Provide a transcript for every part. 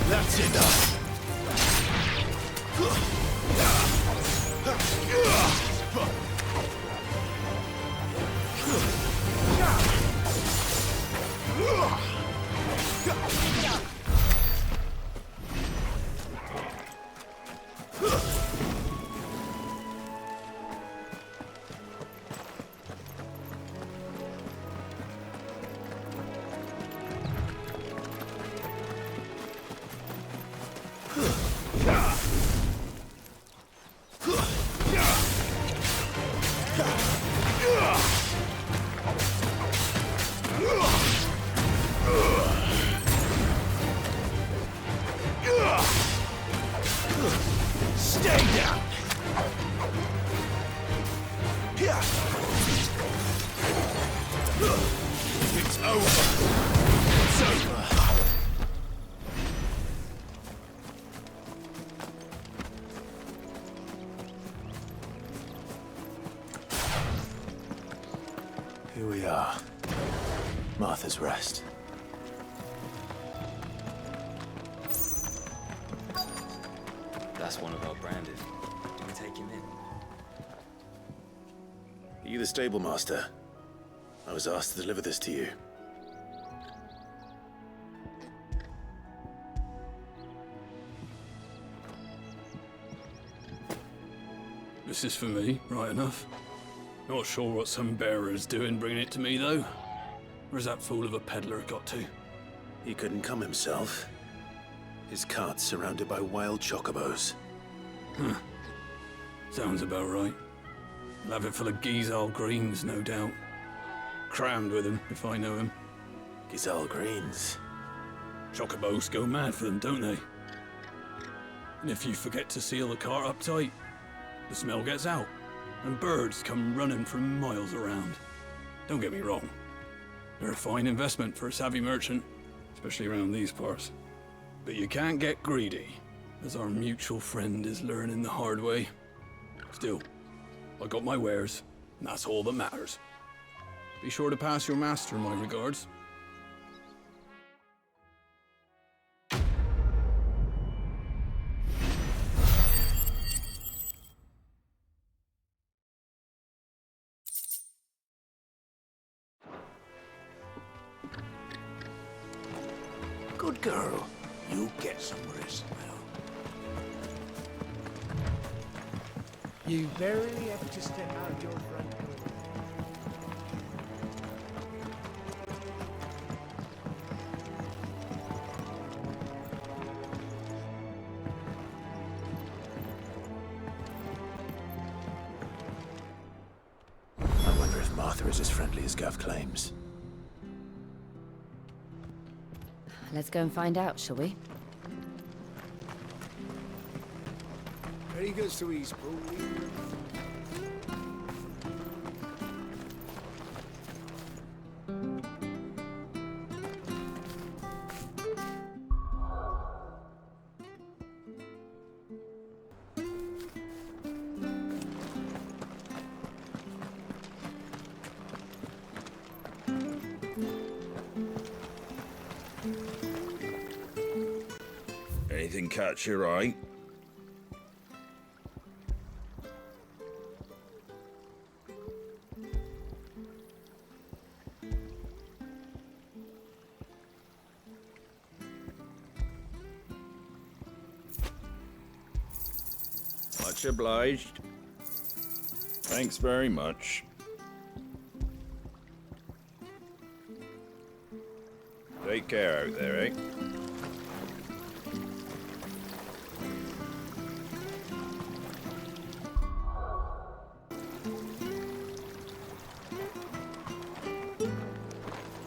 That's enough. Stay down. It's over. It's over. Here we are. Martha's Rest. That's one of our branded. Can we take him in? Are you the stable master? I was asked to deliver this to you. This is for me, right enough. Not sure what some bearer's doing bringing it to me, though. Where's that fool of a peddler got to? He couldn't come himself. His cart's surrounded by wild chocobos. Huh. Sounds about right. I'll have it full of Gizal greens, no doubt. Crammed with them, if I know him. Gizal greens. Chocobos go mad for them, don't they? And if you forget to seal the cart up tight, the smell gets out, and birds come running from miles around. Don't get me wrong. They're a fine investment for a savvy merchant, especially around these parts. But you can't get greedy, as our mutual friend is learning the hard way. Still, I got my wares, and that's all that matters. Be sure to pass your master my regards. Good girl. You get some rest now. You barely have to step out of your front door. I wonder if Martha is as friendly as Gav claims. Let's go and find out, shall we? Ready goes to East Pool. Anything catch your eye? Much obliged. Thanks very much. Take care out there, eh?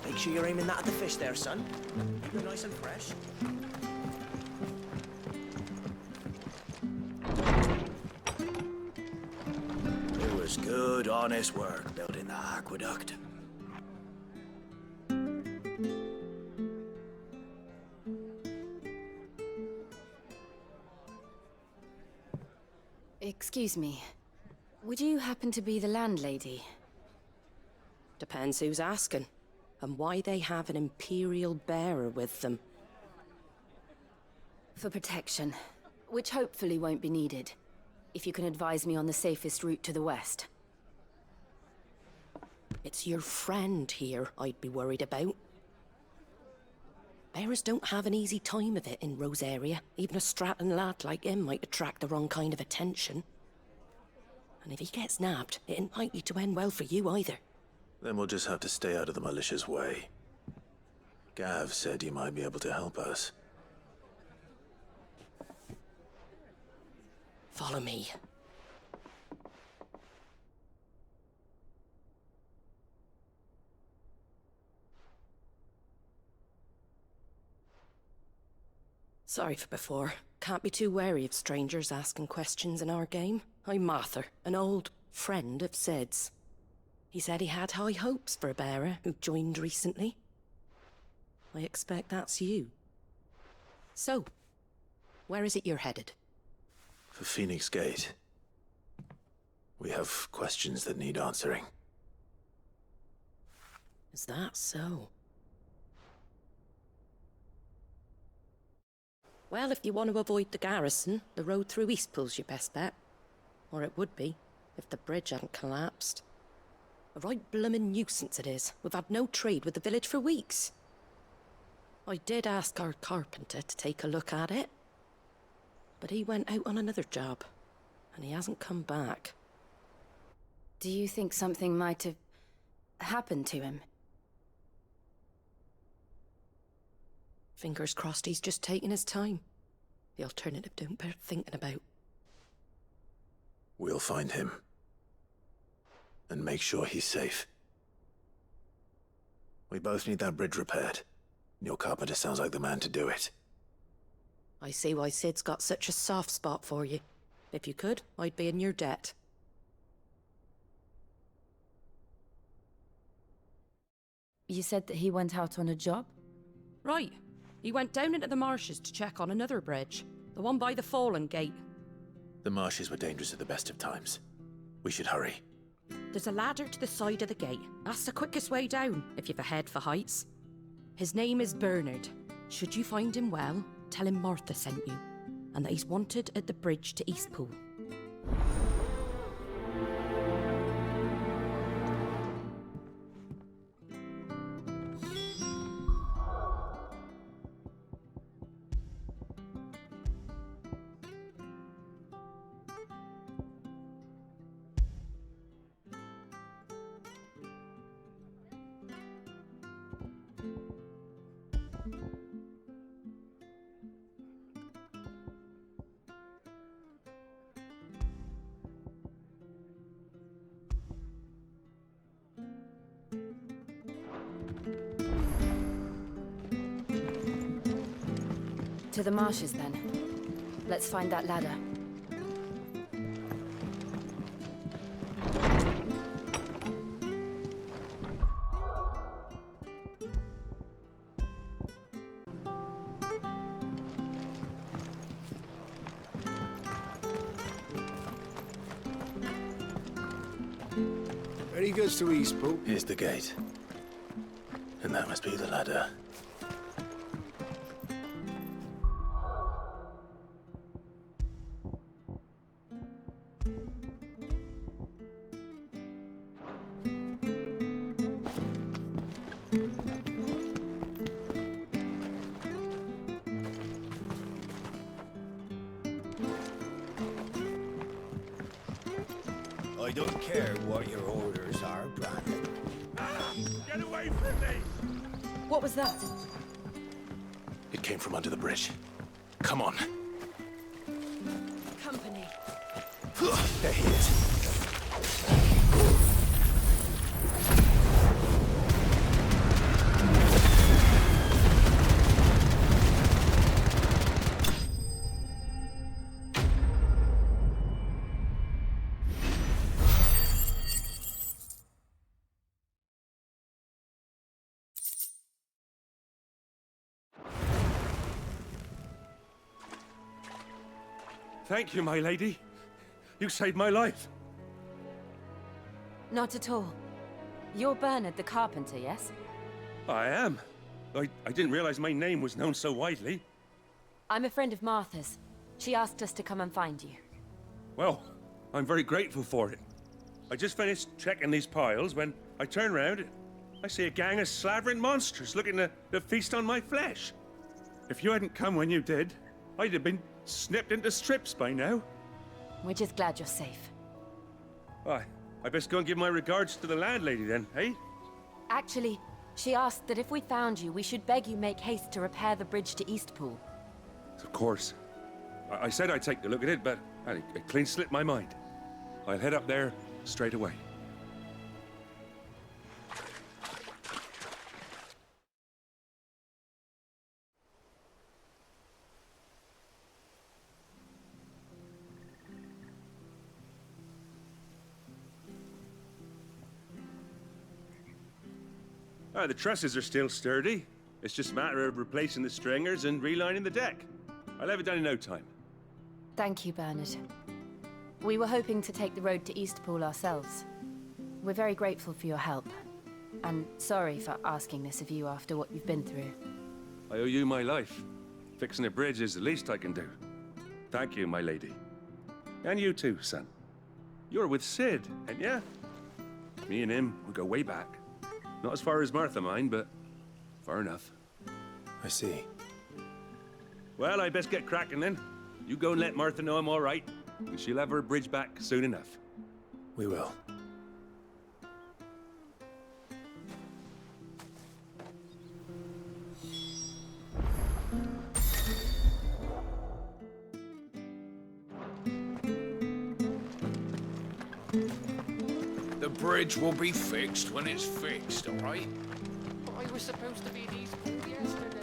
Make sure you're aiming that at the fish there, son. Keep it nice and fresh. It was good, honest work building the aqueduct. Excuse me. Would you happen to be the landlady? Depends who's asking, and why they have an Imperial bearer with them. For protection, which hopefully won't be needed. If you can advise me on the safest route to the west. It's your friend here I'd be worried about. Bearers don't have an easy time of it in Rose area. Even a Stratton lad like him might attract the wrong kind of attention. And if he gets nabbed, it ain't likely to end well for you either. Then we'll just have to stay out of the malicious way. Gav said you might be able to help us. Follow me. Sorry for before. Can't be too wary of strangers asking questions in our game. I'm Martha, an old friend of Sid's. He said he had high hopes for a bearer who joined recently. I expect that's you. So, where is it you're headed? For Phoenix Gate. We have questions that need answering. Is that so? Well, if you want to avoid the garrison, the road through Eastpool's your best bet. Or it would be, if the bridge hadn't collapsed. A right bloomin' nuisance it is. We've had no trade with the village for weeks. I did ask our carpenter to take a look at it. But he went out on another job, and he hasn't come back. Do you think something might have happened to him? Fingers crossed he's just taking his time. The alternative don't bear thinking about. We'll find him. And make sure he's safe. We both need that bridge repaired. Your carpenter sounds like the man to do it. I see why Sid's got such a soft spot for you. If you could, I'd be in your debt. You said that he went out on a job? Right. He went down into the marshes to check on another bridge. The one by the Fallen Gate. The marshes were dangerous at the best of times. We should hurry. There's a ladder to the side of the gate. That's the quickest way down, if you've a head for heights. His name is Bernard. Should you find him well, tell him Martha sent you, and that he's wanted at the bridge to Eastpool. To the marshes, then. Let's find that ladder. Ready goes to Eastpool. Here's the gate. And that must be the ladder. I don't care what your orders are, Brandon. Get away from me! What was that? It came from under the bridge. Come on. Company. There he is. Thank you, my lady. You saved my life. Not at all. You're Bernard the carpenter, yes? I am. I didn't realize my name was known so widely. I'm a friend of Martha's. She asked us to come and find you. Well, I'm very grateful for it. I just finished checking these piles when I turn round. I see a gang of slavering monsters looking to feast on my flesh. If you hadn't come when you did, I'd have been snipped into strips by now. We're just glad you're safe. I best go and give my regards to the landlady then, eh? Actually, she asked that if we found you, we should beg you make haste to repair the bridge to Eastpool. Of course. I said I'd take a look at it, but it clean slipped my mind. I'll head up there straight away. The trusses are still sturdy. It's just a matter of replacing the stringers and relining the deck. I'll have it done in no time. Thank you, Bernard. We were hoping to take the road to Eastpool ourselves. We're very grateful for your help. And sorry for asking this of you after what you've been through. I owe you my life. Fixing a bridge is the least I can do. Thank you, my lady. And you too, son. You're with Sid, ain't ya? Me and him, we go way back. Not as far as Martha, mind, but far enough. I see. Well, I best get cracking then. You go and let Martha know I'm all right, and she'll have her bridge back soon enough. We will. The bridge will be fixed when it's fixed, all right? But I was supposed to be at Eastpool yesterday.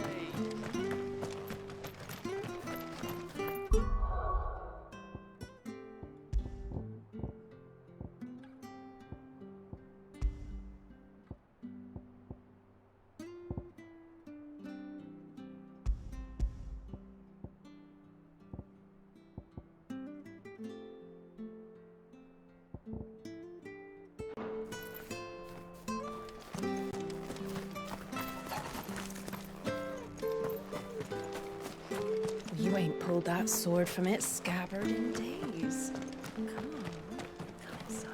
You ain't pulled that sword from its scabbard in days. Come on, come inside.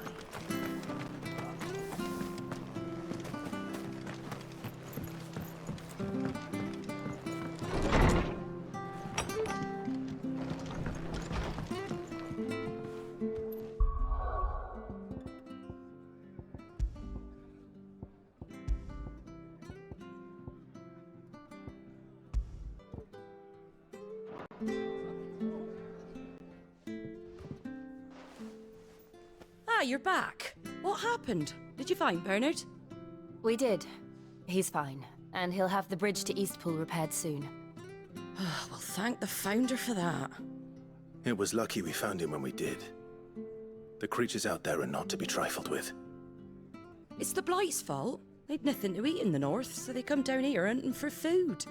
You're back. What happened? Did you find Bernard? We did. He's fine, and he'll have the bridge to Eastpool repaired soon. Well, thank the Founder for that. It was lucky we found him when we did. The creatures out there are not to be trifled with. It's the Blight's fault. They'd nothing to eat in the north, so they come down here hunting for food.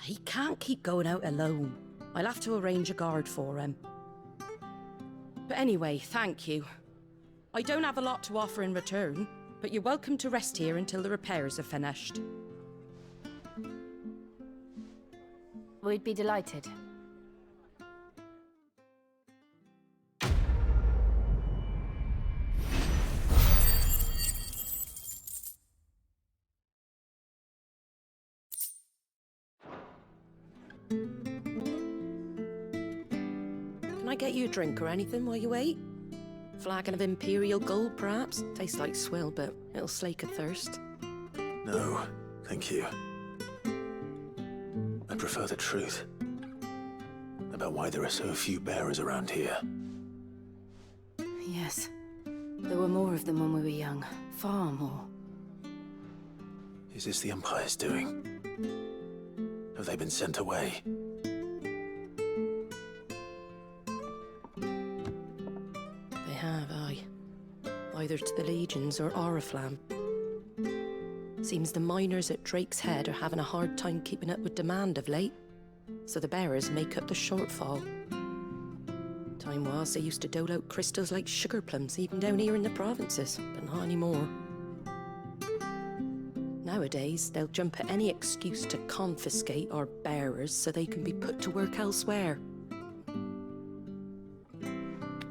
He can't keep going out alone. I'll have to arrange a guard for him. But anyway, thank you. I don't have a lot to offer in return, but you're welcome to rest here until the repairs are finished. We'd be delighted. Can I get you a drink or anything while you wait? Flagon of Imperial Gold, perhaps? Tastes like swill, but it'll slake a thirst. No, thank you. I prefer the truth about why there are so few bearers around here. Yes. There were more of them when we were young. Far more. Is this the Empire's doing? Have they been sent away? They have, aye. Either to the Legions or Oriflamme. Seems the miners at Drake's Head are having a hard time keeping up with demand of late, so the bearers make up the shortfall. Time was they used to dole out crystals like sugar plums even down here in the provinces, but not anymore. Nowadays, they'll jump at any excuse to confiscate our bearers so they can be put to work elsewhere.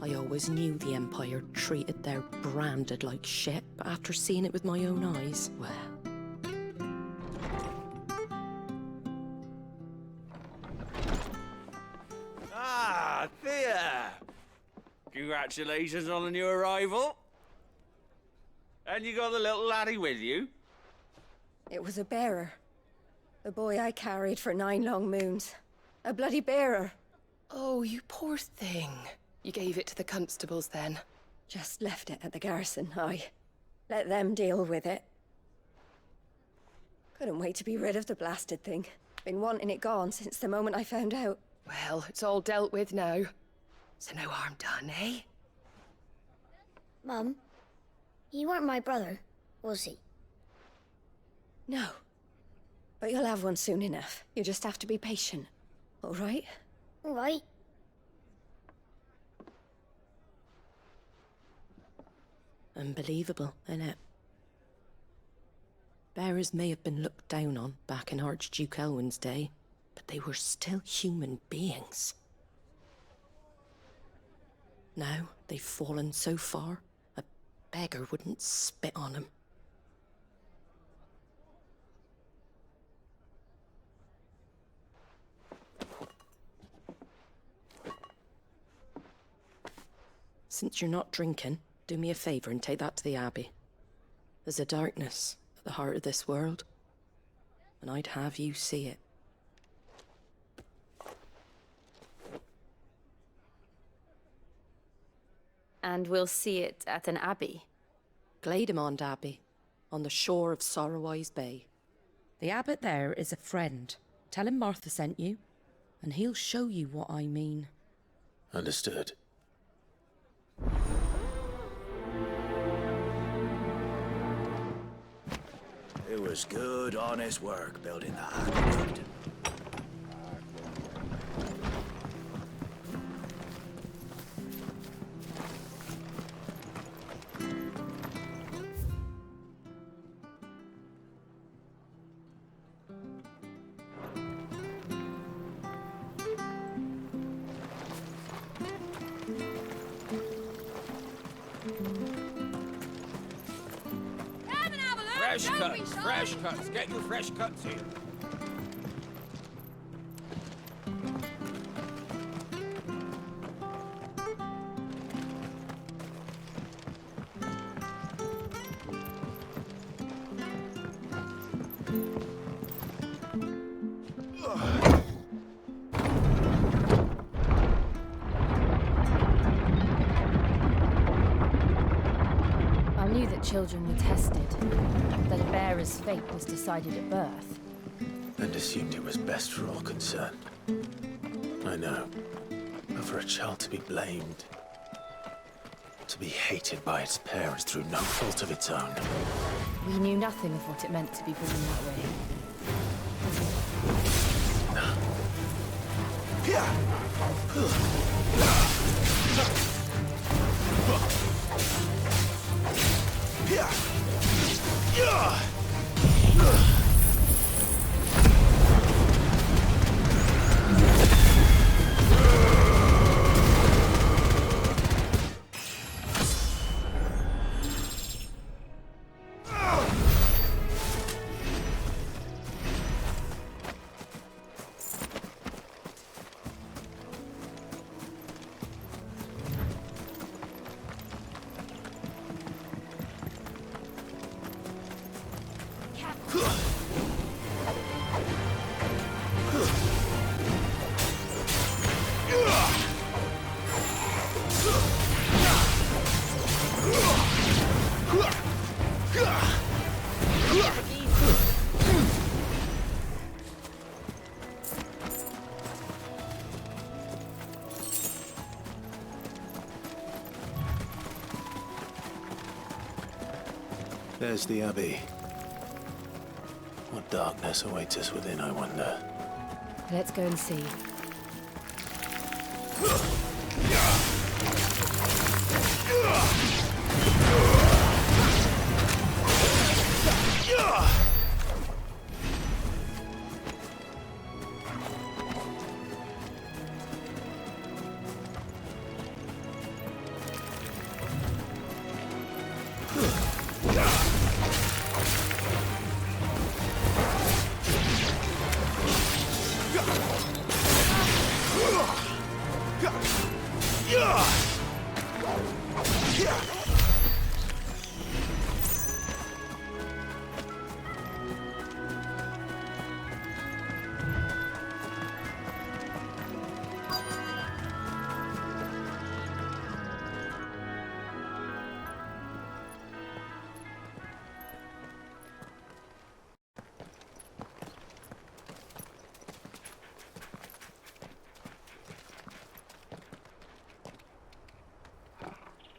I always knew the Empire treated their branded like shit, but after seeing it with my own eyes, well... Ah, Thea! Congratulations on the new arrival. And you got the little laddie with you? It was a bearer. The boy I carried for 9 long moons. A bloody bearer. Oh, you poor thing. You gave it to the constables then? Just left it at the garrison, I let them deal with it. Couldn't wait to be rid of the blasted thing. Been wanting it gone since the moment I found out. Well, it's all dealt with now. So no harm done, eh? Mum, he weren't my brother, was he? No. But you'll have one soon enough. You just have to be patient. All right? All right. Unbelievable, innit? Bearers may have been looked down on back in Archduke Elwin's day, but they were still human beings. Now they've fallen so far, a beggar wouldn't spit on them. Since you're not drinking, do me a favor and take that to the Abbey. There's a darkness at the heart of this world, and I'd have you see it. And we'll see it at an abbey? Glademond Abbey, on the shore of Sorrowwise Bay. The abbot there is a friend. Tell him Martha sent you, and he'll show you what I mean. Understood. It was good, honest work building that aqueduct. Fresh cuts. Get your fresh cuts here. I knew that children were tested, that a bearer's fate was decided at birth. And assumed it was best for all concerned. I know. But for a child to be blamed, to be hated by its parents through no fault of its own. We knew nothing of what it meant to be born that way. There's the Abbey. What darkness awaits us within, I wonder. Let's go and see.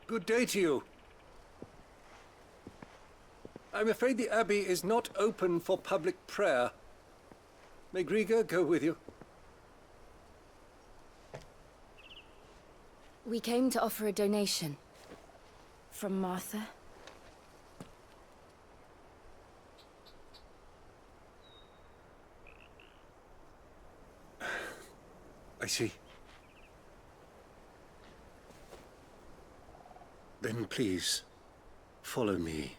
Good day to you. I'm afraid the Abbey is not open for public prayer. May Griga go with you? We came to offer a donation. From Martha. I see. Then please, follow me.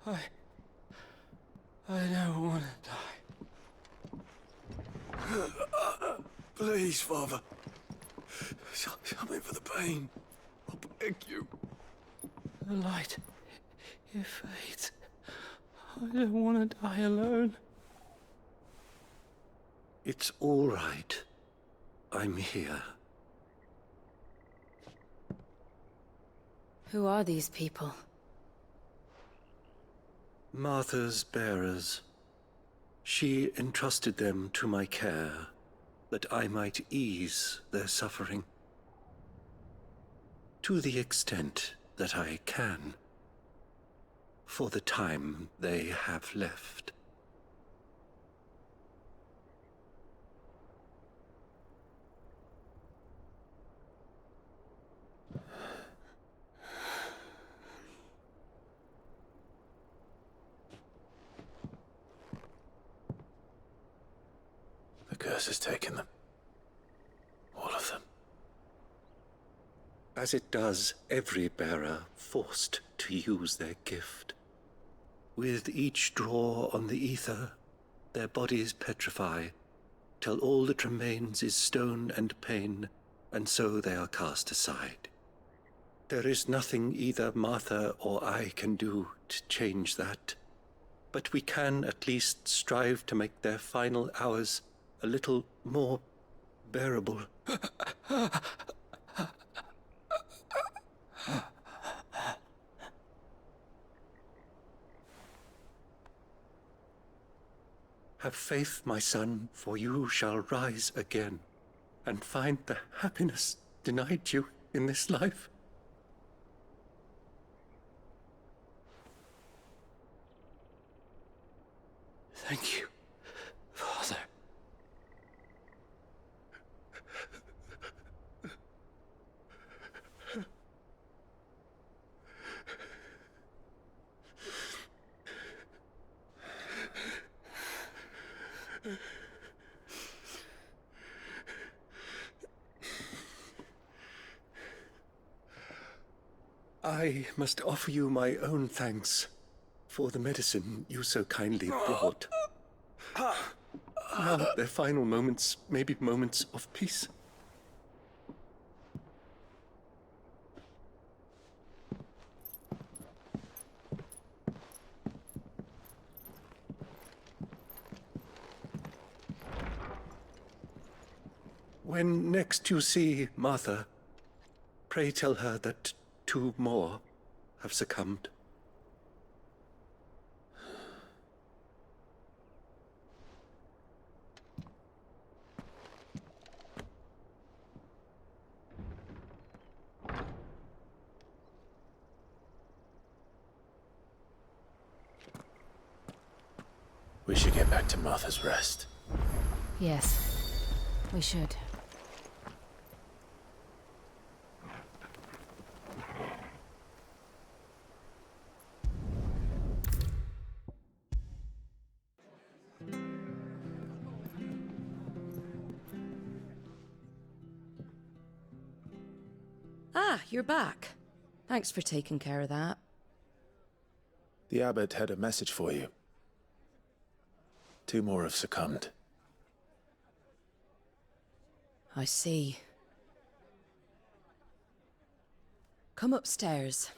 I don't want to die. Please, Father. Something for the pain. I beg you. The light, it fades. I don't want to die alone. It's all right. I'm here. Who are these people? Martha's bearers. She entrusted them to my care, that I might ease their suffering. To the extent that I can. For the time they have left. The curse has taken them. All of them. As it does every bearer forced to use their gift. With each draw on the ether, their bodies petrify, till all that remains is stone and pain, and so they are cast aside. There is nothing either Martha or I can do to change that, but we can at least strive to make their final hours a little more bearable. Have faith, my son, for you shall rise again, and find the happiness denied you in this life. Thank you, Father. I must offer you my own thanks for the medicine you so kindly brought. Now their final moments may be moments of peace. When next you see Martha, pray tell her that 2 more have succumbed. We should get back to Martha's Rest. Yes, we should. Ah, you're back. Thanks for taking care of that. The abbot had a message for you. 2 more have succumbed. I see. Come upstairs.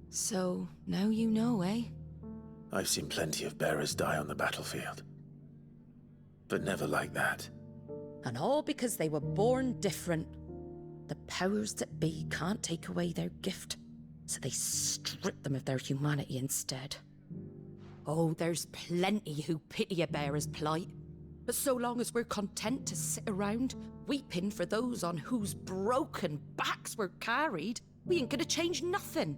So, now you know, eh? I've seen plenty of bearers die on the battlefield. But never like that. And all because they were born different. The powers that be can't take away their gift, so they strip them of their humanity instead. Oh, there's plenty who pity a bearer's plight. But so long as we're content to sit around, weeping for those on whose broken backs we're carried, we ain't gonna change nothing.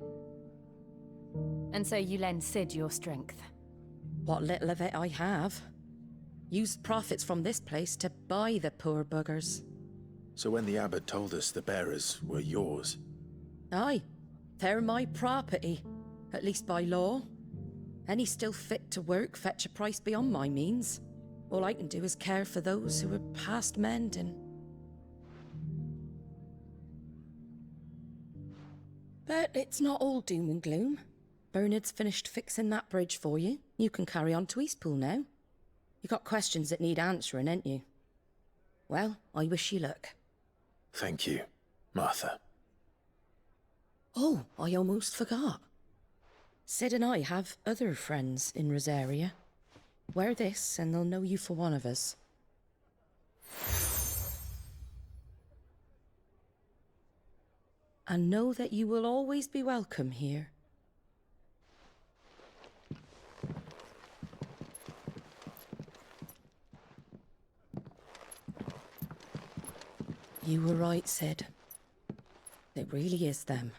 And so you lend Sid your strength? What little of it I have. Used profits from this place to buy the poor buggers. So when the abbot told us the bearers were yours... Aye, they're my property, at least by law. Any still fit to work fetch a price beyond my means. All I can do is care for those who are past mending. But it's not all doom and gloom. Bernard's finished fixing that bridge for you. You can carry on to Eastpool now. You got questions that need answering, ain't you? Well, I wish you luck. Thank you, Martha. Oh, I almost forgot. Sid and I have other friends in Rosaria. Wear this and they'll know you for one of us. And know that you will always be welcome here. You were right, Sid. It really is them.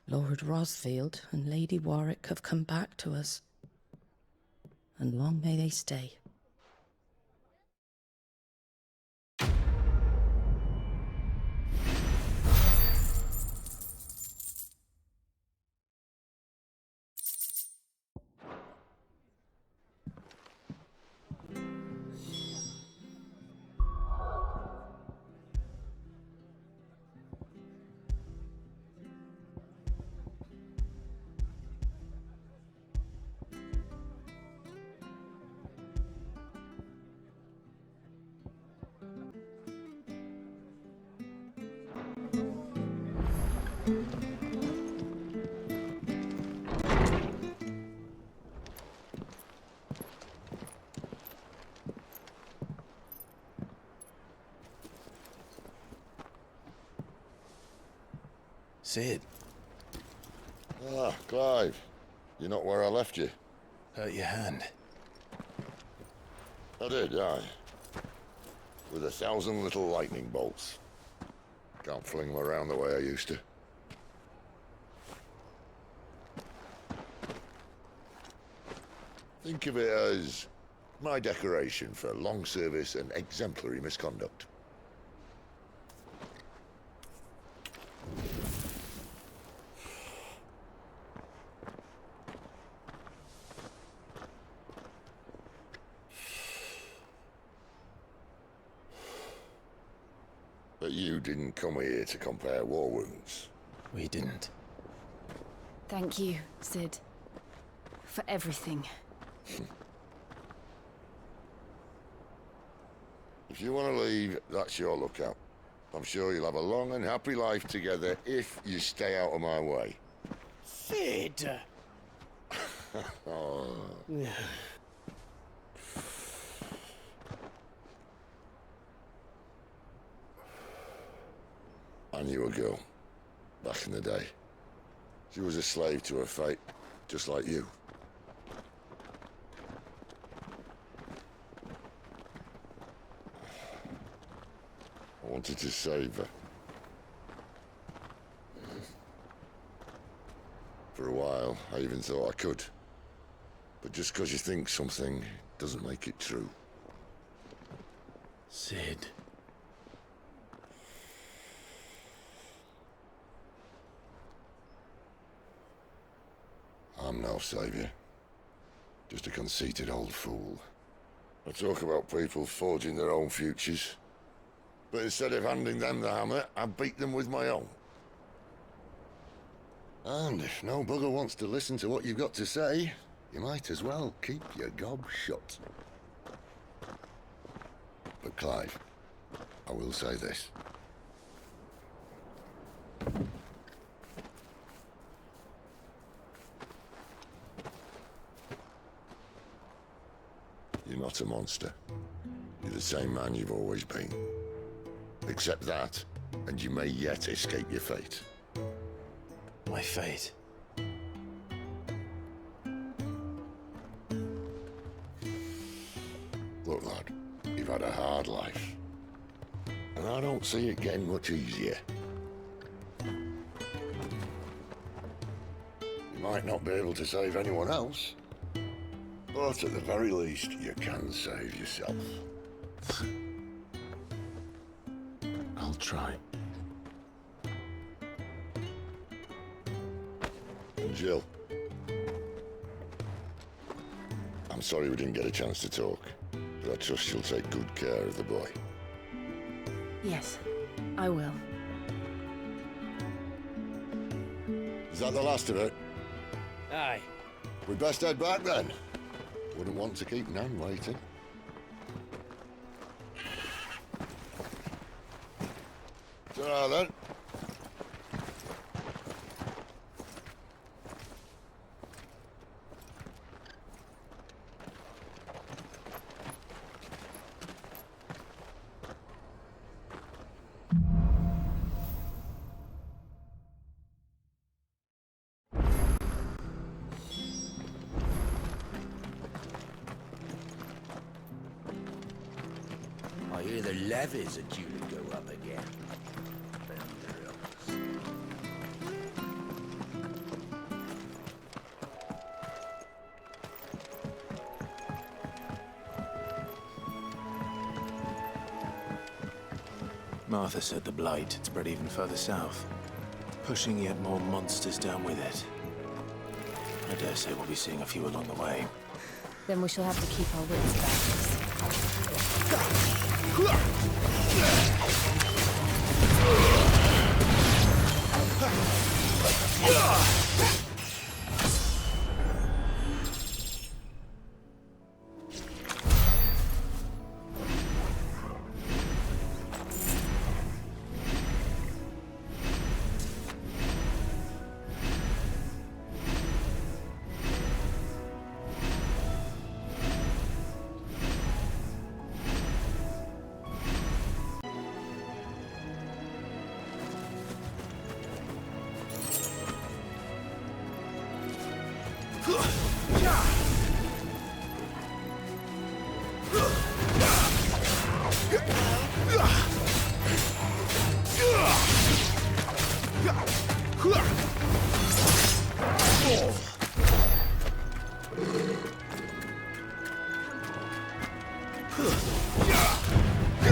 Lord Rosfield and Lady Warwick have come back to us. And long may they stay. Sid. Ah, Clive. You're not where I left you. Hurt your hand. I did, aye. With 1,000 little lightning bolts. Can't fling them around the way I used to. Think of it as my decoration for long service and exemplary misconduct. But you didn't come here to compare war wounds. We didn't. Thank you, Sid. For everything. If you want to leave, that's your lookout. I'm sure you'll have a long and happy life together if you stay out of my way. Sid! Oh. I knew a girl, back in the day. She was a slave to her fate, just like you. I wanted to save her. For a while, I even thought I could. But just because you think something doesn't make it true. Sid. I'm no savior. Just a conceited old fool. I talk about people forging their own futures. But instead of handing them the hammer, I beat them with my own. And if no bugger wants to listen to what you've got to say, you might as well keep your gob shut. But Clive, I will say this. You're not a monster. You're the same man you've always been. Accept that, and you may yet escape your fate. My fate? Look, lad, you've had a hard life. And I don't see it getting much easier. You might not be able to save anyone else, but at the very least, you can save yourself. I'll try. And Jill, I'm sorry we didn't get a chance to talk, but I trust you'll take good care of the boy. Yes, I will. Is that the last of it? Aye. We best head back then. Wouldn't want to keep Nan waiting. Ta-ra then. I hear the levies are due to go up again. Martha said the blight had spread even further south, pushing yet more monsters down with it. I dare say we'll be seeing a few along the way. Then we shall have to keep our wits about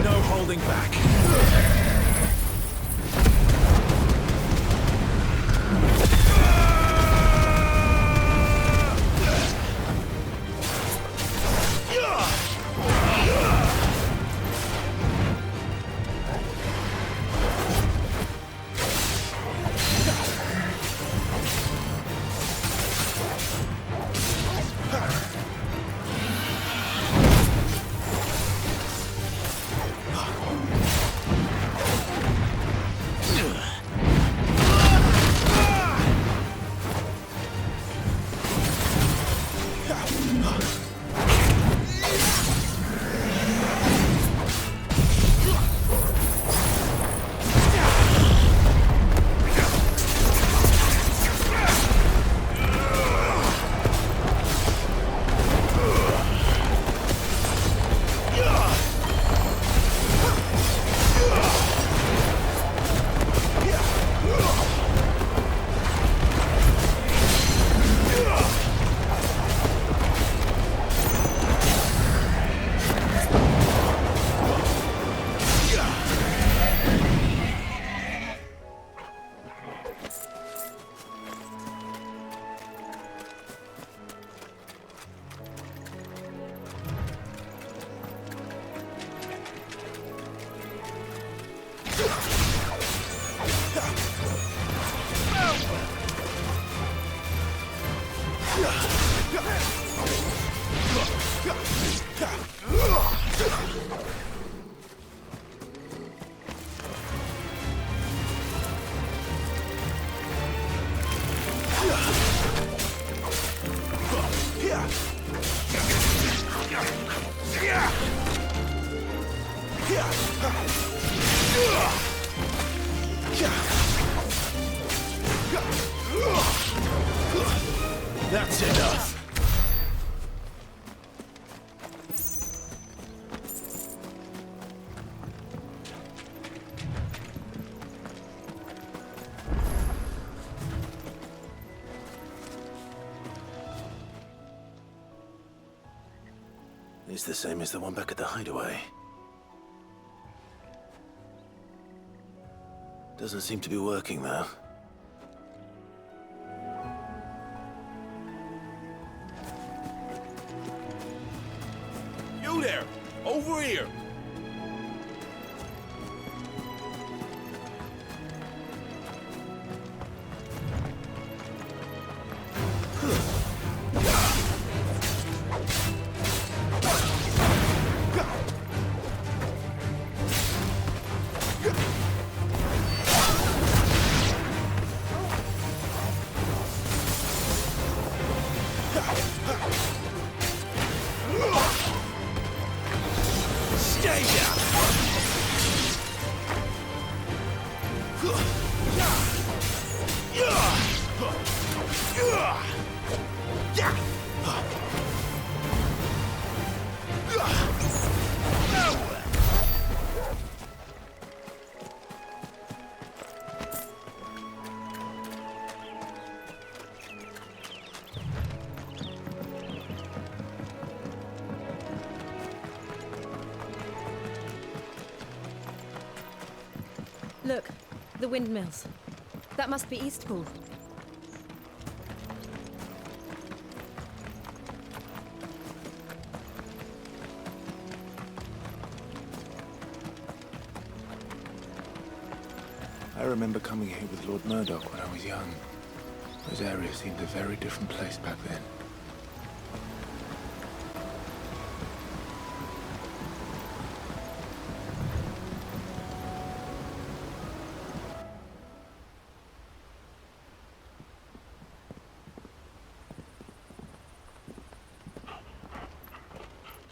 No holding back. That's enough. It's the same as the one back at the hideaway. Doesn't seem to be working, though. You there! Over here! Look, the windmills. That must be Eastpool. I remember coming here with Lord Murdoch when I was young. Those areas seemed a very different place back then.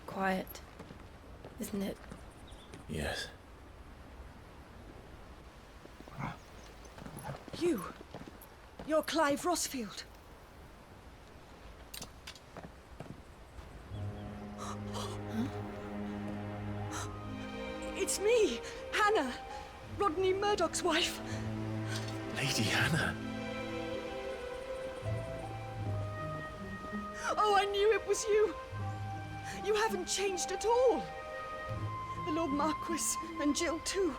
Quiet, isn't it? Yes. You're Clive Rosfield. It's me, Hannah, Rodney Murdoch's wife. Lady Hannah. Oh, I knew it was you. You haven't changed at all. The Lord Marquis and Jill too.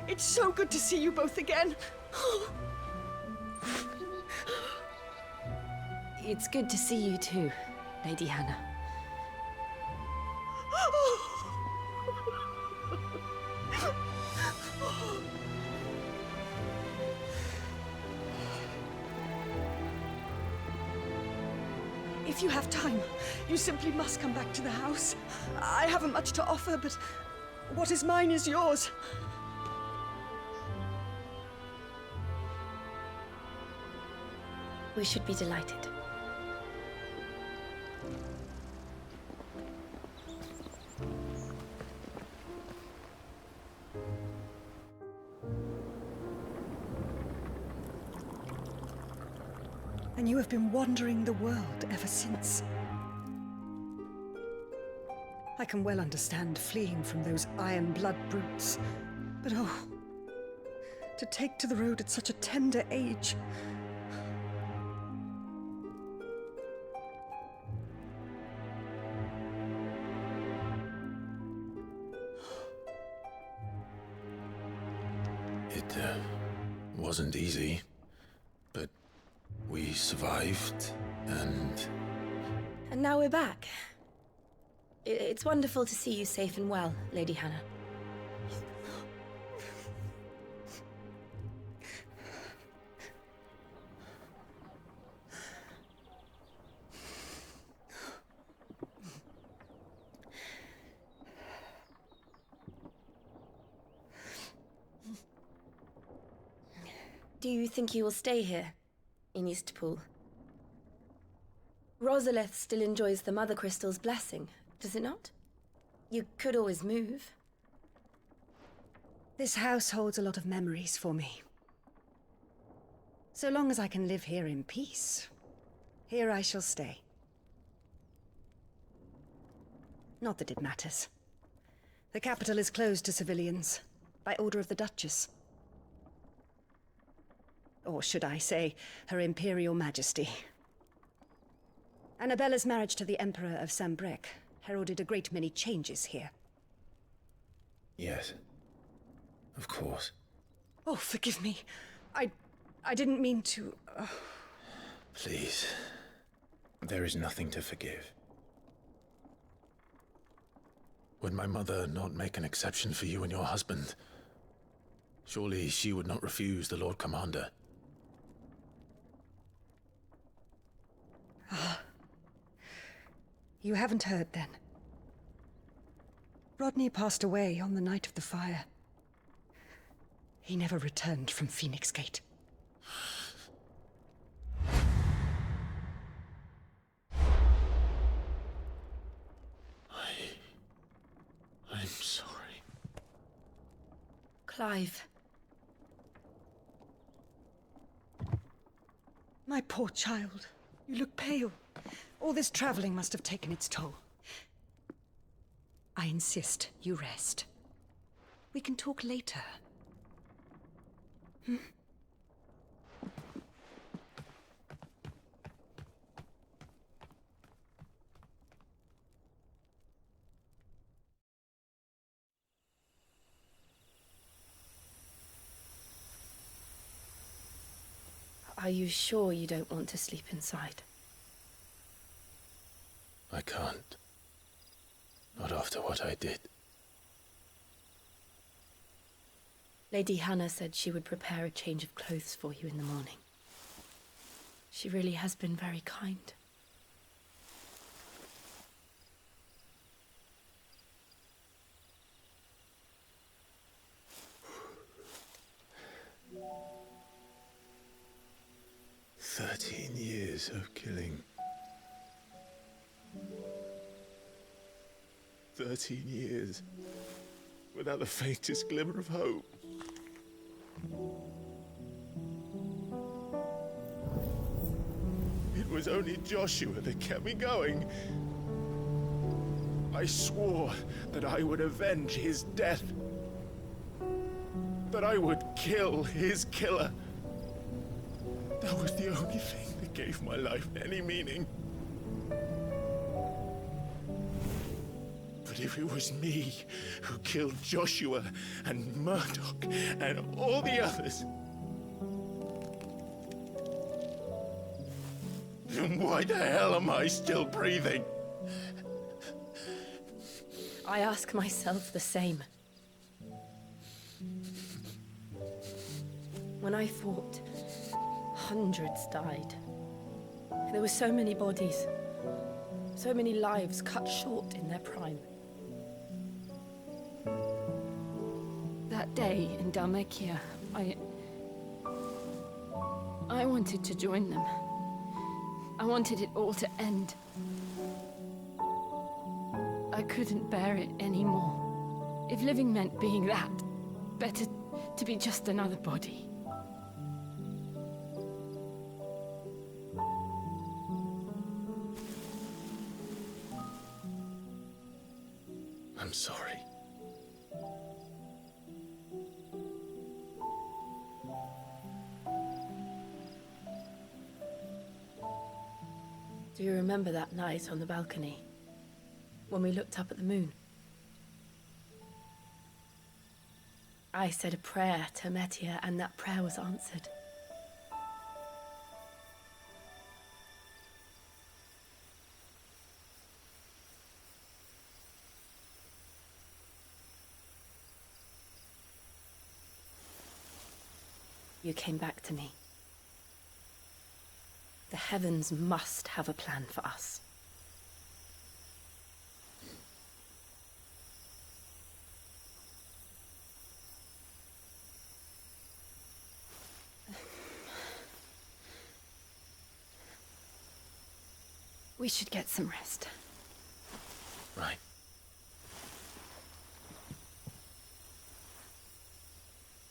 It's so good to see you both again. It's good to see you too, Lady Hannah. If you have time, you simply must come back to the house. I haven't much to offer, but what is mine is yours. We should be delighted. And you have been wandering the world ever since. I can well understand fleeing from those iron blood brutes, but oh, to take to the road at such a tender age. It wasn't easy, but we survived, and now we're back. It's wonderful to see you safe and well, Lady Hannah. Do you think you will stay here, in Eastpool? Rosalith still enjoys the Mother Crystal's blessing, does it not? You could always move. This house holds a lot of memories for me. So long as I can live here in peace, here I shall stay. Not that it matters. The capital is closed to civilians, by order of the Duchess. Or should I say, Her Imperial Majesty. Annabella's marriage to the Emperor of Sambrec heralded a great many changes here. Yes. Of course. Oh, forgive me. I didn't mean to... Please. There is nothing to forgive. Would my mother not make an exception for you and your husband? Surely she would not refuse the Lord Commander. Ah. You haven't heard, then. Rodney passed away on the night of the fire. He never returned from Phoenix Gate. I'm sorry. Clive. My poor child. You look pale. All this traveling must have taken its toll. I insist you rest. We can talk later. Hmm? Are you sure you don't want to sleep inside? I can't. Not after what I did. Lady Hannah said she would prepare a change of clothes for you in the morning. She really has been very kind. Years of killing. 13 years without the faintest glimmer of hope. It was only Joshua that kept me going. I swore that I would avenge his death. That I would kill his killer. That was the only thing that gave my life any meaning. But if it was me who killed Joshua and Murdoch and all the others, then why the hell am I still breathing? I ask myself the same. When I fought, hundreds died. There were so many bodies, so many lives cut short in their prime. That day in Dhalmekia, I wanted to join them. I wanted it all to end. I couldn't bear it anymore. If living meant being that, better to be just another body. I'm sorry. Do you remember that night on the balcony? When we looked up at the moon? I said a prayer to Metia, and that prayer was answered. You came back to me. The heavens must have a plan for us. We should get some rest. Right.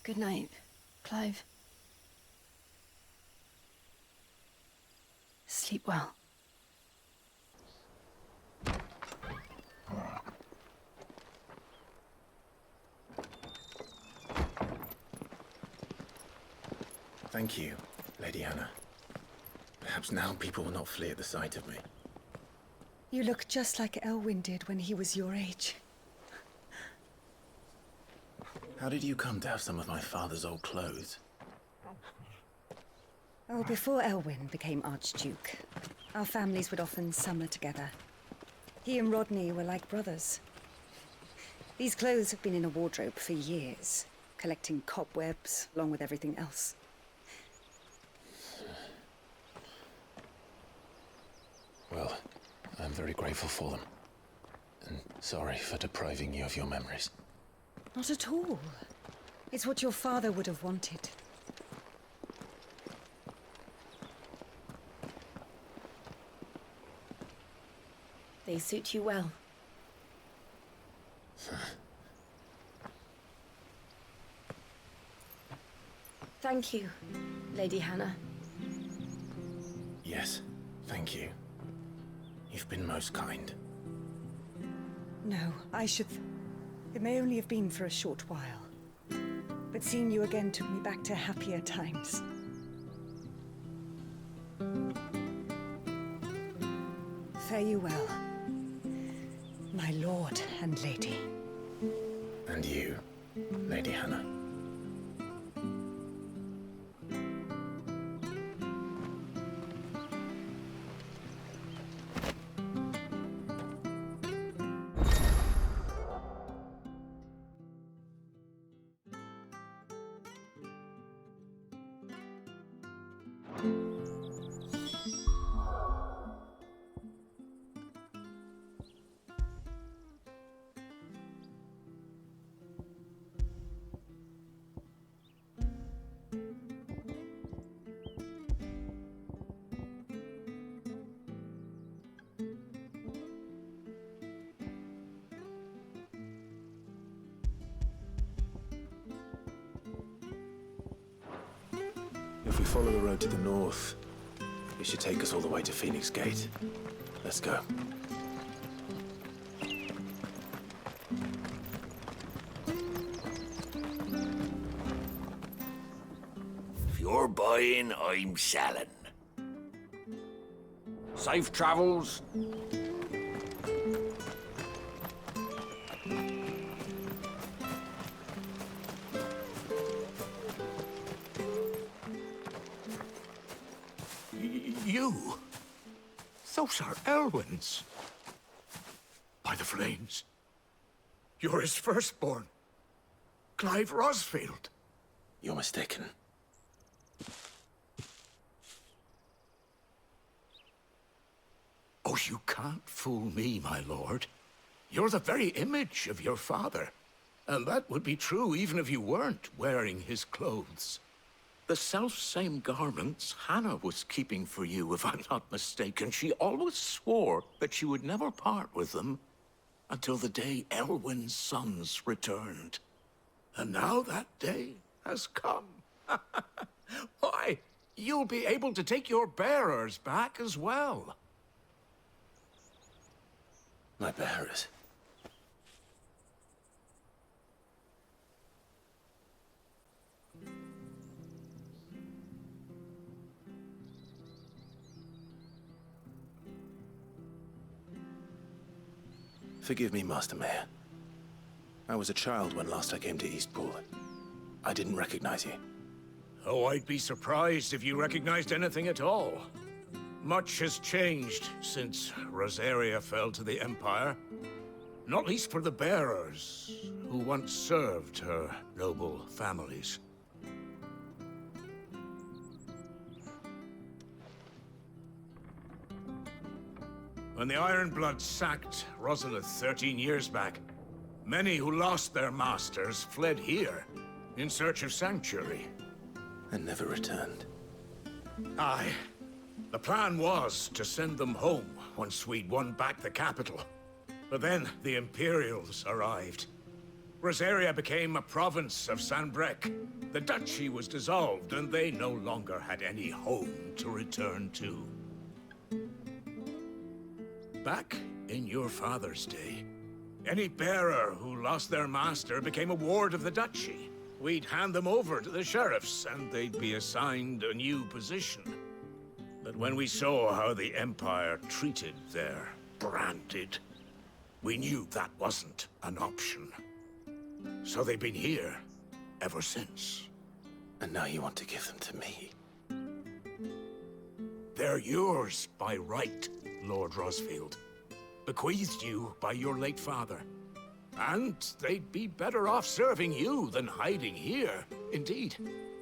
Good night, Clive. Sleep well. Thank you, Lady Hannah. Perhaps now people will not flee at the sight of me. You look just like Elwyn did when he was your age. How did you come to have some of my father's old clothes? Oh, before Elwyn became Archduke, our families would often summer together. He and Rodney were like brothers. These clothes have been in a wardrobe for years, collecting cobwebs along with everything else. Well, I'm very grateful for them. And sorry for depriving you of your memories. Not at all. It's what your father would have wanted. They suit you well. Thank you, Lady Hannah. Yes, thank you. You've been most kind. No, I should... It may only have been for a short while. But seeing you again took me back to happier times. Fare you well, my lord and lady. And you, Lady Hannah. If we follow the road to the north, it should take us all the way to Phoenix Gate. Let's go. If you're buying, I'm selling. Safe travels. You? Those are Elwyn's. By the flames. You're his firstborn. Clive Rosfield. You're mistaken. Oh, you can't fool me, my lord. You're the very image of your father. And that would be true even if you weren't wearing his clothes. The self-same garments Hannah was keeping for you, if I'm not mistaken. She always swore that she would never part with them until the day Elwyn's sons returned. And now that day has come. Why, you'll be able to take your bearers back as well. My bearers? Forgive me, Master Mayor. I was a child when last I came to Eastpool. I didn't recognize you. Oh, I'd be surprised if you recognized anything at all. Much has changed since Rosaria fell to the Empire. Not least for the bearers, who once served her noble families. When the Ironbloods sacked Rosalith 13 years back, many who lost their masters fled here in search of sanctuary. And never returned. Aye. The plan was to send them home once we'd won back the capital. But then the Imperials arrived. Rosaria became a province of Sanbreque. The duchy was dissolved, and they no longer had any home to return to. Back in your father's day, any bearer who lost their master became a ward of the duchy. We'd hand them over to the sheriffs, and they'd be assigned a new position. But when we saw how the Empire treated their branded, we knew that wasn't an option. So they've been here ever since. And now you want to give them to me? They're yours by right, Lord Rosfield. Bequeathed you by your late father. And they'd be better off serving you than hiding here. Indeed,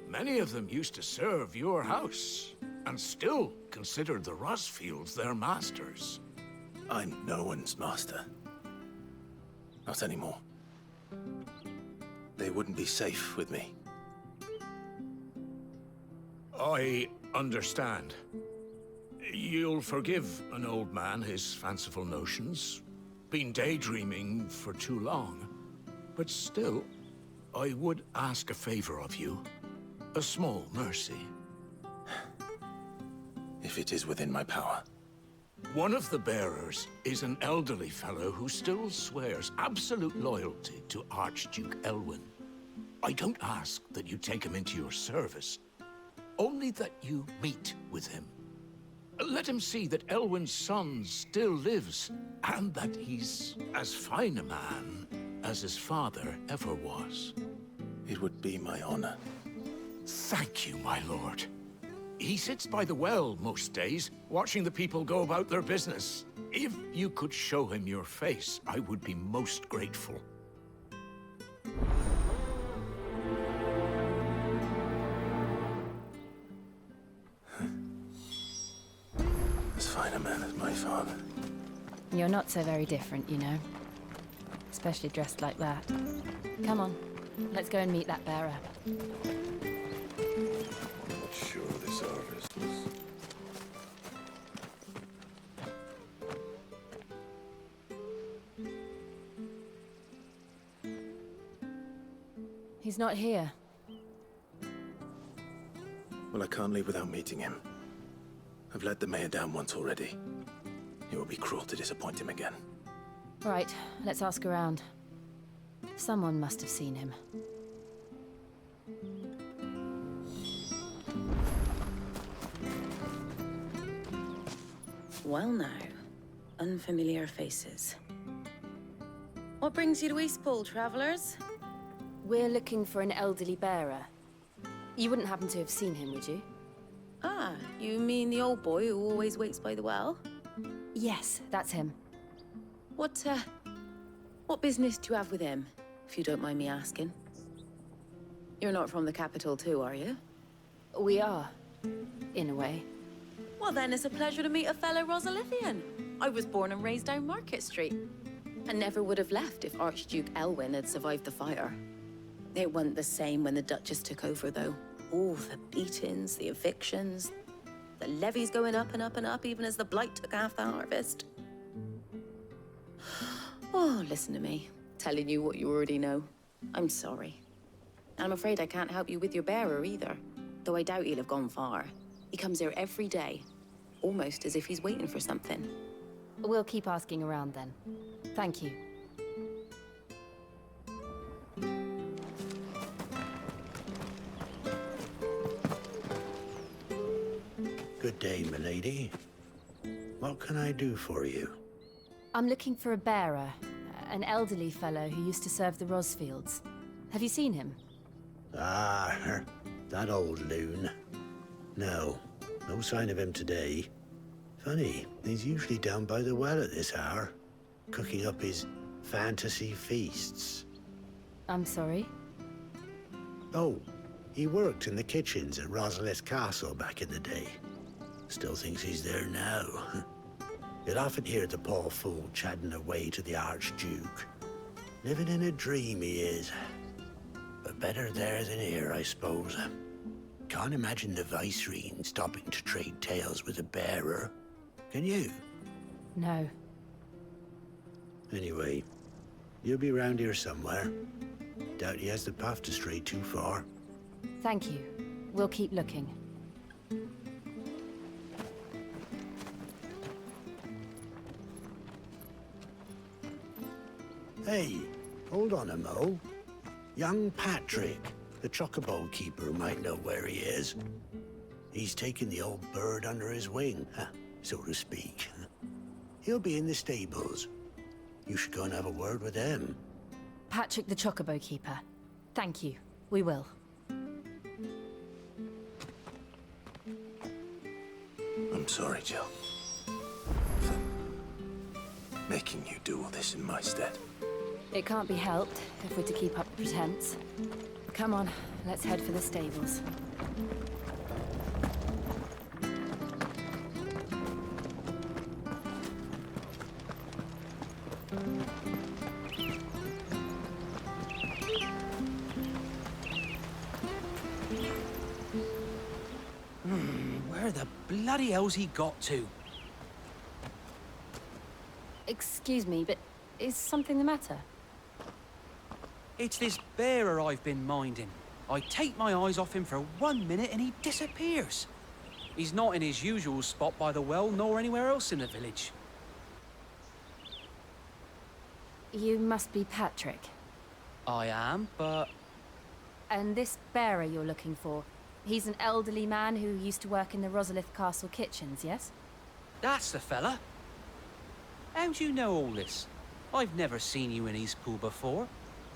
many of them used to serve your house, and still considered the Rosfields their masters. I'm no one's master. Not anymore. They wouldn't be safe with me. I understand. You'll forgive an old man his fanciful notions. Been daydreaming for too long. But still, I would ask a favor of you. A small mercy. If it is within my power. One of the bearers is an elderly fellow who still swears absolute loyalty to Archduke Elwyn. I don't ask that you take him into your service, only that you meet with him. Let him see that Elwyn's son still lives, and that he's as fine a man as his father ever was. It would be my honor. Thank you, my lord. He sits by the well most days, watching the people go about their business. If you could show him your face, I would be most grateful. As fine a man as my father. You're not so very different, you know. Especially dressed like that. Come on, let's go and meet that bearer. Not sure this harvest was... He's not here. Well, I can't leave without meeting him. I've let the mayor down once already. It would be cruel to disappoint him again. Right, let's ask around. Someone must have seen him. Well now, unfamiliar faces. What brings you to Eastpool, travelers? We're looking for an elderly bearer. You wouldn't happen to have seen him, would you? Ah, you mean the old boy who always waits by the well? Yes, that's him. What business do you have with him, if you don't mind me asking? You're not from the capital too, are you? We are, in a way. Well then, it's a pleasure to meet a fellow Rosalithian. I was born and raised down Market Street, and never would have left if Archduke Elwyn had survived the fire. It wasn't the same when the Duchess took over, though. All the beatings, the evictions, the levies going up and up and up, even as the blight took half the harvest. Oh, listen to me, telling you what you already know. I'm sorry. And I'm afraid I can't help you with your bearer either, though I doubt he'll have gone far. He comes here every day, almost as if he's waiting for something. We'll keep asking around then. Thank you. Good day, milady. What can I do for you? I'm looking for a bearer, an elderly fellow who used to serve the Rosfields. Have you seen him? Ah, that old loon. No sign of him today. Funny, he's usually down by the well at this hour, cooking up his fantasy feasts. I'm sorry? Oh, he worked in the kitchens at Rosalith Castle back in the day. Still thinks he's there now. You'll often hear the poor fool chatting away to the Archduke. Living in a dream he is. But better there than here, I suppose. can't imagine the Vicereine stopping to trade tales with a bearer. Can you? No. Anyway, you'll be around here somewhere. Doubt he has the path to stray too far. Thank you. We'll keep looking. Hey, hold on a mo. Young Patrick, the chocobo keeper, might know where he is. He's taken the old bird under his wing, so to speak. He'll be in the stables. You should go and have a word with him. Patrick the chocobo keeper. Thank you. We will. I'm sorry, Jill. For making you do all this in my stead. It can't be helped if we're to keep up the pretense. Come on, let's head for the stables. Where the bloody hell's he got to? Excuse me, but is something the matter? It's this bearer I've been minding. I take my eyes off him for 1 minute and he disappears. He's not in his usual spot by the well, nor anywhere else in the village. You must be Patrick. I am, but... And this bearer you're looking for, he's an elderly man who used to work in the Rosalith Castle kitchens, yes? That's the fella. How do you know all this? I've never seen you in Eastpool before,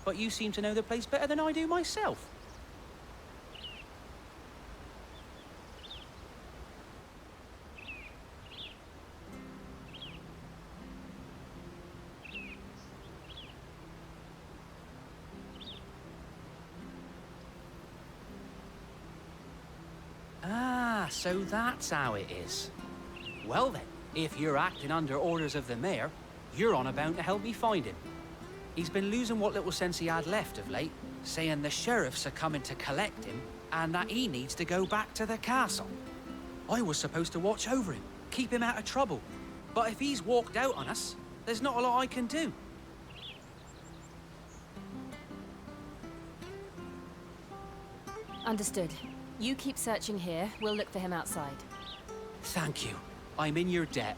but you seem to know the place better than I do myself. Ah, so that's how it is. Well then, if you're acting under orders of the mayor, you're on about to help me find him. He's been losing what little sense he had left of late, saying the sheriffs are coming to collect him and that he needs to go back to the castle. I was supposed to watch over him, keep him out of trouble. But if he's walked out on us, there's not a lot I can do. Understood. You keep searching here, we'll look for him outside. Thank you. I'm in your debt.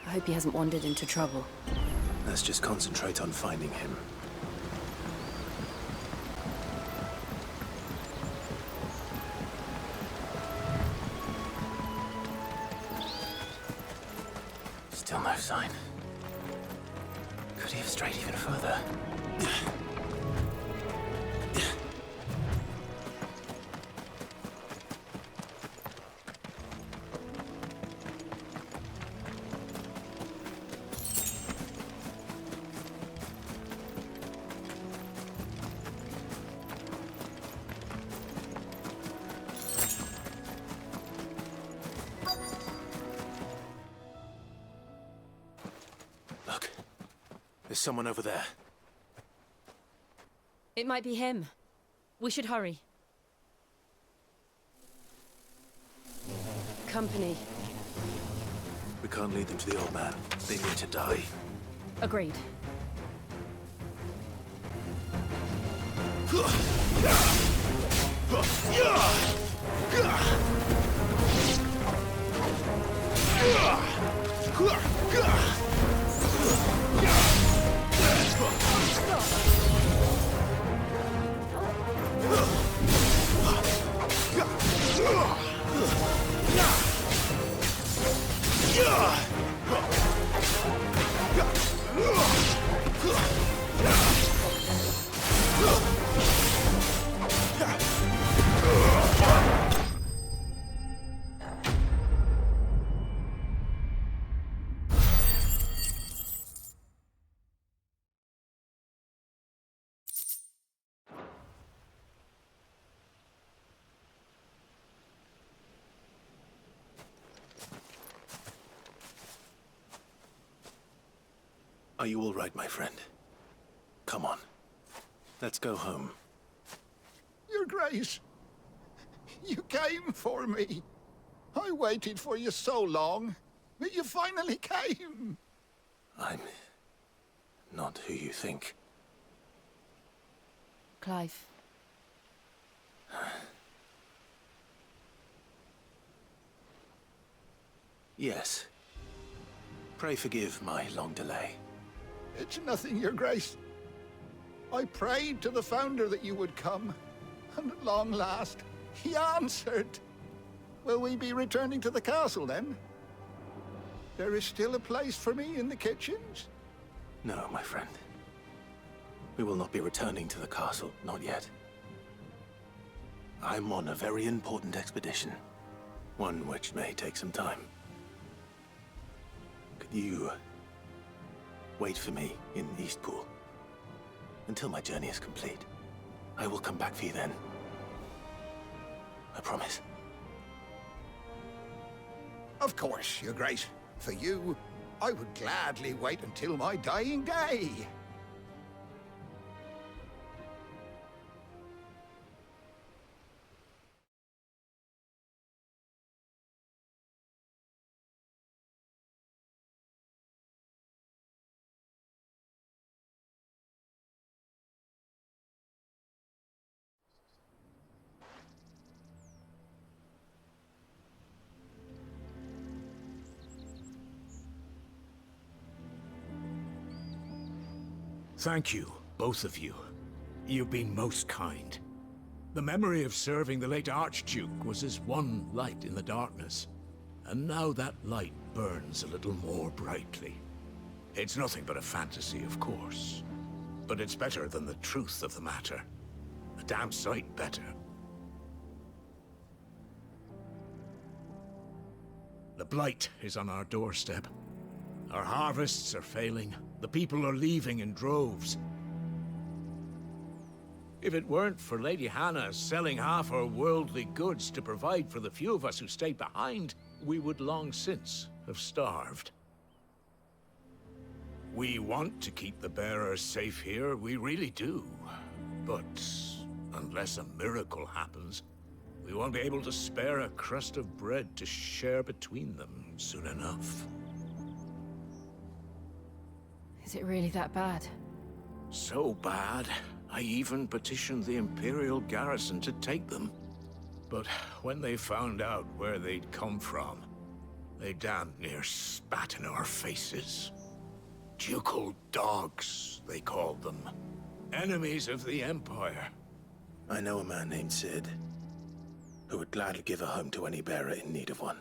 I hope he hasn't wandered into trouble. Let's just concentrate on finding him. Still no sign. Could he have strayed even further? Look, there's someone over there. It might be him. We should hurry. Company. We can't lead them to the old man. They need to die. Agreed. Are you all right, my friend? Come on. Let's go home. Your Grace, you came for me. I waited for you so long, but you finally came. I'm not who you think. Clive. Yes. Pray forgive my long delay. It's nothing, Your Grace. I prayed to the Founder that you would come, and at long last, he answered. Will we be returning to the castle, then? There is still a place for me in the kitchens? No, my friend. We will not be returning to the castle, not yet. I'm on a very important expedition. One which may take some time. Could you wait for me in Eastpool until my journey is complete? I will come back for you then. I promise. Of course, Your Grace. For you, I would gladly wait until my dying day. Thank you, both of you. You've been most kind. The memory of serving the late Archduke was as one light in the darkness, and now that light burns a little more brightly. It's nothing but a fantasy, of course, but it's better than the truth of the matter. A damn sight better. The blight is on our doorstep. Our harvests are failing. The people are leaving in droves. If it weren't for Lady Hannah selling half her worldly goods to provide for the few of us who stayed behind, we would long since have starved. We want to keep the bearers safe here, we really do. But unless a miracle happens, we won't be able to spare a crust of bread to share between them soon enough. Is it really that bad? So bad, I even petitioned the Imperial garrison to take them. But when they found out where they'd come from, they damn near spat in our faces. Ducal dogs, they called them. Enemies of the Empire. I know a man named Sid, who would gladly give a home to any bearer in need of one.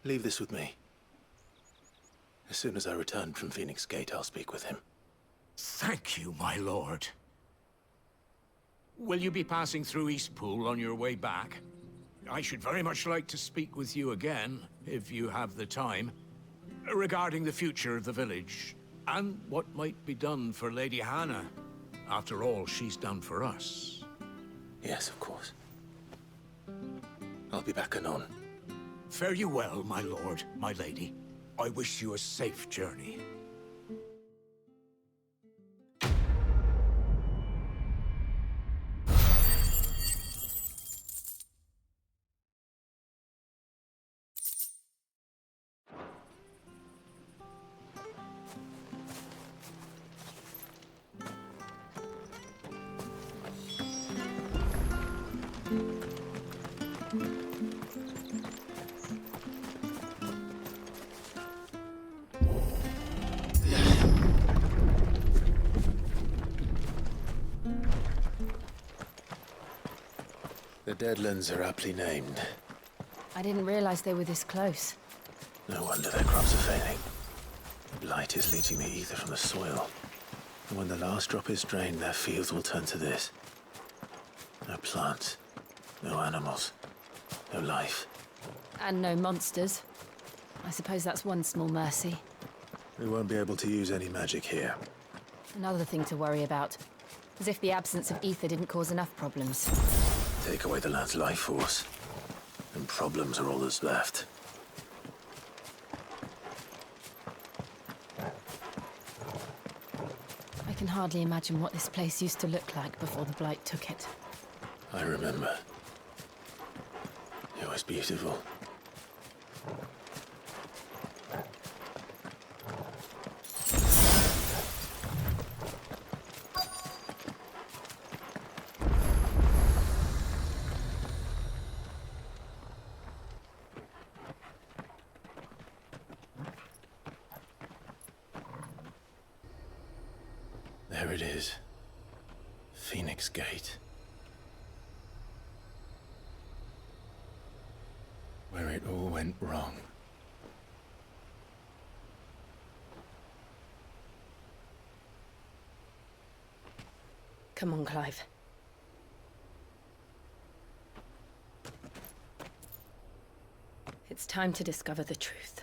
Leave this with me. As soon as I return from Phoenix Gate, I'll speak with him. Thank you, my lord. Will you be passing through Eastpool on your way back? I should very much like to speak with you again, if you have the time, regarding the future of the village, and what might be done for Lady Hannah, after all she's done for us. Yes, of course. I'll be back anon. Fare you well, my lord, my lady. I wish you a safe journey. The Deadlands are aptly named. I didn't realize they were this close. No wonder their crops are failing. The blight is leaching the ether from the soil. And when the last drop is drained, their fields will turn to this. No plants, no animals, no life. And no monsters. I suppose that's one small mercy. We won't be able to use any magic here. Another thing to worry about. As if the absence of ether didn't cause enough problems. Take away the lad's life force, and problems are all that's left. I can hardly imagine what this place used to look like before the Blight took it. I remember. It was beautiful. There it is. Phoenix Gate. Where it all went wrong. Come on, Clive. It's time to discover the truth.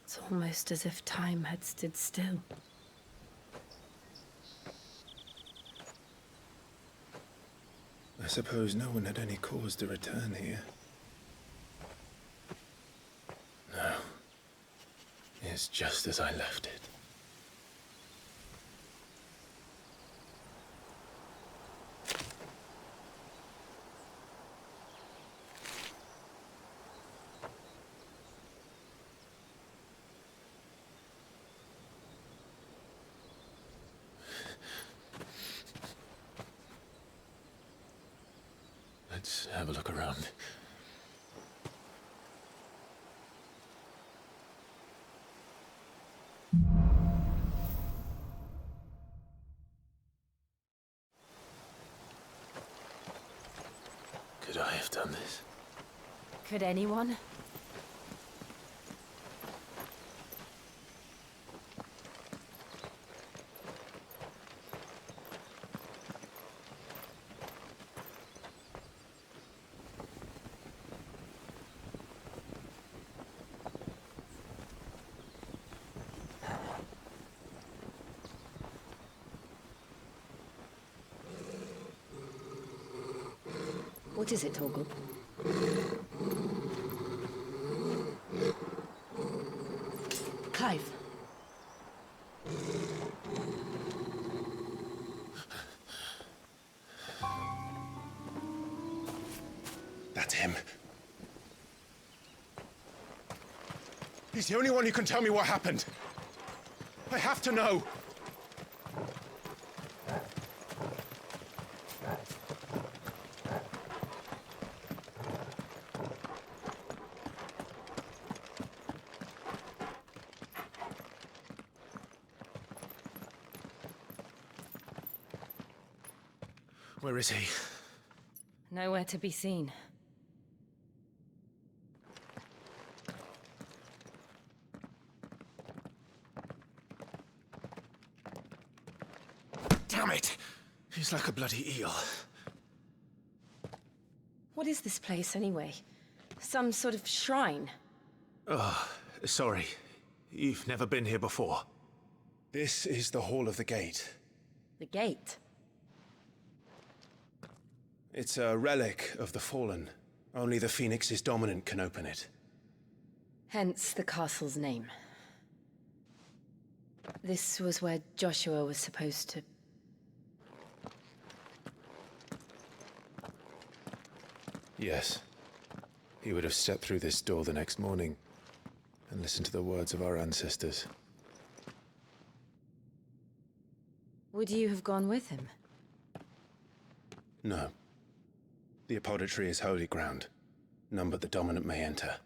It's almost as if time had stood still. I suppose no one had any cause to return here. No. It's just as I left it. Let's have a look around. Could I have done this? Could anyone? What is it, Torgal? Clive. That's him. He's the only one who can tell me what happened. I have to know. Where is he? Nowhere to be seen. Damn it! He's like a bloody eel. What is this place, anyway? Some sort of shrine? Oh, sorry. You've never been here before. This is the Hall of the Gate. The gate? It's a relic of the Fallen. Only the Phoenix's dominant can open it. Hence the castle's name. This was where Joshua was supposed to... Yes. He would have stepped through this door the next morning and listened to the words of our ancestors. Would you have gone with him? No. The apodytry is holy ground. None but the dominant may enter.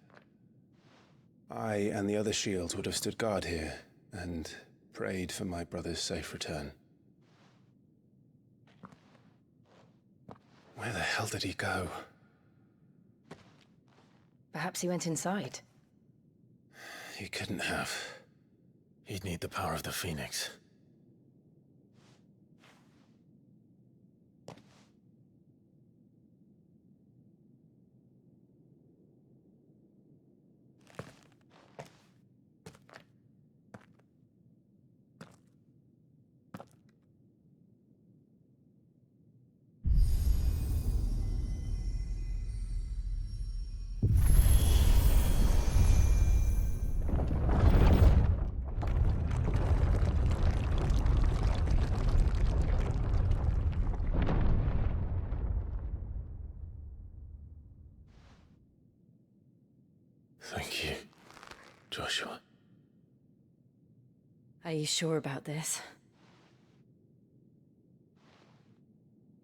I and the other shields would have stood guard here, and prayed for my brother's safe return. Where the hell did he go? Perhaps he went inside. He couldn't have. He'd need the power of the Phoenix. Thank you, Joshua. Are you sure about this?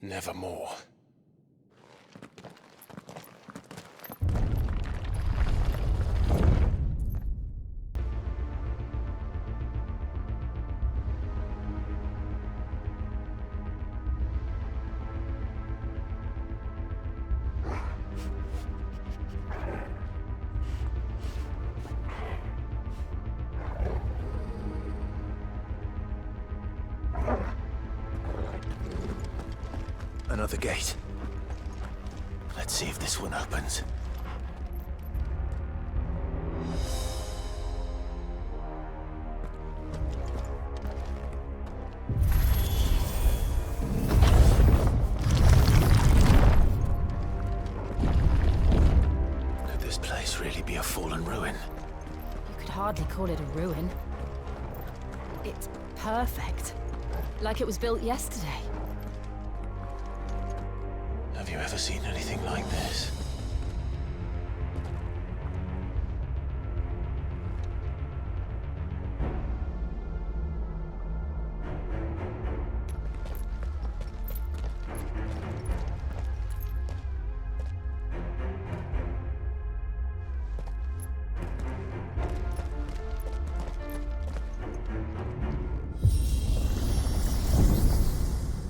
Nevermore. Another gate. Let's see if this one opens. Could this place really be a fallen ruin? You could hardly call it a ruin. It's perfect. Like it was built yesterday. Have you ever seen anything like this?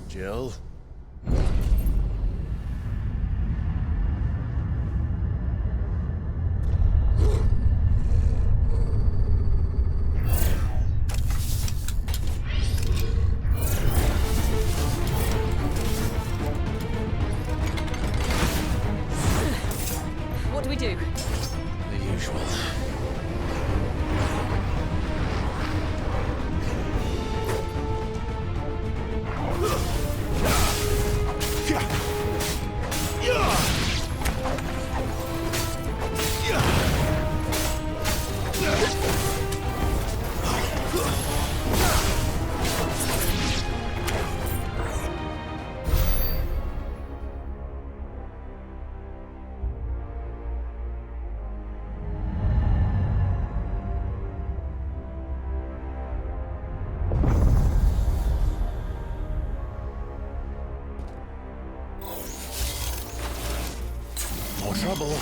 Jill? What do we do? The usual. More trouble.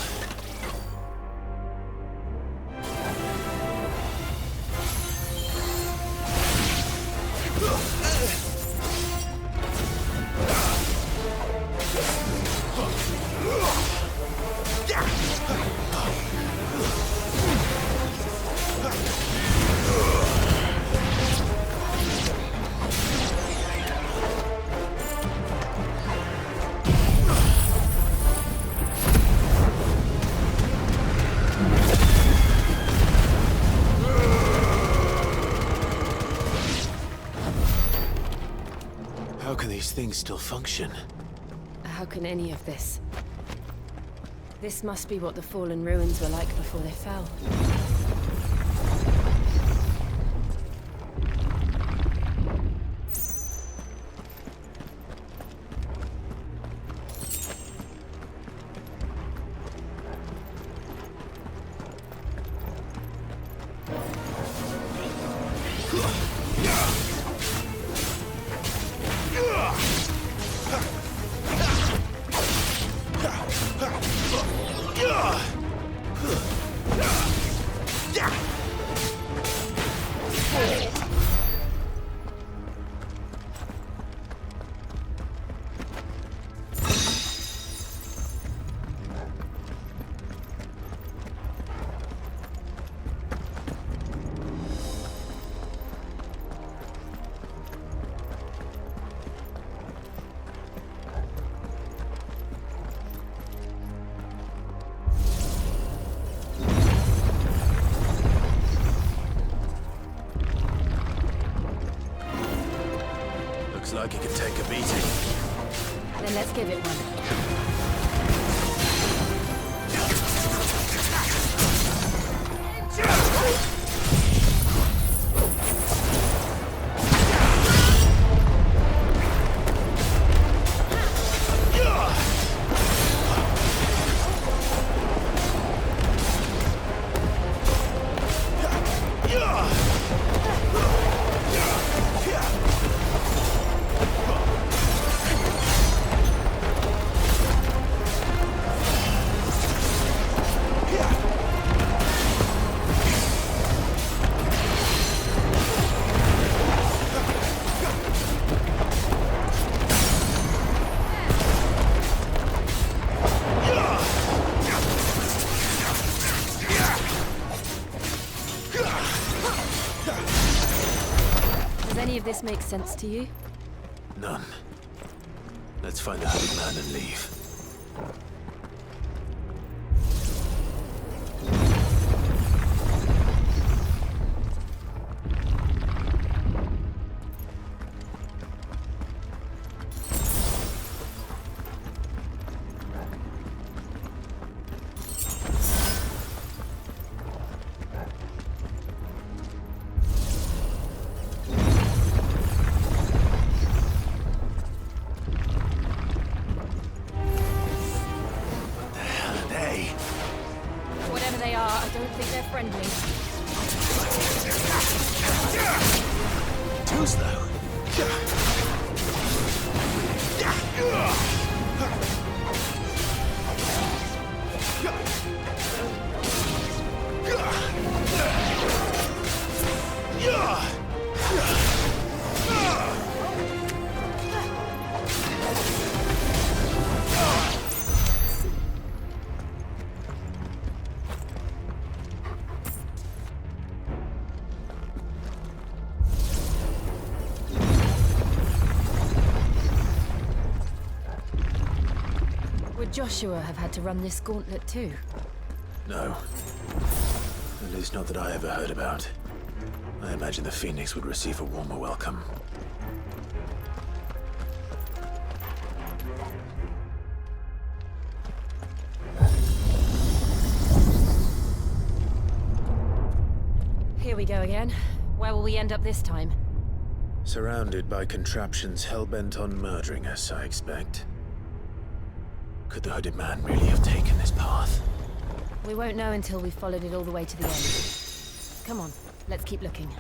How can these things still function? How can any of this? This must be what the fallen ruins were like before they fell. like it could take a beating. Then let's give it one. Does any of this make sense to you? None. Let's find the hooded man and leave. Whatever they are, I don't think they're friendly. Too slow. Would Joshua have had to run this gauntlet too? No. At least not that I ever heard about. I imagine the Phoenix would receive a warmer welcome. Here we go again. Where will we end up this time? Surrounded by contraptions hell-bent on murdering us, I expect. Could the hooded man really have taken this path? We won't know until we've followed it all the way to the end. Come on, let's keep looking.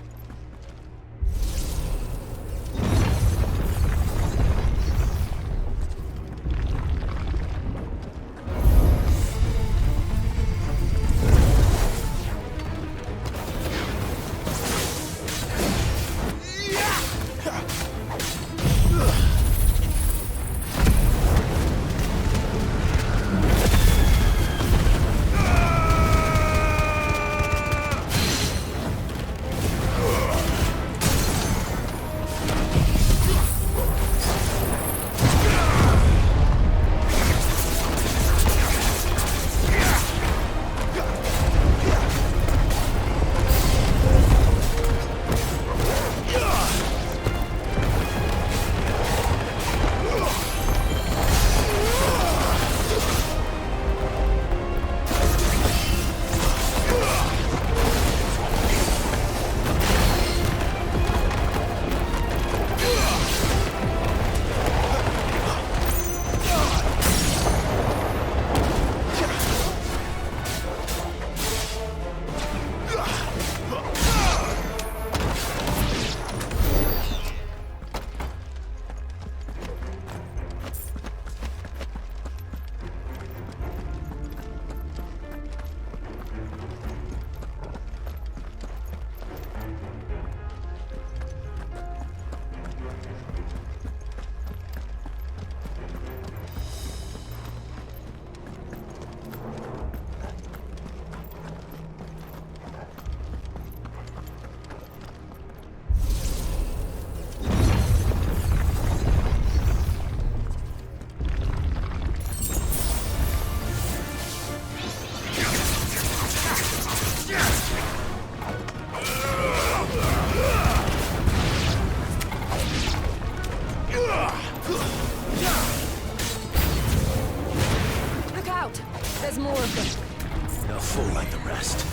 There's more of them. They'll fall like the rest.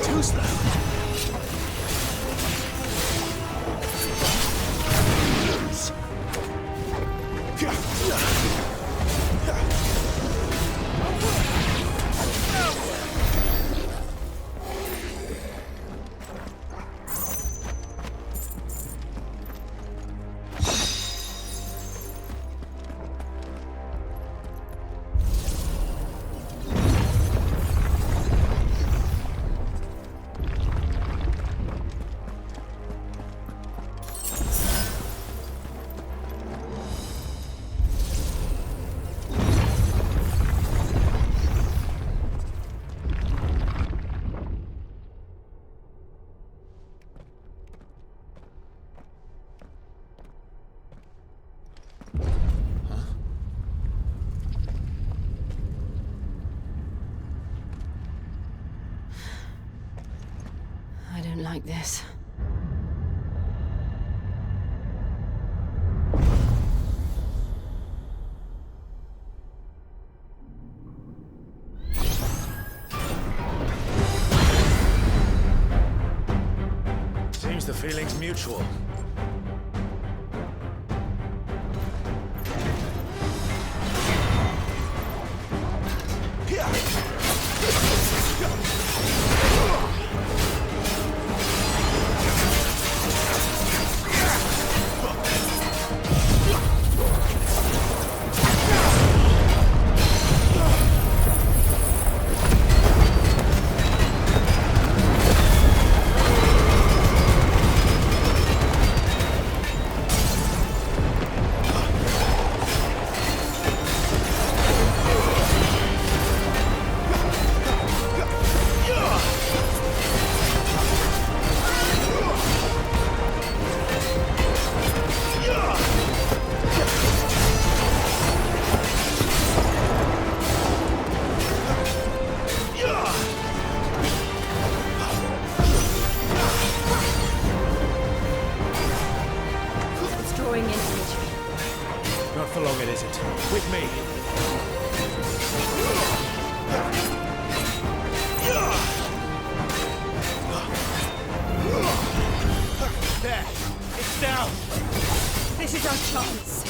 Too slow. I don't like this. Seems the feeling's mutual. Not for long, it isn't. With me. There! It's down! This is our chance.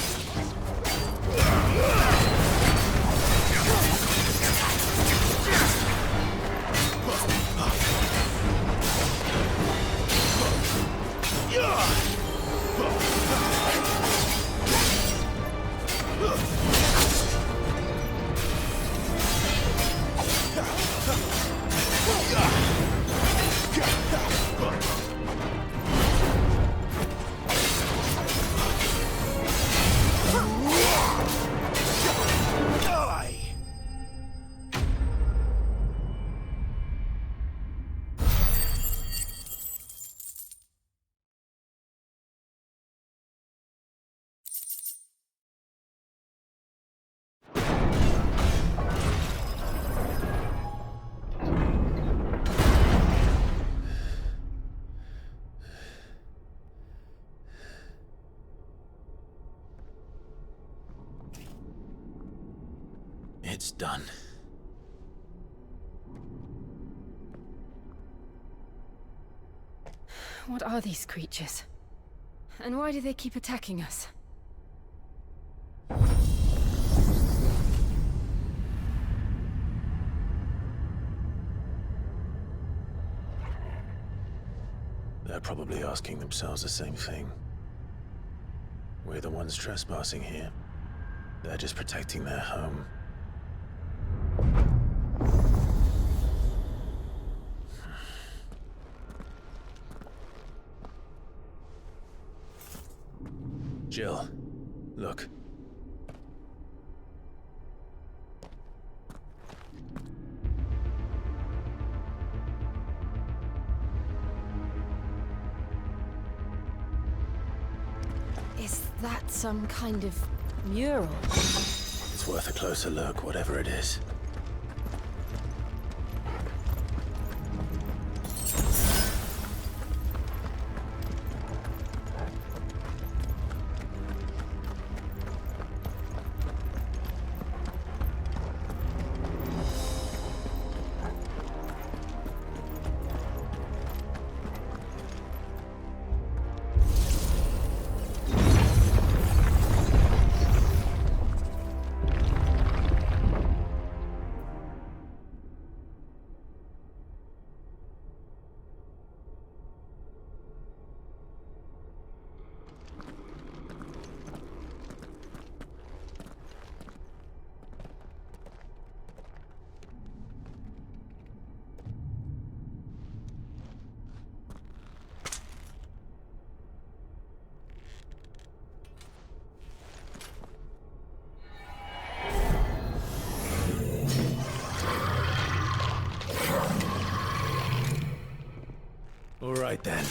It's done. What are these creatures? And why do they keep attacking us? They're probably asking themselves the same thing. We're the ones trespassing here. They're just protecting their home. Jill, look. Is that some kind of mural? It's worth a closer look, whatever it is. All right then.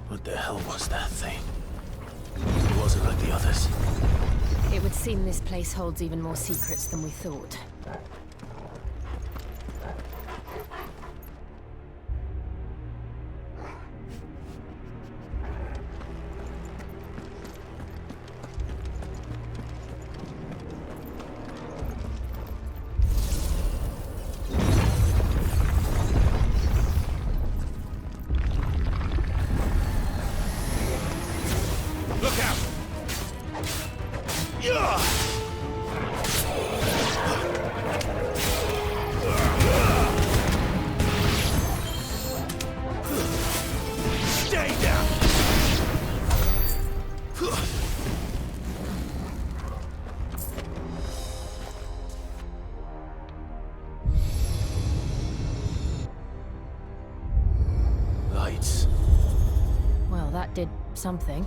What the hell was that thing? It wasn't like the others. It would seem this place holds even more secrets than we thought. Look out! Stay down! Lights. Well, that did something.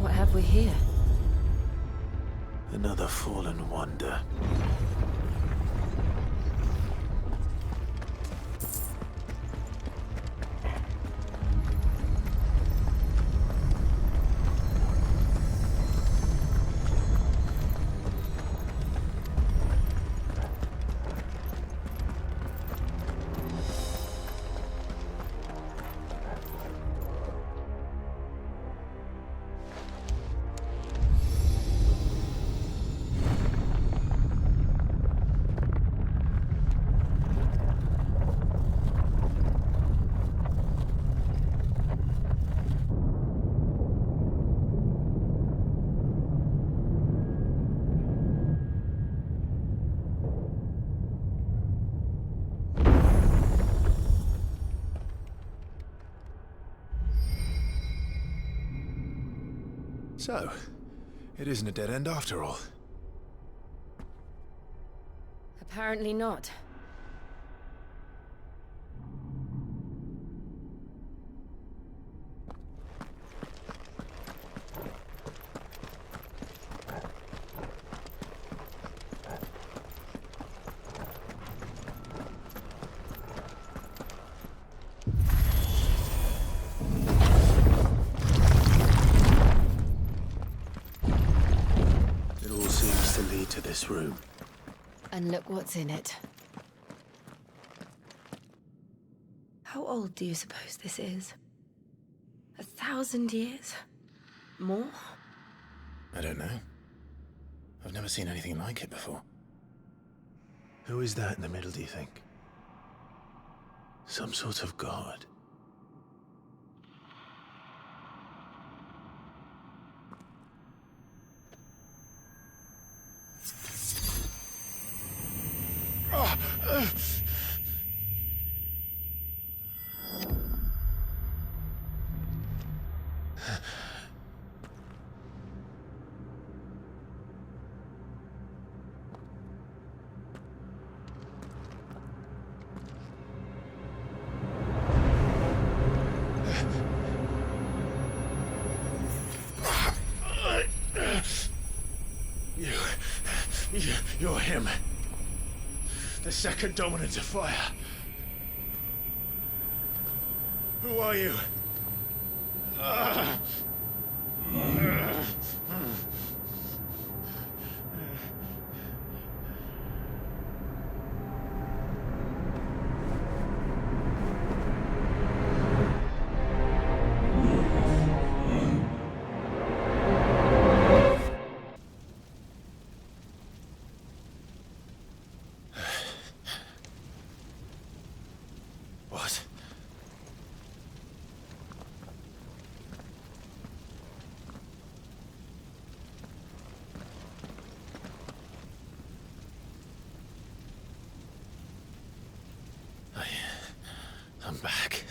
What have we here? Another fallen wonder. So, it isn't a dead end after all. Apparently not. It all seems to lead to this room. And look what's in it. How old do you suppose this is? 1,000 years? More? I don't know. I've never seen anything like it before. Who is that in the middle, do you think? Some sort of god? You're him. The second dominant of fire. Who are you? What? I'm back.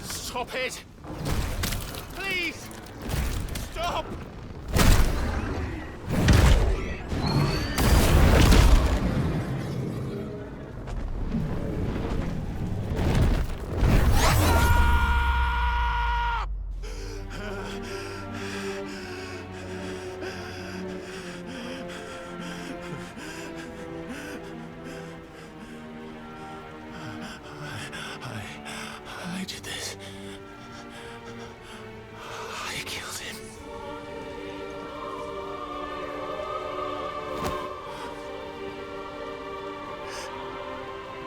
Stop it! Please! Stop! I did this. I killed him.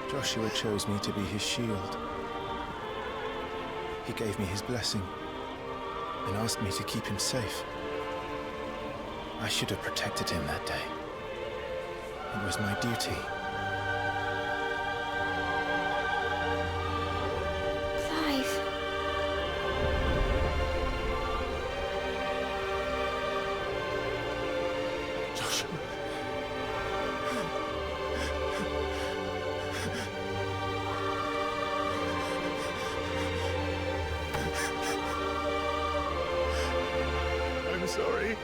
Joshua chose me to be his shield. He gave me his blessing and asked me to keep him safe. I should have protected him that day. It was my duty. Clive. Joshua. I'm sorry.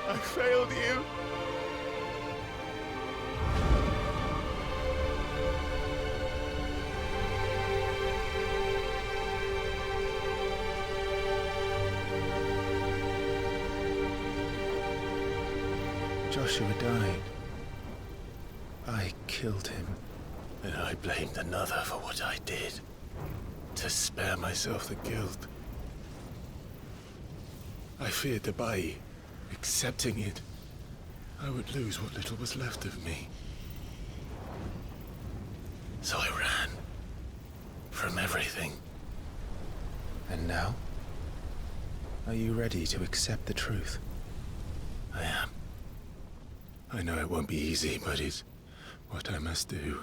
I failed you. Joshua died. I killed him. And I blamed another for what I did. To spare myself the guilt. I feared that by accepting it, I would lose what little was left of me. So I ran. From everything. And now? Are you ready to accept the truth? I am. I know it won't be easy, but it's what I must do.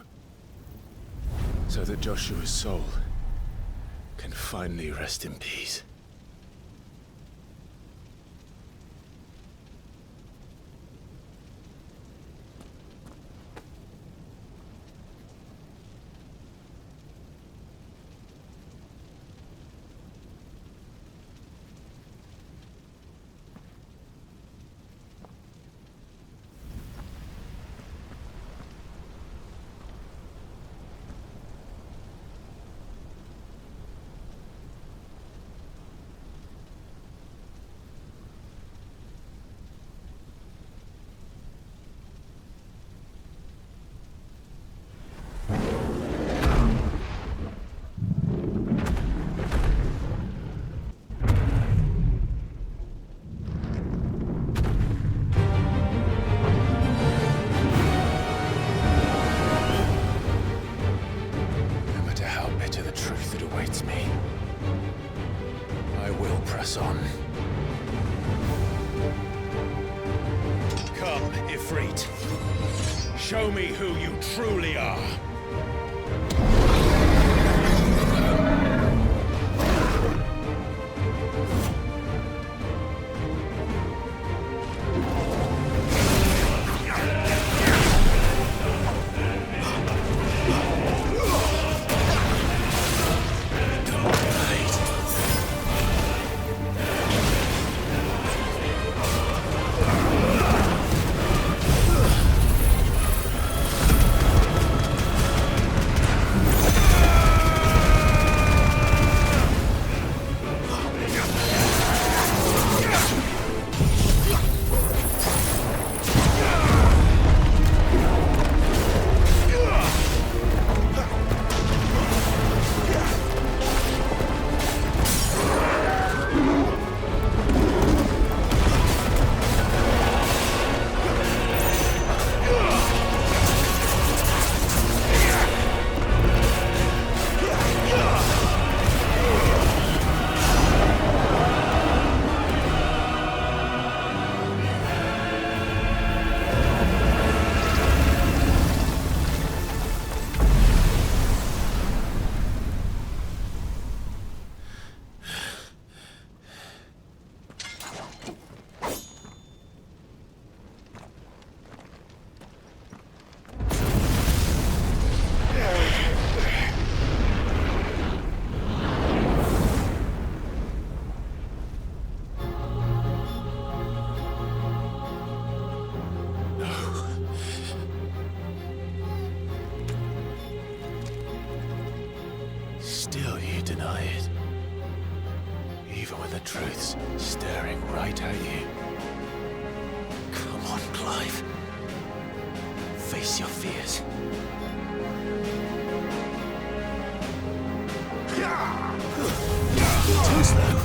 So that Joshua's soul can finally rest in peace. awaits me. I will press on. Come, Ifrit. Show me who you truly are. Still you deny it. Even when the truth's staring right at you. Come on, Clive. Face your fears. Too slow.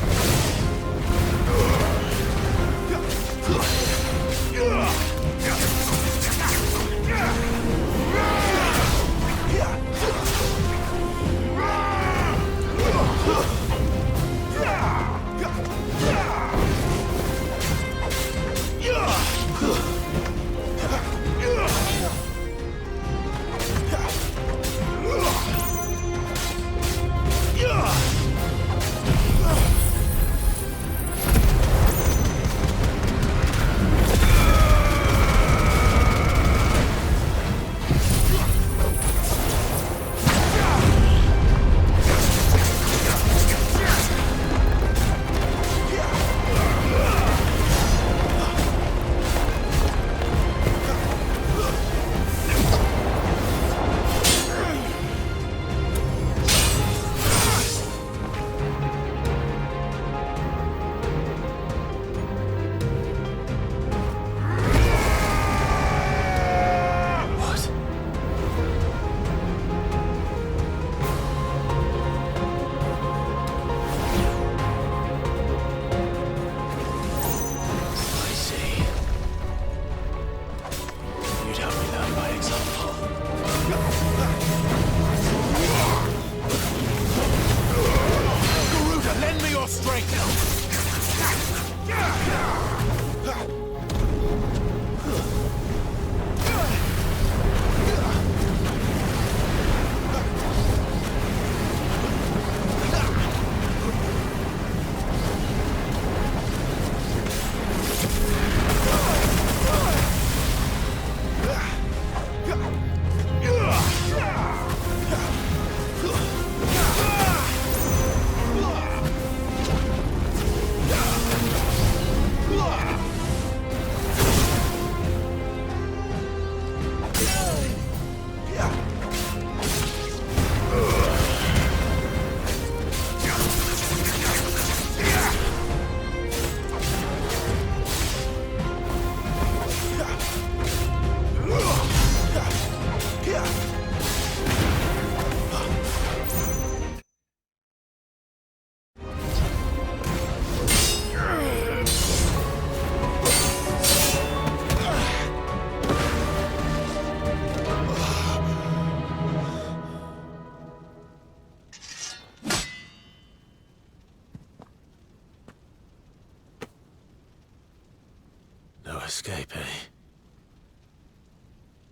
escape, eh?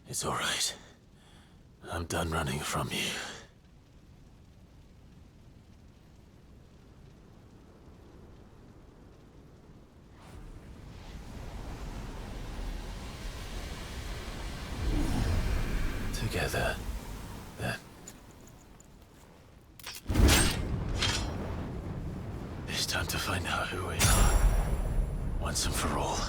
It's all right. I'm done running from you. Together, then. It's time to find out who we are, once and for all.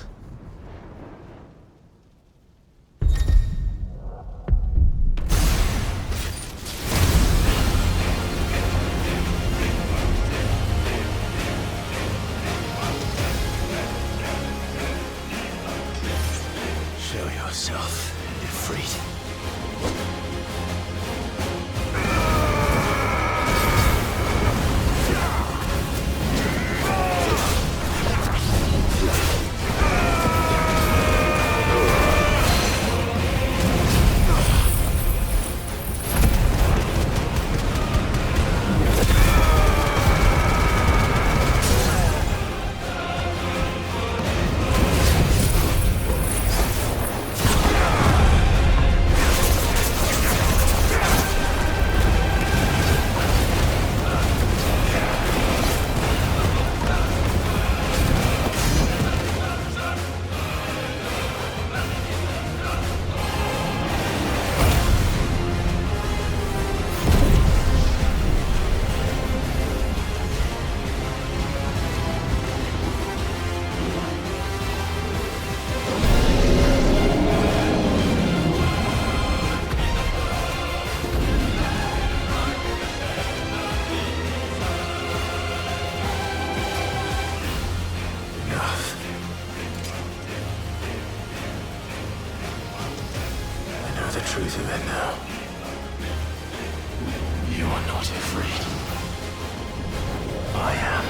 Show yourself, Ifrit. Truth of it now. You are not afraid. I am.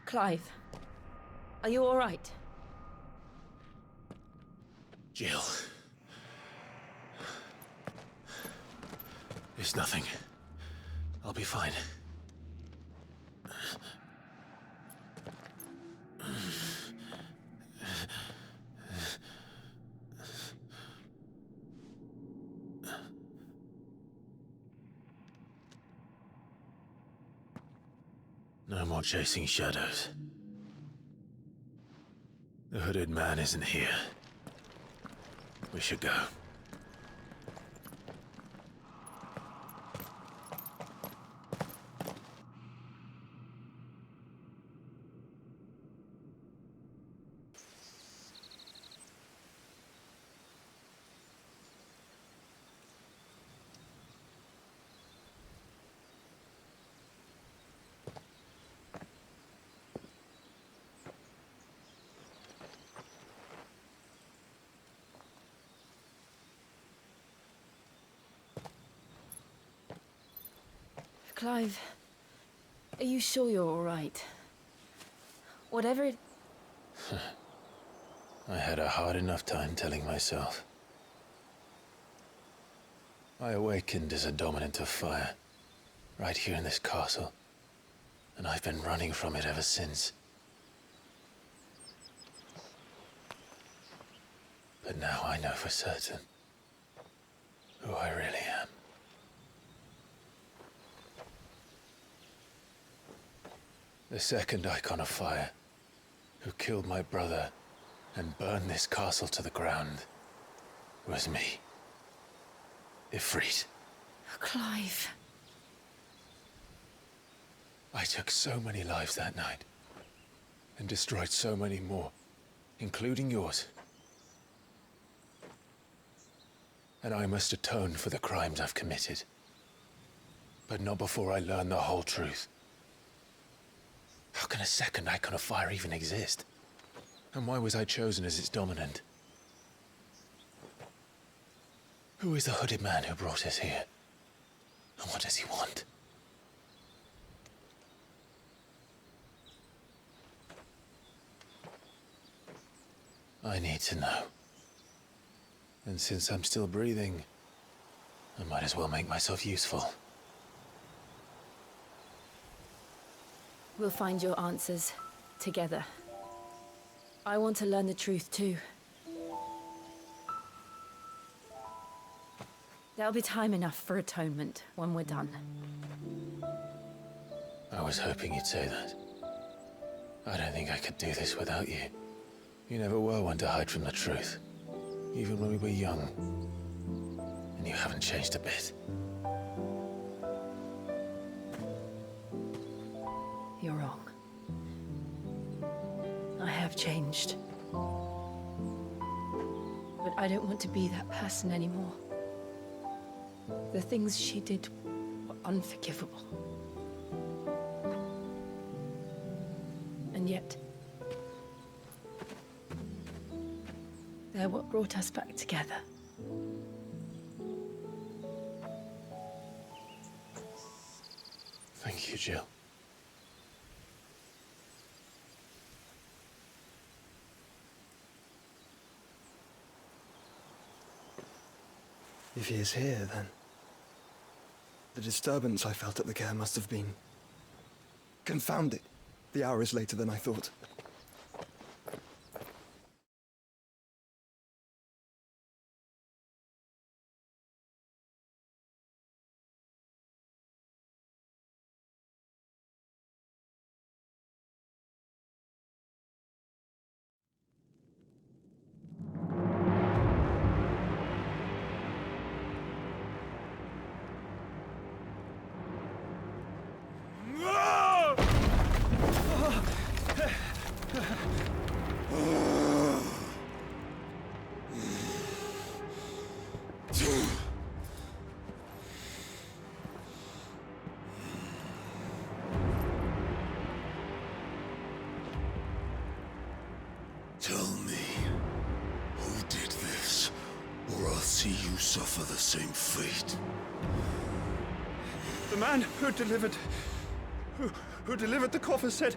Clive, are you all right? Jill. It's nothing. I'll be fine. No more chasing shadows. The hooded man isn't here. We should go. Clive, are you sure you're all right? Whatever it... I had a hard enough time telling myself. I awakened as a dominant of fire, right here in this castle, and I've been running from it ever since. But now I know for certain who I really am. The second Icon of Fire, who killed my brother and burned this castle to the ground, was me. Ifrit. Clive. I took so many lives that night, and destroyed so many more, including yours. And I must atone for the crimes I've committed. But not before I learn the whole truth. How can a second Icon of Fire even exist? And why was I chosen as its dominant? Who is the hooded man who brought us here? And what does he want? I need to know. And since I'm still breathing, I might as well make myself useful. We'll find your answers together. I want to learn the truth too. There'll be time enough for atonement when we're done. I was hoping you'd say that. I don't think I could do this without you. You never were one to hide from the truth, even when we were young. And you haven't changed a bit. You're wrong. I have changed. But I don't want to be that person anymore. The things she did were unforgivable. And yet, they're what brought us back together. Thank you, Jill. If he is here, then the disturbance I felt at the care must have been confounded. The hour is later than I thought. Tell me, who did this, or I'll see you suffer the same fate. The man who delivered the coffer said...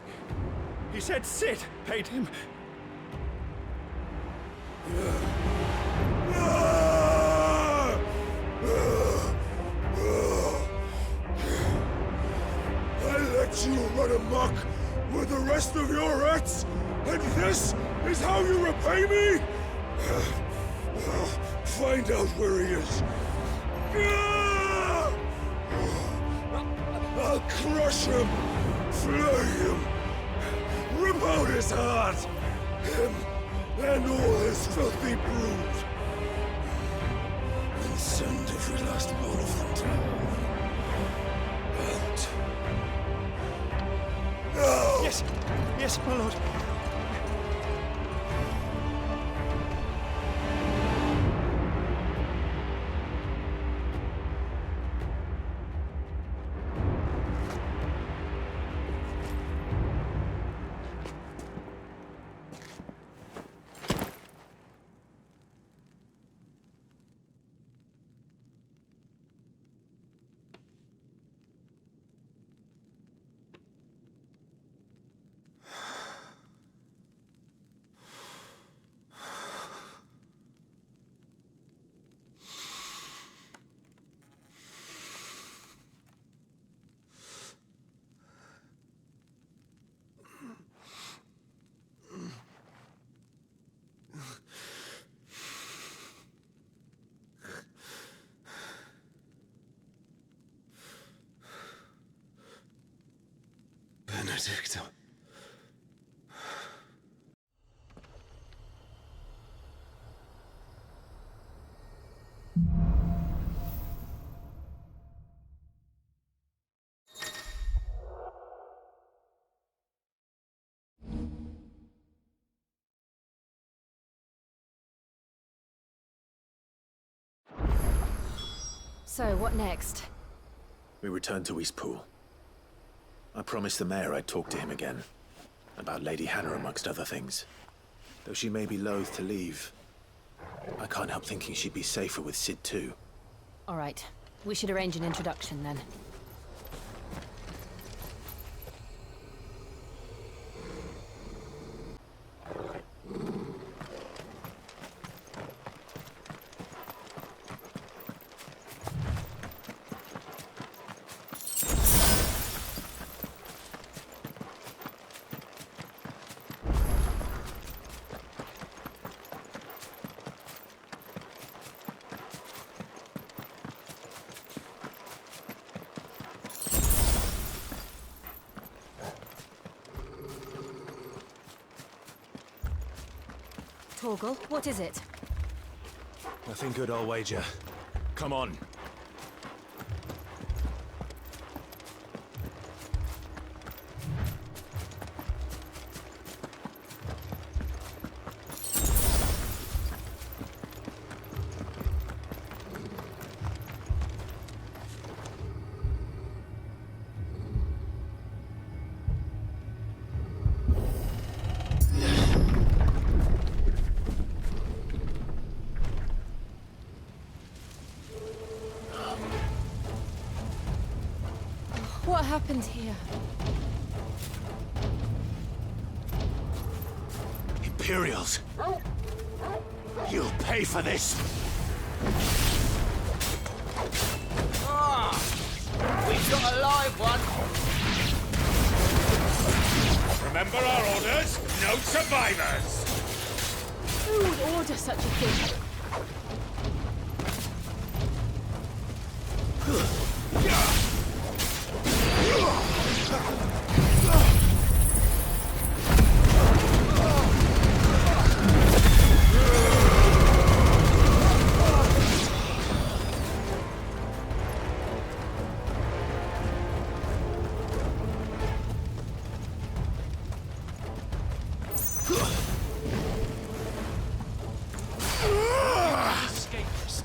He said Sid paid him. I let you run amok with the rest of your rats, and this is how you repay me? Find out where he is. I'll crush him, flay him, rip out his heart, him and all his filthy brood, and send every last one of them to hell. Out. No! Yes, my lord. Benedicto. So, what next? We return to Eastpool. I promised the mayor I'd talk to him again. About Lady Hannah, amongst other things. Though she may be loath to leave, I can't help thinking she'd be safer with Sid too. All right. We should arrange an introduction then. Torgal, what is it? Nothing good, I'll wager. Come on. What happened here? Imperials! You'll pay for this! We've got a live one! Remember our orders? No survivors! Who would order such a thing?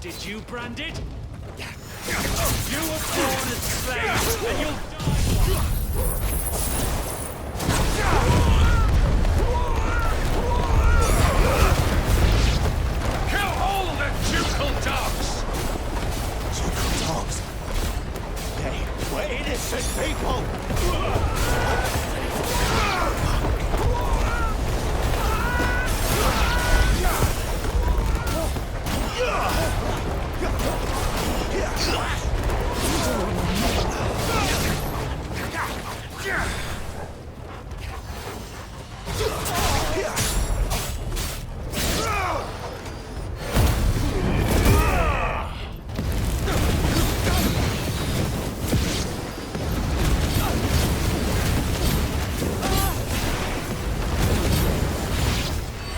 Did you, Branded? You were born as slaves, and you'll die Kill all the ducal dogs! Ducal dogs? They were innocent people!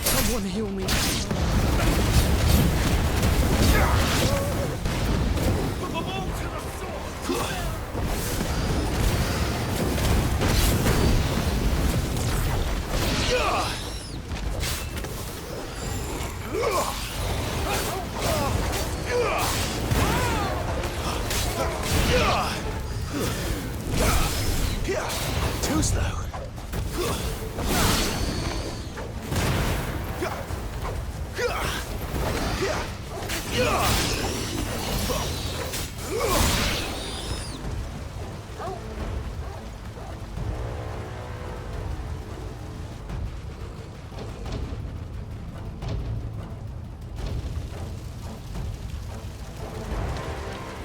Someone heal me. Too slow.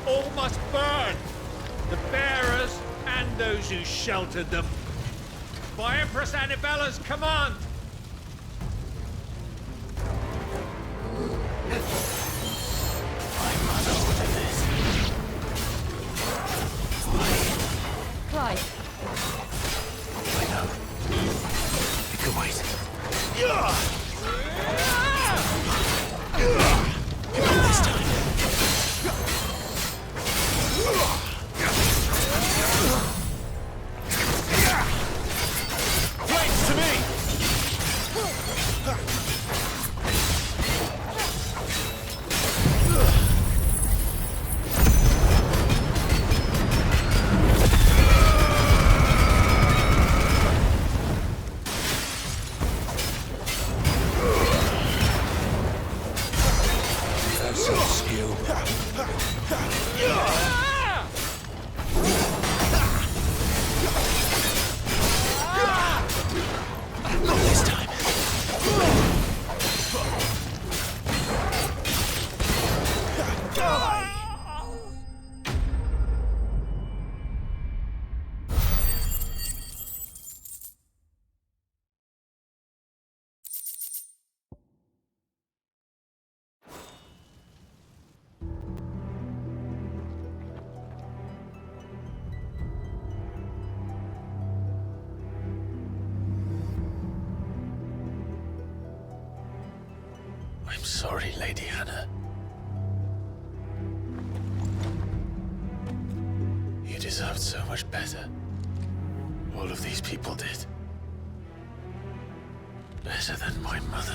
All must burn! The bearers and those who sheltered them. By Empress Annibella's command! Clive. Die! I'm sorry, Lady Hannah. You deserved so much better. All of these people did. Better than my mother.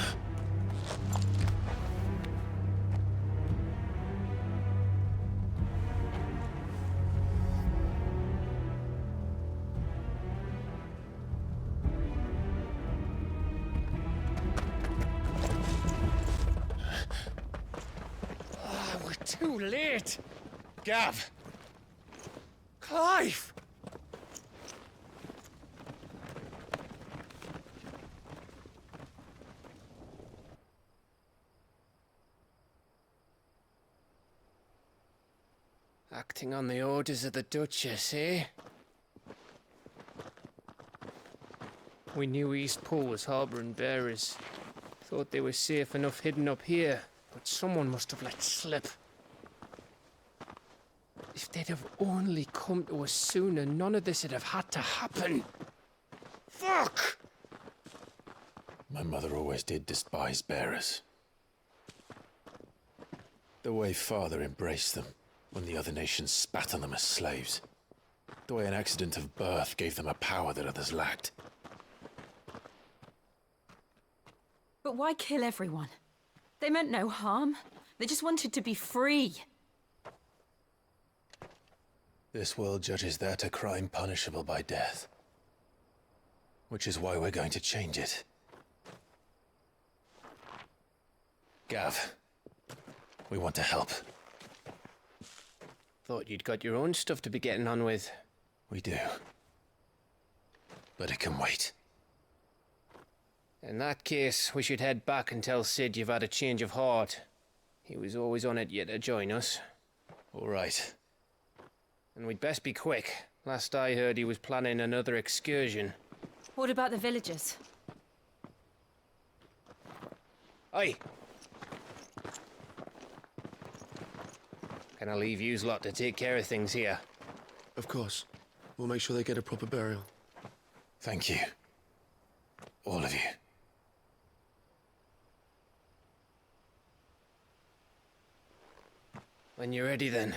We're too late. Gav. Clive. Acting on the orders of the Duchess, eh? We knew Eastpool was harbouring bearers. Thought they were safe enough hidden up here, but someone must have let slip. If they'd have only come to us sooner, none of this would have had to happen. Fuck! My mother always did despise bearers. The way Father embraced them when the other nations spat on them as slaves. The way an accident of birth gave them a power that others lacked. But why kill everyone? They meant no harm. They just wanted to be free. This world judges that a crime punishable by death. Which is why we're going to change it. Gav, we want to help. Thought you'd got your own stuff to be getting on with. We do. But it can wait. In that case, we should head back and tell Sid you've had a change of heart. He was always on it yet to join us. All right. And we'd best be quick. Last I heard, he was planning another excursion. What about the villagers? Aye. Can I leave yous lot to take care of things here? Of course. We'll make sure they get a proper burial. Thank you. All of you. When you're ready, then.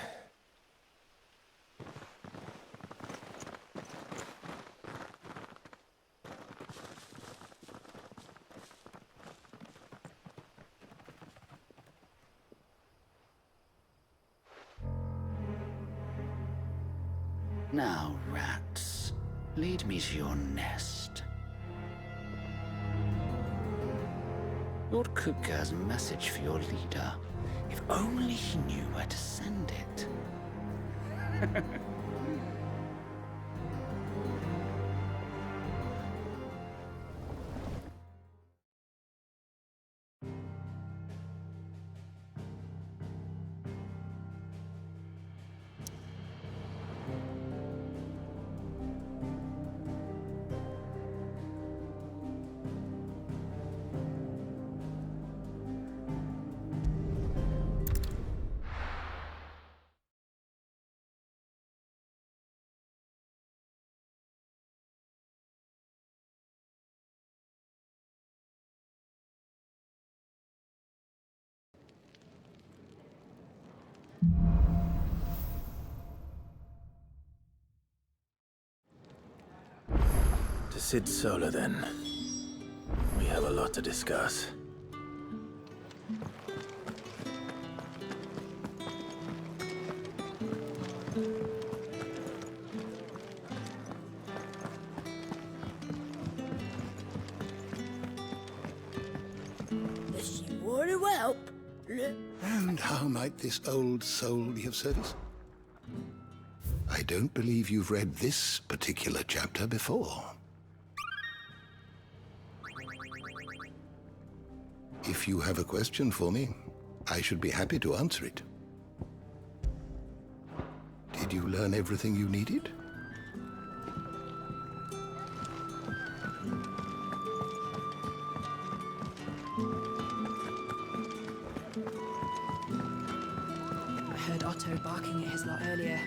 Now, rats, lead me to your nest. Lord Kupka has a message for your leader. If only he knew where to send it. To Sid Solar, then. We have a lot to discuss. If you want to help, And how might this old soul be of service? I don't believe you've read this particular chapter before. If you have a question for me, I should be happy to answer it. Did you learn everything you needed? I heard Otto barking at his lot earlier.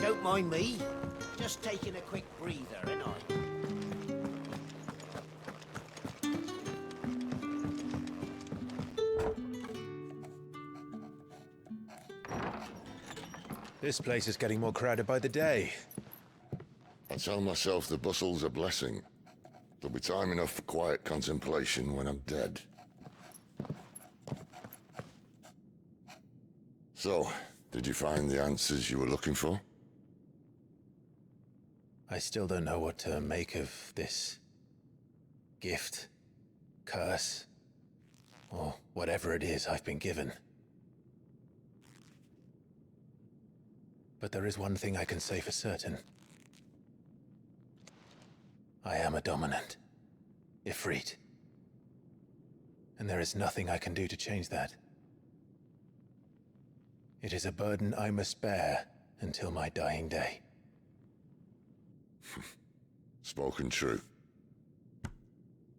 Don't mind me. Just taking a quick breather, ain't I? This place is getting more crowded by the day. I tell myself the bustle's a blessing. There'll be time enough for quiet contemplation when I'm dead. So, did you find the answers you were looking for? I still don't know what to make of this gift, curse, or whatever it is I've been given. But there is one thing I can say for certain. I am a dominant, Ifrit. And there is nothing I can do to change that. It is a burden I must bear until my dying day. Spoken true.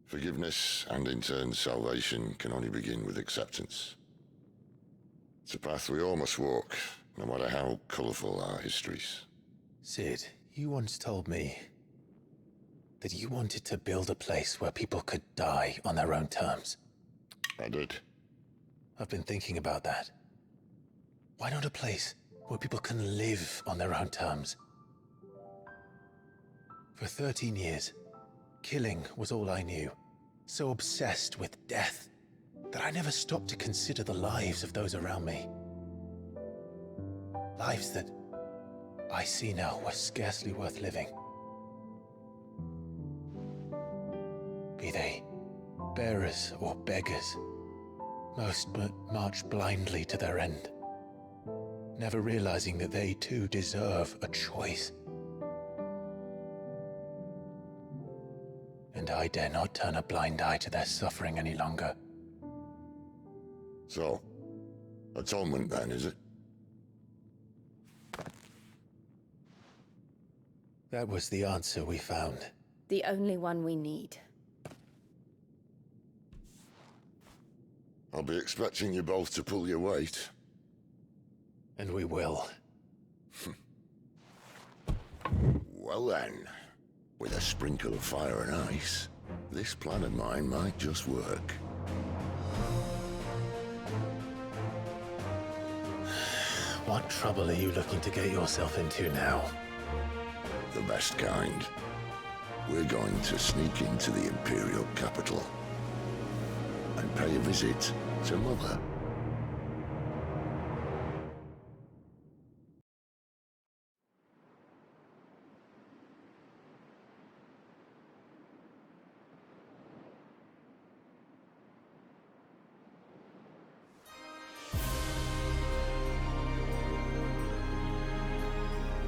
Forgiveness and in turn salvation can only begin with acceptance. It's a path we all must walk, no matter how colourful our histories. Sid, you once told me that you wanted to build a place where people could die on their own terms. I did. I've been thinking about that. Why not a place where people can live on their own terms? For 13 years, killing was all I knew. So obsessed with death that I never stopped to consider the lives of those around me. Lives that I see now were scarcely worth living. Be they bearers or beggars, most march blindly to their end, never realizing that they too deserve a choice. And I dare not turn a blind eye to their suffering any longer. So, atonement then, is it? That was the answer we found. The only one we need. I'll be expecting you both to pull your weight. And we will. Well then, with a sprinkle of fire and ice, this plan of mine might just work. What trouble are you looking to get yourself into now? The best kind. We're going to sneak into the Imperial capital and pay a visit to Mother.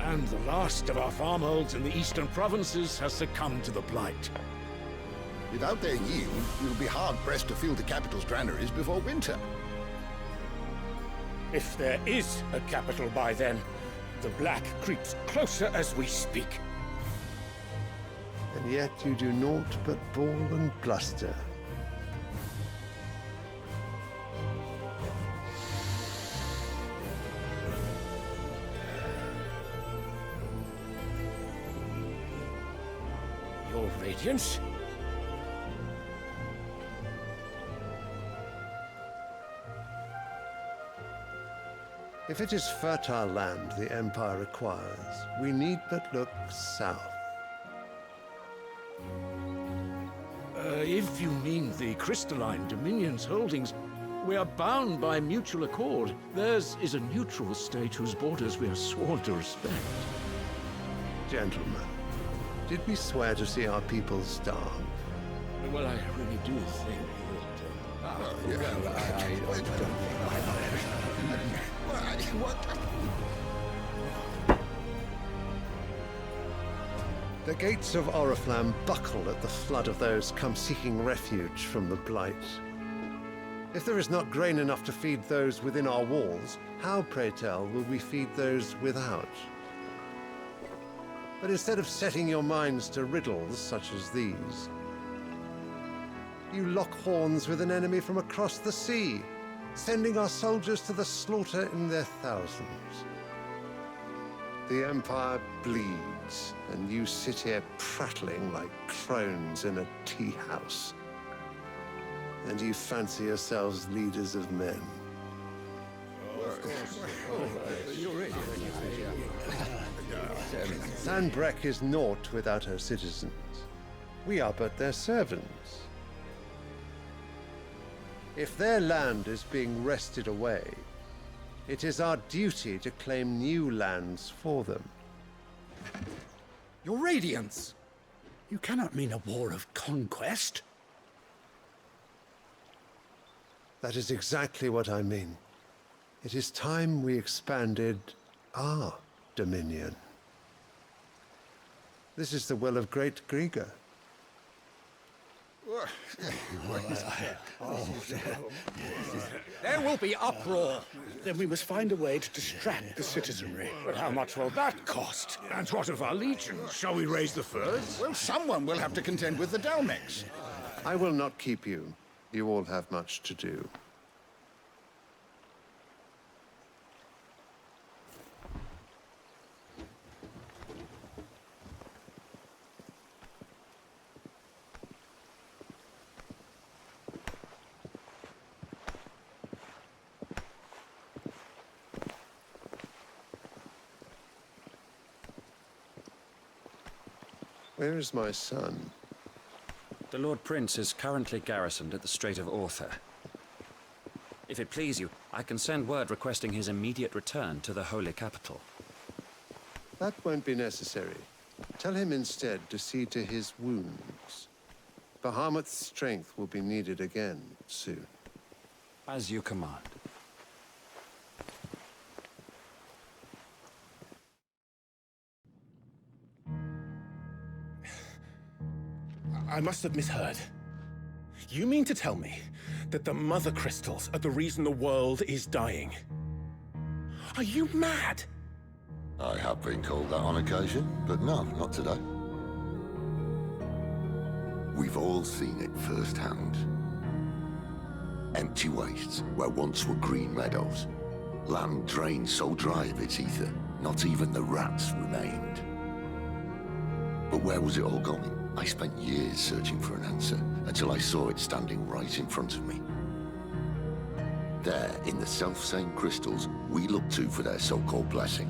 And the last of our farmholds in the eastern provinces has succumbed to the blight. Without their yield, we'll be hard-pressed to fill the capital's granaries before winter. If there is a capital by then, the black creeps closer as we speak. And yet you do naught but bawl and bluster. Your Radiance? If it is fertile land the Empire requires, we need but look south. If you mean the crystalline Dominion's holdings, we are bound by mutual accord. Theirs is a neutral state whose borders we are sworn to respect. Gentlemen, did we swear to see our people starve? Well, I really do think The gates of Oriflamme buckle at the flood of those come seeking refuge from the blight. If there is not grain enough to feed those within our walls, how, pray tell, will we feed those without? But instead of setting your minds to riddles such as these, you lock horns with an enemy from across the sea, sending our soldiers to the slaughter in their thousands. The Empire bleeds, and you sit here prattling like crones in a tea house. And you fancy yourselves leaders of men. Sandbreck is naught without her citizens. We are but their servants. If their land is being wrested away, it is our duty to claim new lands for them. Your Radiance! You cannot mean a war of conquest. That is exactly what I mean. It is time we expanded our dominion. This is the will of great Grieger. There will be uproar. Then we must find a way to distract the citizenry. But how much will that cost? And what of our legions? Shall we raise the furs? Well, someone will have to contend with the Dalmex. I will not keep you. You all have much to do. Where is my son? The Lord Prince is currently garrisoned at the Strait of Author. If it please you, I can send word requesting his immediate return to the Holy Capital. That won't be necessary. Tell him instead to see to his wounds. Bahamut's strength will be needed again soon. As you command. I must have misheard. You mean to tell me that the Mother Crystals are the reason the world is dying? Are you mad? I have been called that on occasion, but no, not today. We've all seen it firsthand. Empty wastes where once were green meadows. Land drained so dry of its ether, not even the rats remained. But where was it all going? I spent years searching for an answer, until I saw it standing right in front of me. There, in the self-same crystals we look to for their so-called blessing.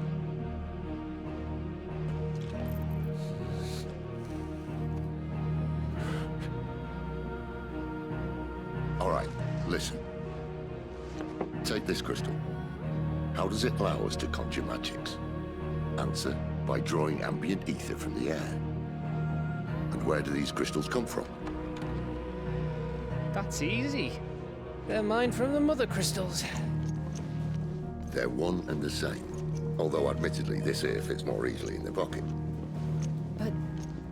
All right, listen. Take this crystal. How does it allow us to conjure magics? Answer, by drawing ambient ether from the air. And where do these crystals come from? That's easy. They're mined from the Mother Crystals. They're one and the same. Although, admittedly, this here fits more easily in the pocket. But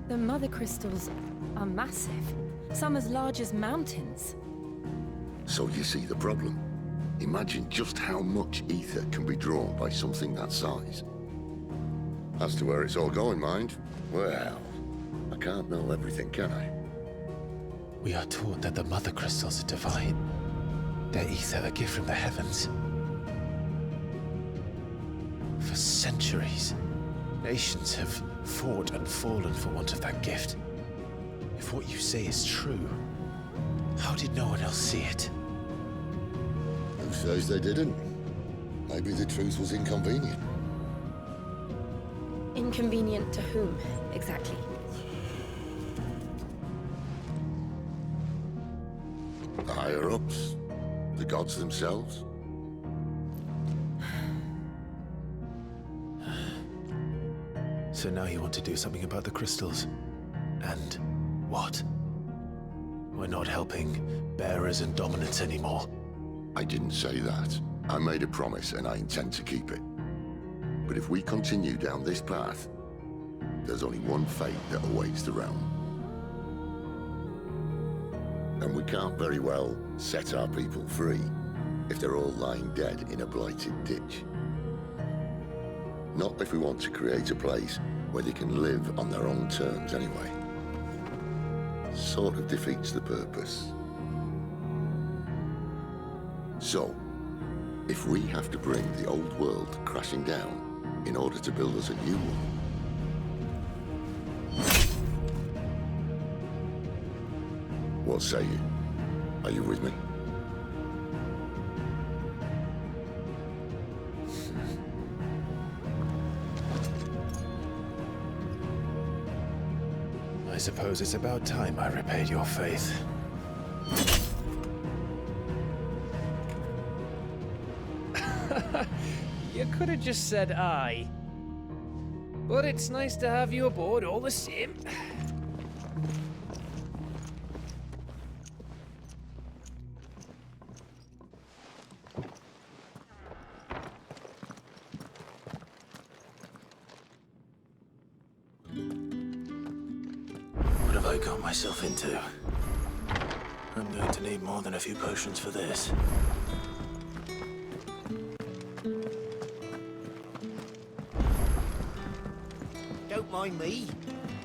the mother crystals are massive. Some as large as mountains. So you see the problem. Imagine just how much ether can be drawn by something that size. As to where it's all going, mind, well, I can't know everything, can I? We are taught that the mother crystals are divine. Their ether a gift from the heavens. For centuries, nations have fought and fallen for want of that gift. If what you say is true, how did no one else see it? Who says they didn't? Maybe the truth was inconvenient. Inconvenient to whom, exactly? The higher-ups? The gods themselves? So now you want to do something about the crystals. And what? We're not helping bearers and dominants anymore. I didn't say that. I made a promise and I intend to keep it. But if we continue down this path, there's only one fate that awaits the realm. And we can't very well set our people free if they're all lying dead in a blighted ditch. Not if we want to create a place where they can live on their own terms anyway. Sort of defeats the purpose. So, if we have to bring the old world crashing down in order to build us a new one, what say you? Are you with me? I suppose it's about time I repaid your faith. You could have just said aye. But it's nice to have you aboard all the same. What have I got myself into? I'm going to need more than a few potions for this. Don't mind me.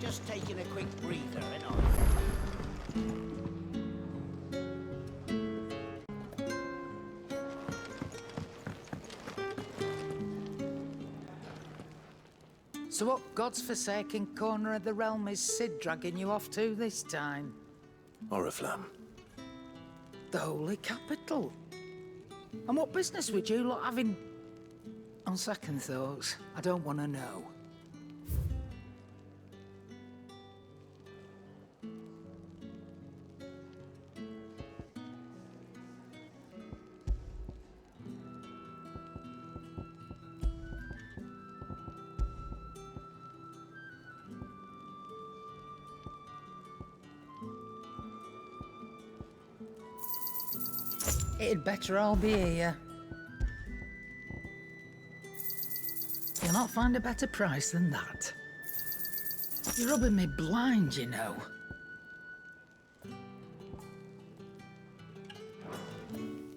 Just taking a quick breather, ain't I? So what God's forsaken corner of the realm is Sid dragging you off to this time? Oriflamme. The Holy Capital. And what business would you lot having? On second thoughts, I don't want to know. It'd better all be here. You'll not find a better price than that. You're rubbing me blind, you know.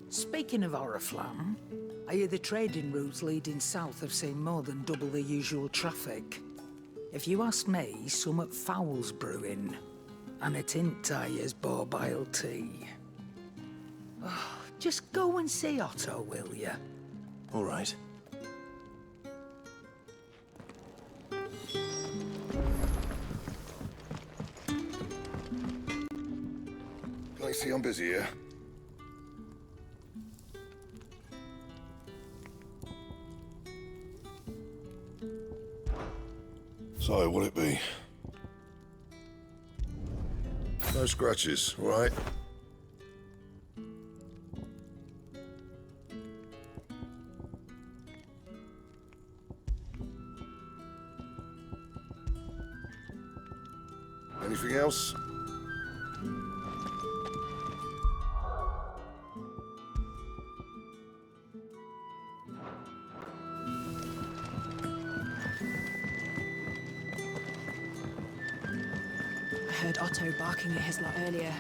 Speaking of Oriflamme, I hear the trading routes leading south have seen more than double the usual traffic. If you ask me, summat foul's brewing, and it ain't Tyre's borbile tea. Oh, just go and see Otto, will you? All right. I see I'm busy here. So, what'll it be? No scratches, all right? Anything else? heard Otto barking at his lot earlier.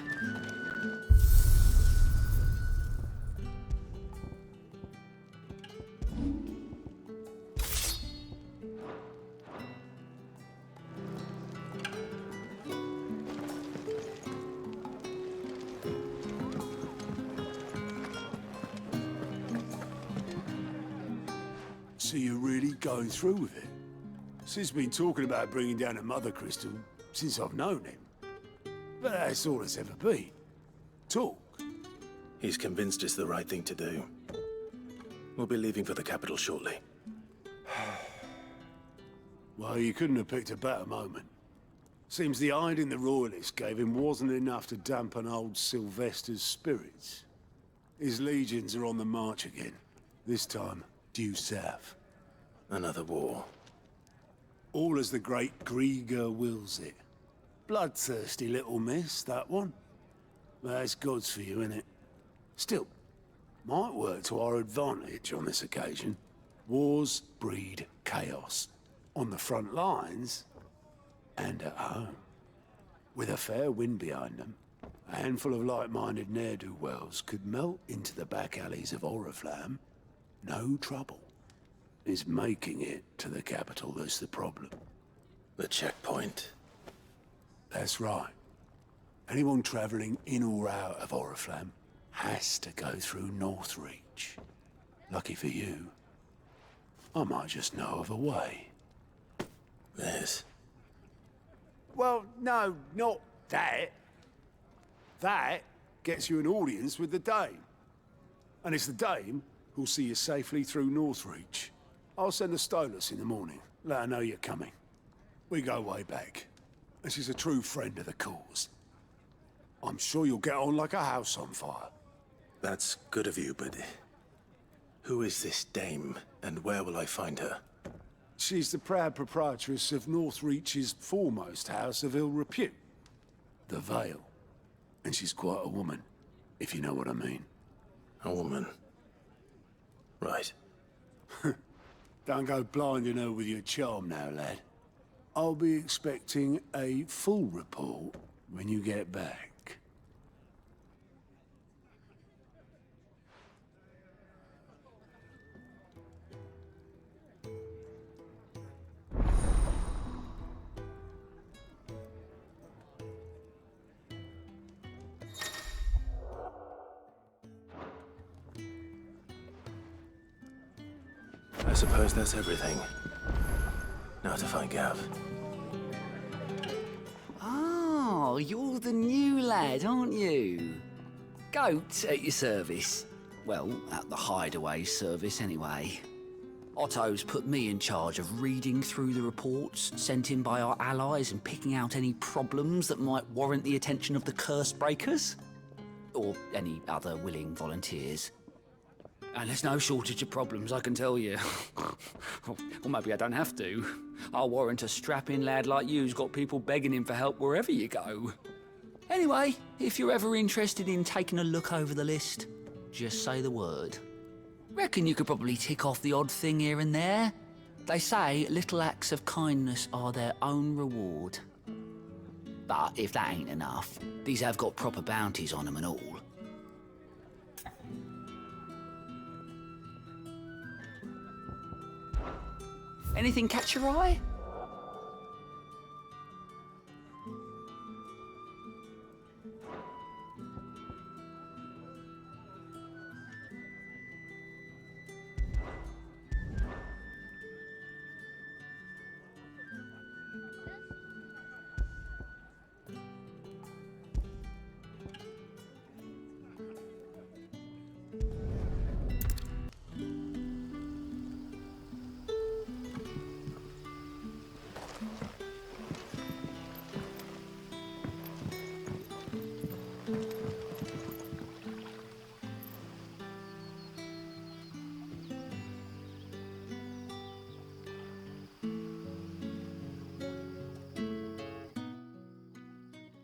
So you're really going through with it? Sid's been talking about bringing down a mother crystal since I've known him. But that's all it's ever been. Talk. He's convinced it's the right thing to do. We'll be leaving for the capital shortly. Well, you couldn't have picked a better moment. Seems the hiding the royalists gave him wasn't enough to dampen old Sylvester's spirits. His legions are on the march again. This time, due south. Another war. All as the great Grieger wills it. Bloodthirsty little miss, that one. That's God's for you, innit? Still, might work to our advantage on this occasion. Wars breed chaos. On the front lines, and at home. With a fair wind behind them, a handful of like-minded ne'er-do-wells could melt into the back alleys of Oriflamme. No trouble. It's making it to the capital that's the problem. The checkpoint. That's right. Anyone travelling in or out of Oriflamme has to go through Northreach. Lucky for you, I might just know of a way. There's... Well, no, not that. That gets you an audience with the Dame. And it's the Dame who'll see you safely through Northreach. I'll send a Stolas in the morning, let her know you're coming. We go way back, and she's a true friend of the cause. I'm sure you'll get on like a house on fire. That's good of you, but... who is this Dame, and where will I find her? She's the proud proprietress of Northreach's foremost house of ill repute, the Vale. And she's quite a woman, if you know what I mean. A woman? Right. Don't go blinding her with your charm now, lad. I'll be expecting a full report when you get back. I suppose that's everything. Now to find Gav. Oh, you're the new lad, aren't you? Goat at your service. Well, at the hideaway service, anyway. Otto's put me in charge of reading through the reports sent in by our allies and picking out any problems that might warrant the attention of the curse breakers. Or any other willing volunteers. And there's no shortage of problems, I can tell you. Or maybe I don't have to. I'll warrant a strapping lad like you's got people begging him for help wherever you go. Anyway, if you're ever interested in taking a look over the list, just say the word. Reckon you could probably tick off the odd thing here and there. They say little acts of kindness are their own reward. But if that ain't enough, these have got proper bounties on them and all. Anything catch your eye?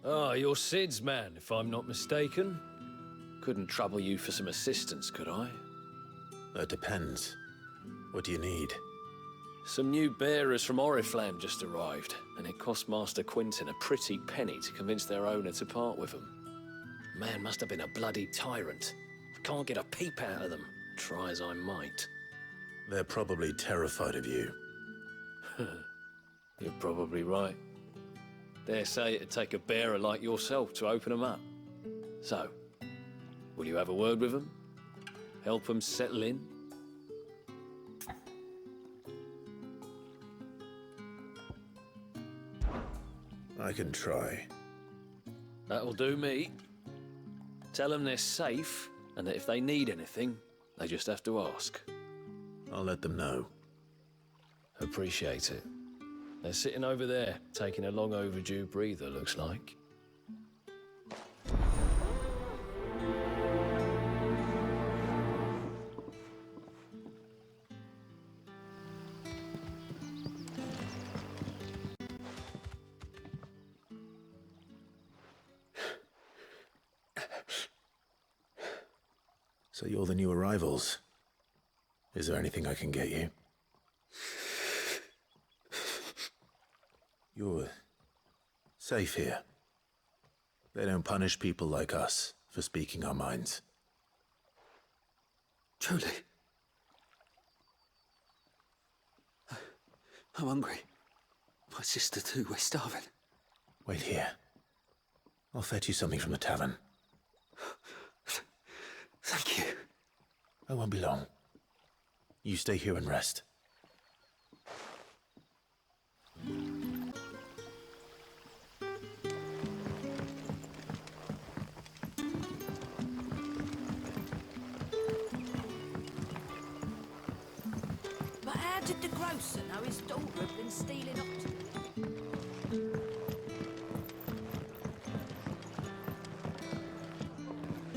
Ah, you're Sid's man, if I'm not mistaken. Couldn't trouble you for some assistance, could I? That depends. What do you need? Some new bearers from Oriflamme just arrived, and it cost Master Quinton a pretty penny to convince their owner to part with them. Man must have been a bloody tyrant. Can't get a peep out of them, try as I might. They're probably terrified of you. You're probably right. Dare say it'd take a bearer like yourself to open them up. So, will you have a word with them? Help them settle in? I can try. That'll do me. Tell them they're safe, and that if they need anything, they just have to ask. I'll let them know. Appreciate it. They're sitting over there, taking a long overdue breather, looks like. So you're the new arrivals. Is there anything I can get you? You're safe here. They don't punish people like us for speaking our minds. Truly. I'm hungry. My sister too, we're starving. Wait here. I'll fetch you something from the tavern. Thank you. I won't be long. You stay here and rest. But how did the grocer know his daughter had been stealing up to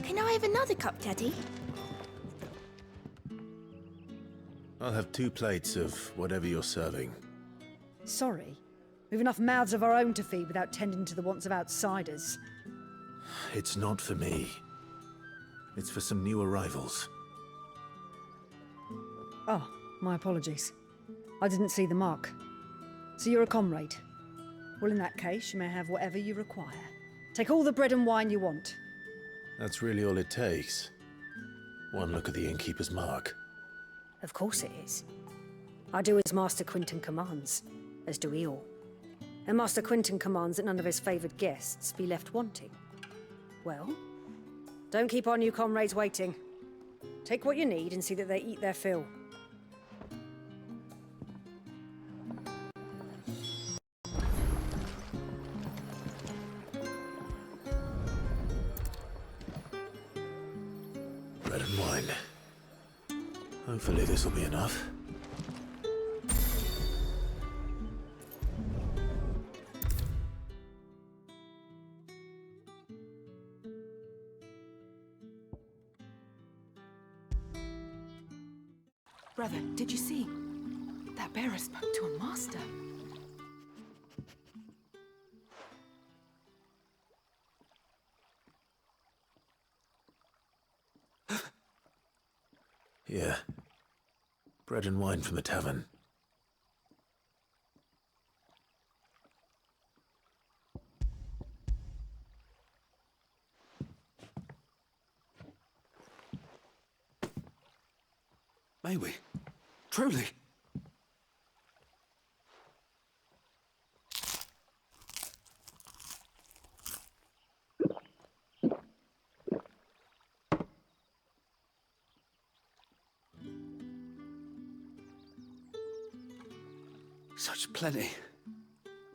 Can I have another cup, Daddy? I'll have 2 plates of whatever you're serving. Sorry. We've enough mouths of our own to feed without tending to the wants of outsiders. It's not for me. It's for some new arrivals. Oh, my apologies. I didn't see the mark. So you're a comrade. Well, in that case, you may have whatever you require. Take all the bread and wine you want. That's really all it takes. One look at the innkeeper's mark. Of course it is. I do as Master Quinton commands, as do we all. And Master Quinton commands that none of his favoured guests be left wanting. Well, don't keep our new comrades waiting. Take what you need and see that they eat their fill. Bread and wine. Hopefully this will be enough. Brother, did you see? That bearer spoke to a master. Yeah. Bread and wine from the tavern. May we? Truly? Such plenty.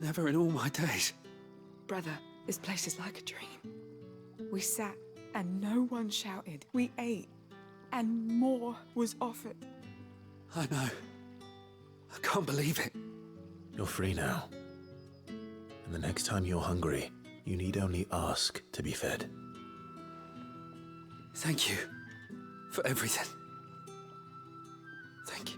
Never in all my days. Brother, this place is like a dream. We sat and no one shouted. We ate and more was offered. I know. I can't believe it. You're free now. And the next time you're hungry, you need only ask to be fed. Thank you for everything. Thank you.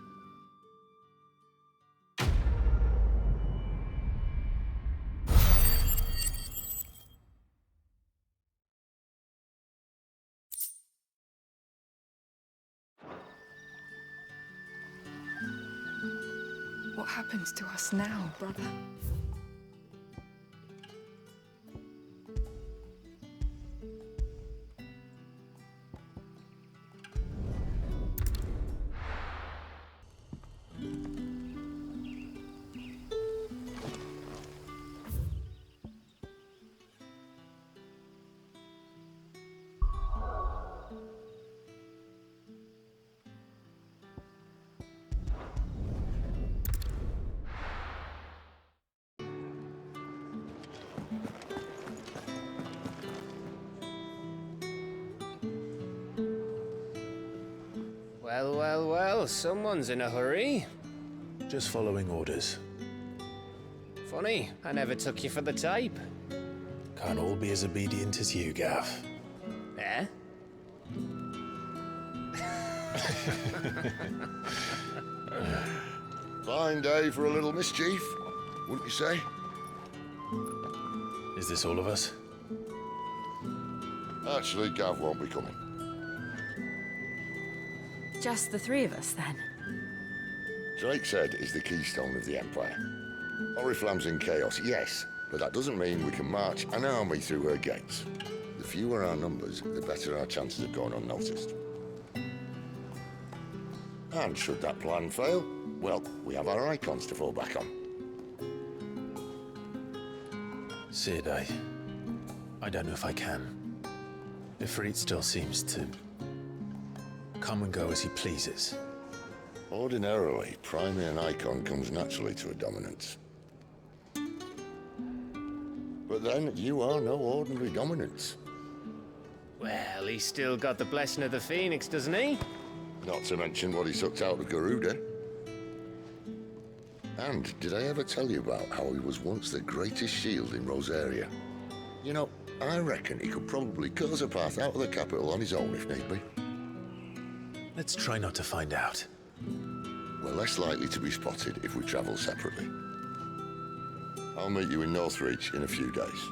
What happens to us now, brother? Well, well, well, someone's in a hurry. Just following orders. Funny, I never took you for the type. Can't all be as obedient as you, Gav. Eh? Fine day for a little mischief, wouldn't you say? Is this all of us? Actually, Gav won't be coming. Just the three of us, then? Drakeshead is the keystone of the Empire. Oriflamme's in chaos, yes, but that doesn't mean we can march an army through her gates. The fewer our numbers, the better our chances of going unnoticed. And should that plan fail, well, we have our icons to fall back on. Sid, I don't know if I can. Ifrit still seems to come and go as he pleases. Ordinarily, priming an icon comes naturally to a dominance. But then, you are no ordinary dominance. Well, he's still got the blessing of the Phoenix, doesn't he? Not to mention what he sucked out of Garuda. And did I ever tell you about how he was once the greatest shield in Rosaria? You know, I reckon he could probably cut us a path out of the capital on his own if need be. Let's try not to find out. We're less likely to be spotted if we travel separately. I'll meet you in Northreach in a few days.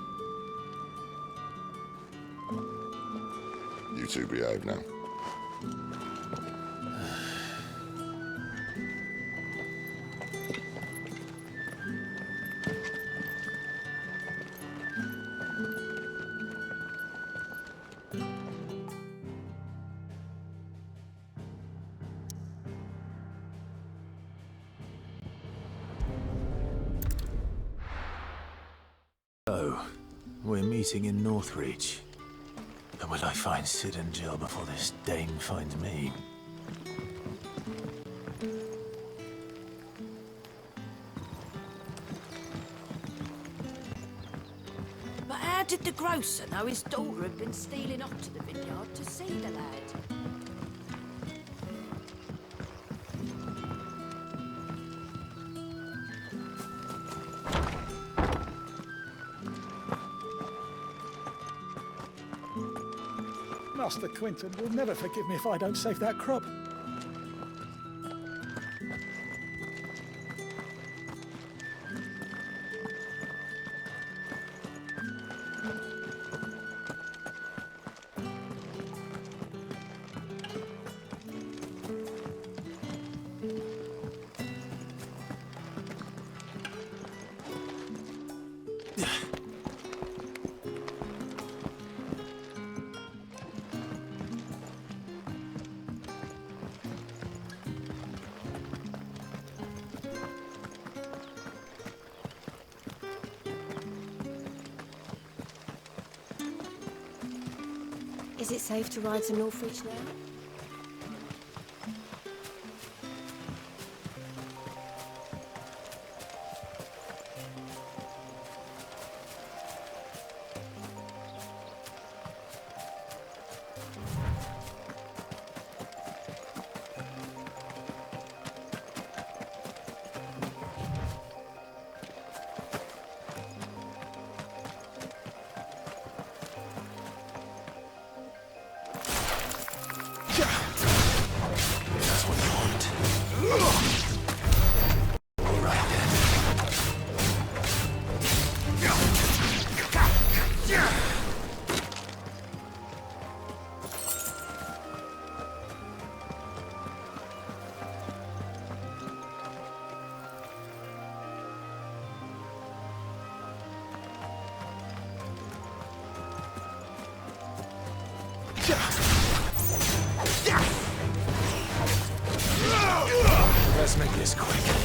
You two behave now. Oh, we're meeting in Northreach. But will I find Sid and Jill before this dame finds me? But how did the grocer know his daughter had been stealing off to the vineyard to see the lad? Master Quinton will never forgive me if I don't save that crop. Is it safe to ride to Northreach now? Let's make this quick.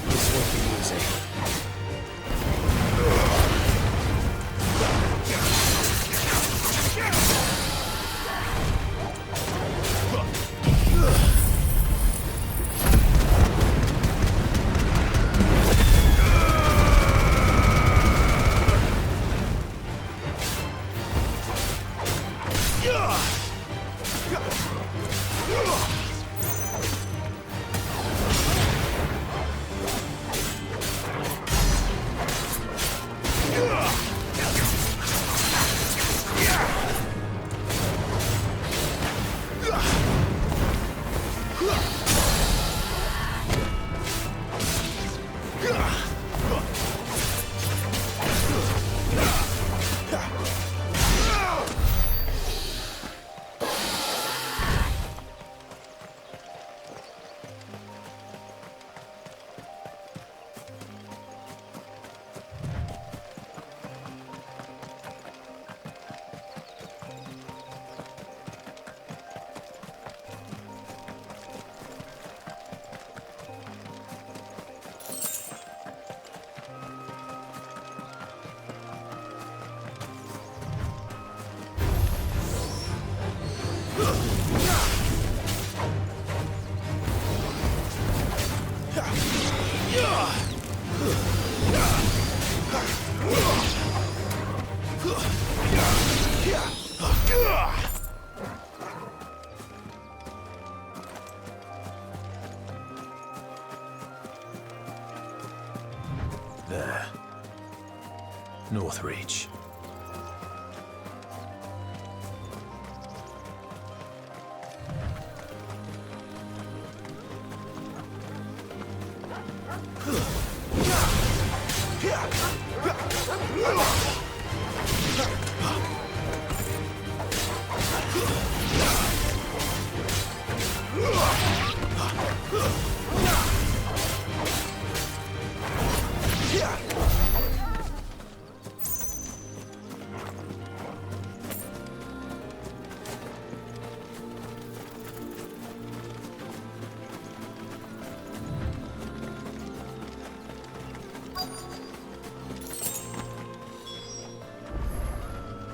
This won't be easy. There. North Reach.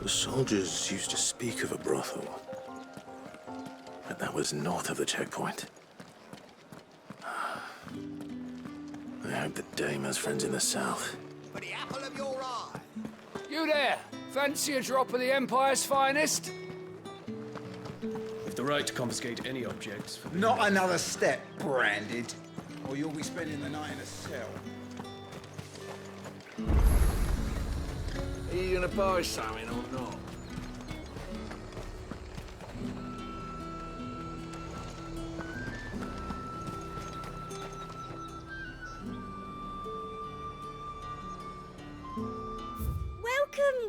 The soldiers used to speak of a brothel, but that was north of the checkpoint. I hope the dame has friends in the south. For the apple of your eye. You there! Fancy a drop of the Empire's finest? With the right to confiscate any objects. Not another step, branded, or you'll be spending the night in a cell. Are you gonna buy something or not?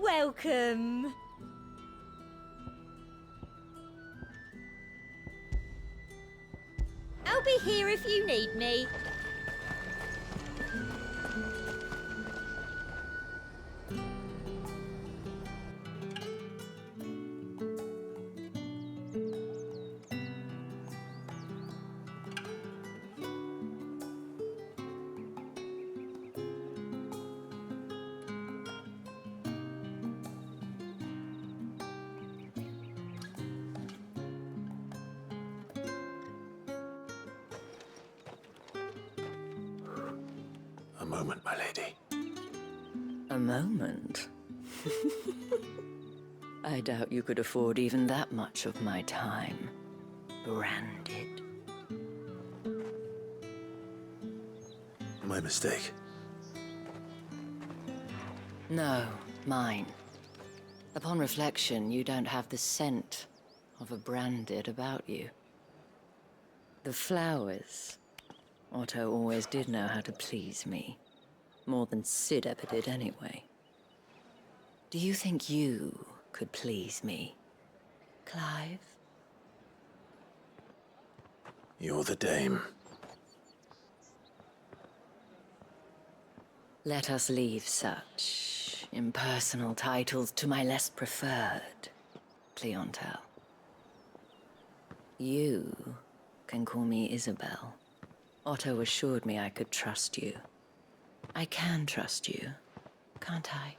Welcome. I'll be here if you need me. A moment, my lady. A moment? I doubt you could afford even that much of my time. Branded. My mistake. No, mine. Upon reflection, you don't have the scent of a branded about you. The flowers. Otto always did know how to please me. More than Sid ever did anyway. Do you think you could please me? Clive? You're the dame. Let us leave such impersonal titles to my less preferred clientele. You can call me Isabel. Otto assured me I could trust you. I can trust you, can't I?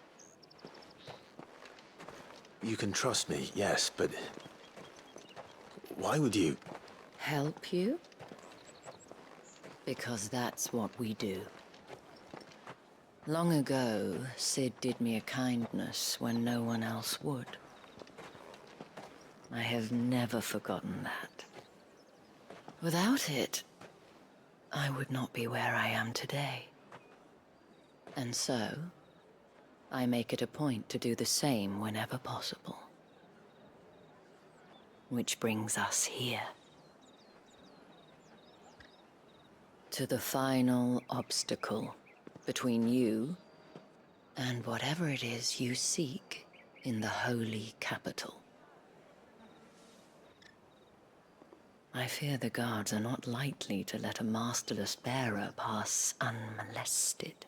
You can trust me, yes, but... why would you? Help you? Because that's what we do. Long ago, Sid did me a kindness when no one else would. I have never forgotten that. Without it, I would not be where I am today. And so, I make it a point to do the same whenever possible. Which brings us here. To the final obstacle between you and whatever it is you seek in the holy capital. I fear the guards are not likely to let a masterless bearer pass unmolested.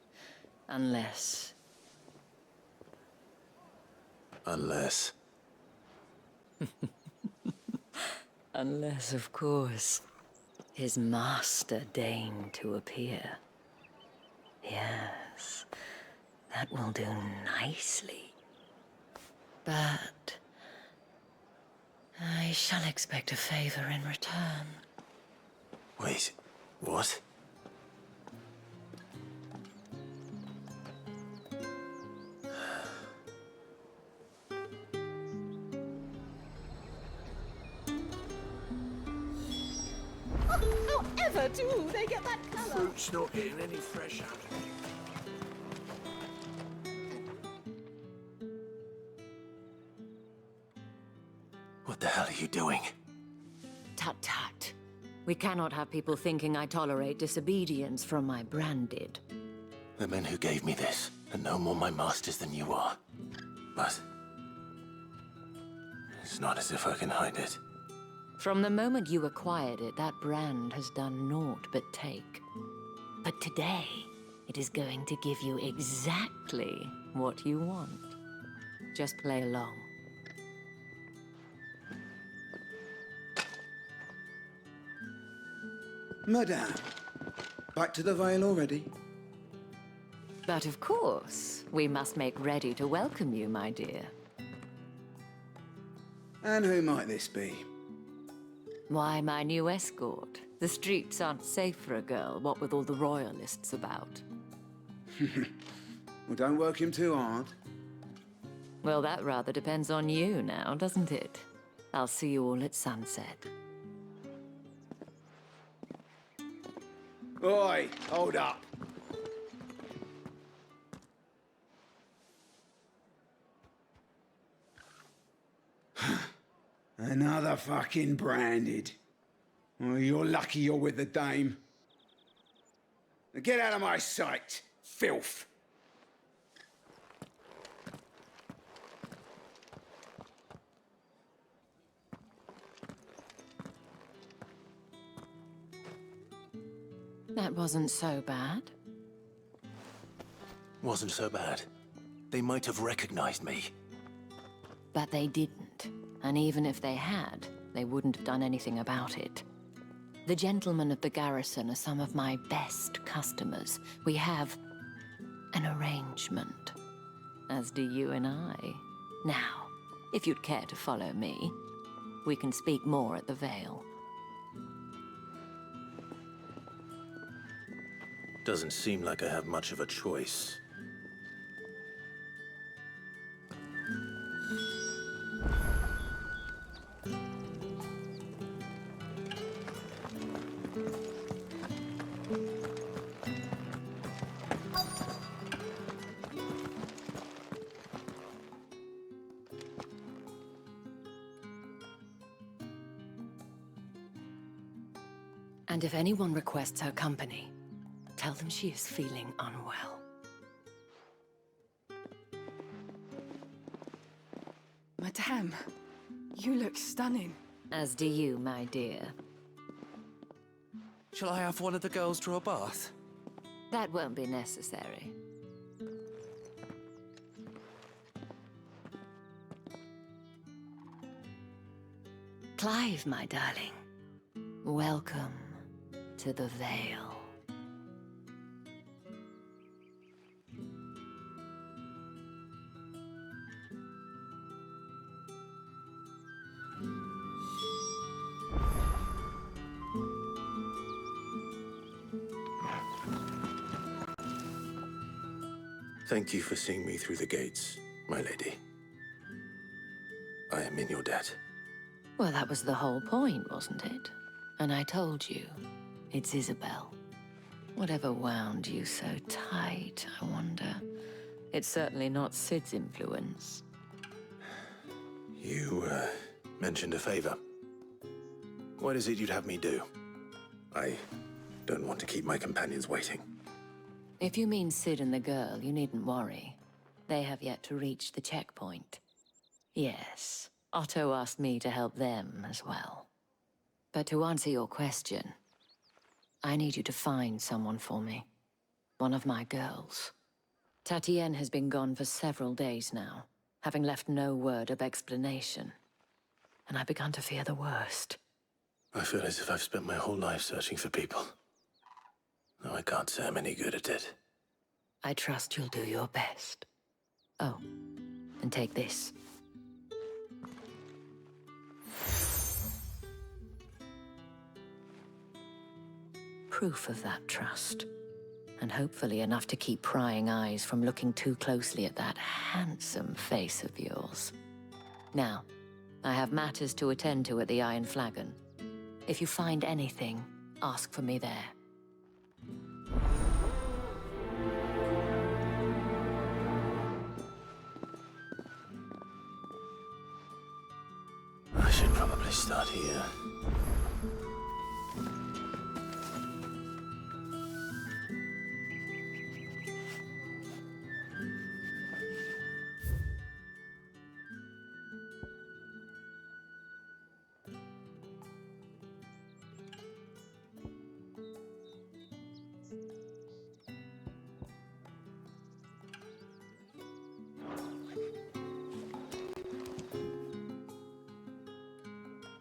Unless... Unless... Unless, of course, his master deigned to appear. Yes, that will do nicely. But... I shall expect a favor in return. Wait, what? However do they get that colour? Fruit's not getting any fresh out of me. What the hell are you doing? Tut-tut. We cannot have people thinking I tolerate disobedience from my branded. The men who gave me this are no more my masters than you are. But... it's not as if I can hide it. From the moment you acquired it, that brand has done naught but take. But today, it is going to give you exactly what you want. Just play along. Madame, back to the Vale already? But of course, we must make ready to welcome you, my dear. And who might this be? Why, my new escort. The streets aren't safe for a girl, what with all the royalists about. Well, don't work him too hard. Well, that rather depends on you now, doesn't it? I'll see you all at sunset. Oi, hold up. Another fucking branded. Well, you're lucky you're with the dame. Now get out of my sight, filth. That wasn't so bad. Wasn't so bad. They might have recognized me. But they didn't. And even if they had, they wouldn't have done anything about it. The gentlemen of the garrison are some of my best customers. We have an arrangement, as do you and I. Now, if you'd care to follow me, we can speak more at the Vale. Doesn't seem like I have much of a choice. And if anyone requests her company, tell them she is feeling unwell. Madame, You look stunning. As do you, my dear. Shall I have one of the girls draw a bath? That won't be necessary. Clive, my darling. Welcome to the Vale. Thank you for seeing me through the gates, my lady. I am in your debt. Well, that was the whole point, wasn't it? And I told you, it's Isabel. Whatever wound you so tight, I wonder. It's certainly not Sid's influence. You, mentioned a favor. What is it you'd have me do? I don't want to keep my companions waiting. If you mean Sid and the girl, you needn't worry. They have yet to reach the checkpoint. Yes, Otto asked me to help them as well. But to answer your question, I need you to find someone for me. One of my girls. Tatienne has been gone for several days now, having left no word of explanation. And I've begun to fear the worst. I feel as if I've spent my whole life searching for people. No, I can't say I'm any good at it. I trust you'll do your best. Oh, and take this. Proof of that trust. And hopefully enough to keep prying eyes from looking too closely at that handsome face of yours. Now, I have matters to attend to at the Iron Flagon. If you find anything, ask for me there. I should probably start here.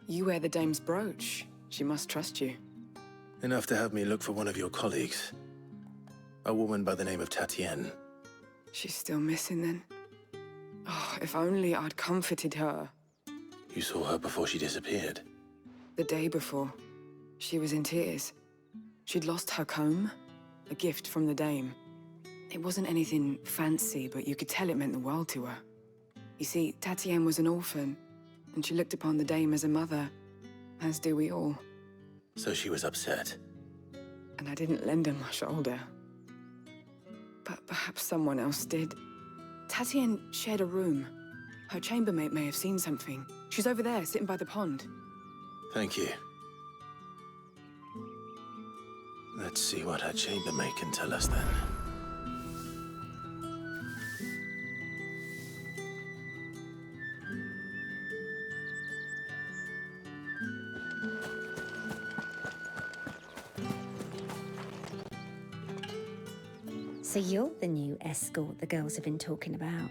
You wear the dame's brooch. She must trust you. Enough to have me look for one of your colleagues. A woman by the name of Tatienne. She's still missing then. Oh, if only I'd comforted her. You saw her before she disappeared. The day before, she was in tears. She'd lost her comb, a gift from the dame. It wasn't anything fancy, but you could tell it meant the world to her. You see, Tatienne was an orphan, and she looked upon the dame as a mother, as do we all. So she was upset. And I didn't lend her my shoulder. But perhaps someone else did. Tatienne shared a room. Her chambermaid may have seen something. She's over there, sitting by the pond. Thank you. Let's see what her chambermaid can tell us then. So you're the new escort the girls have been talking about.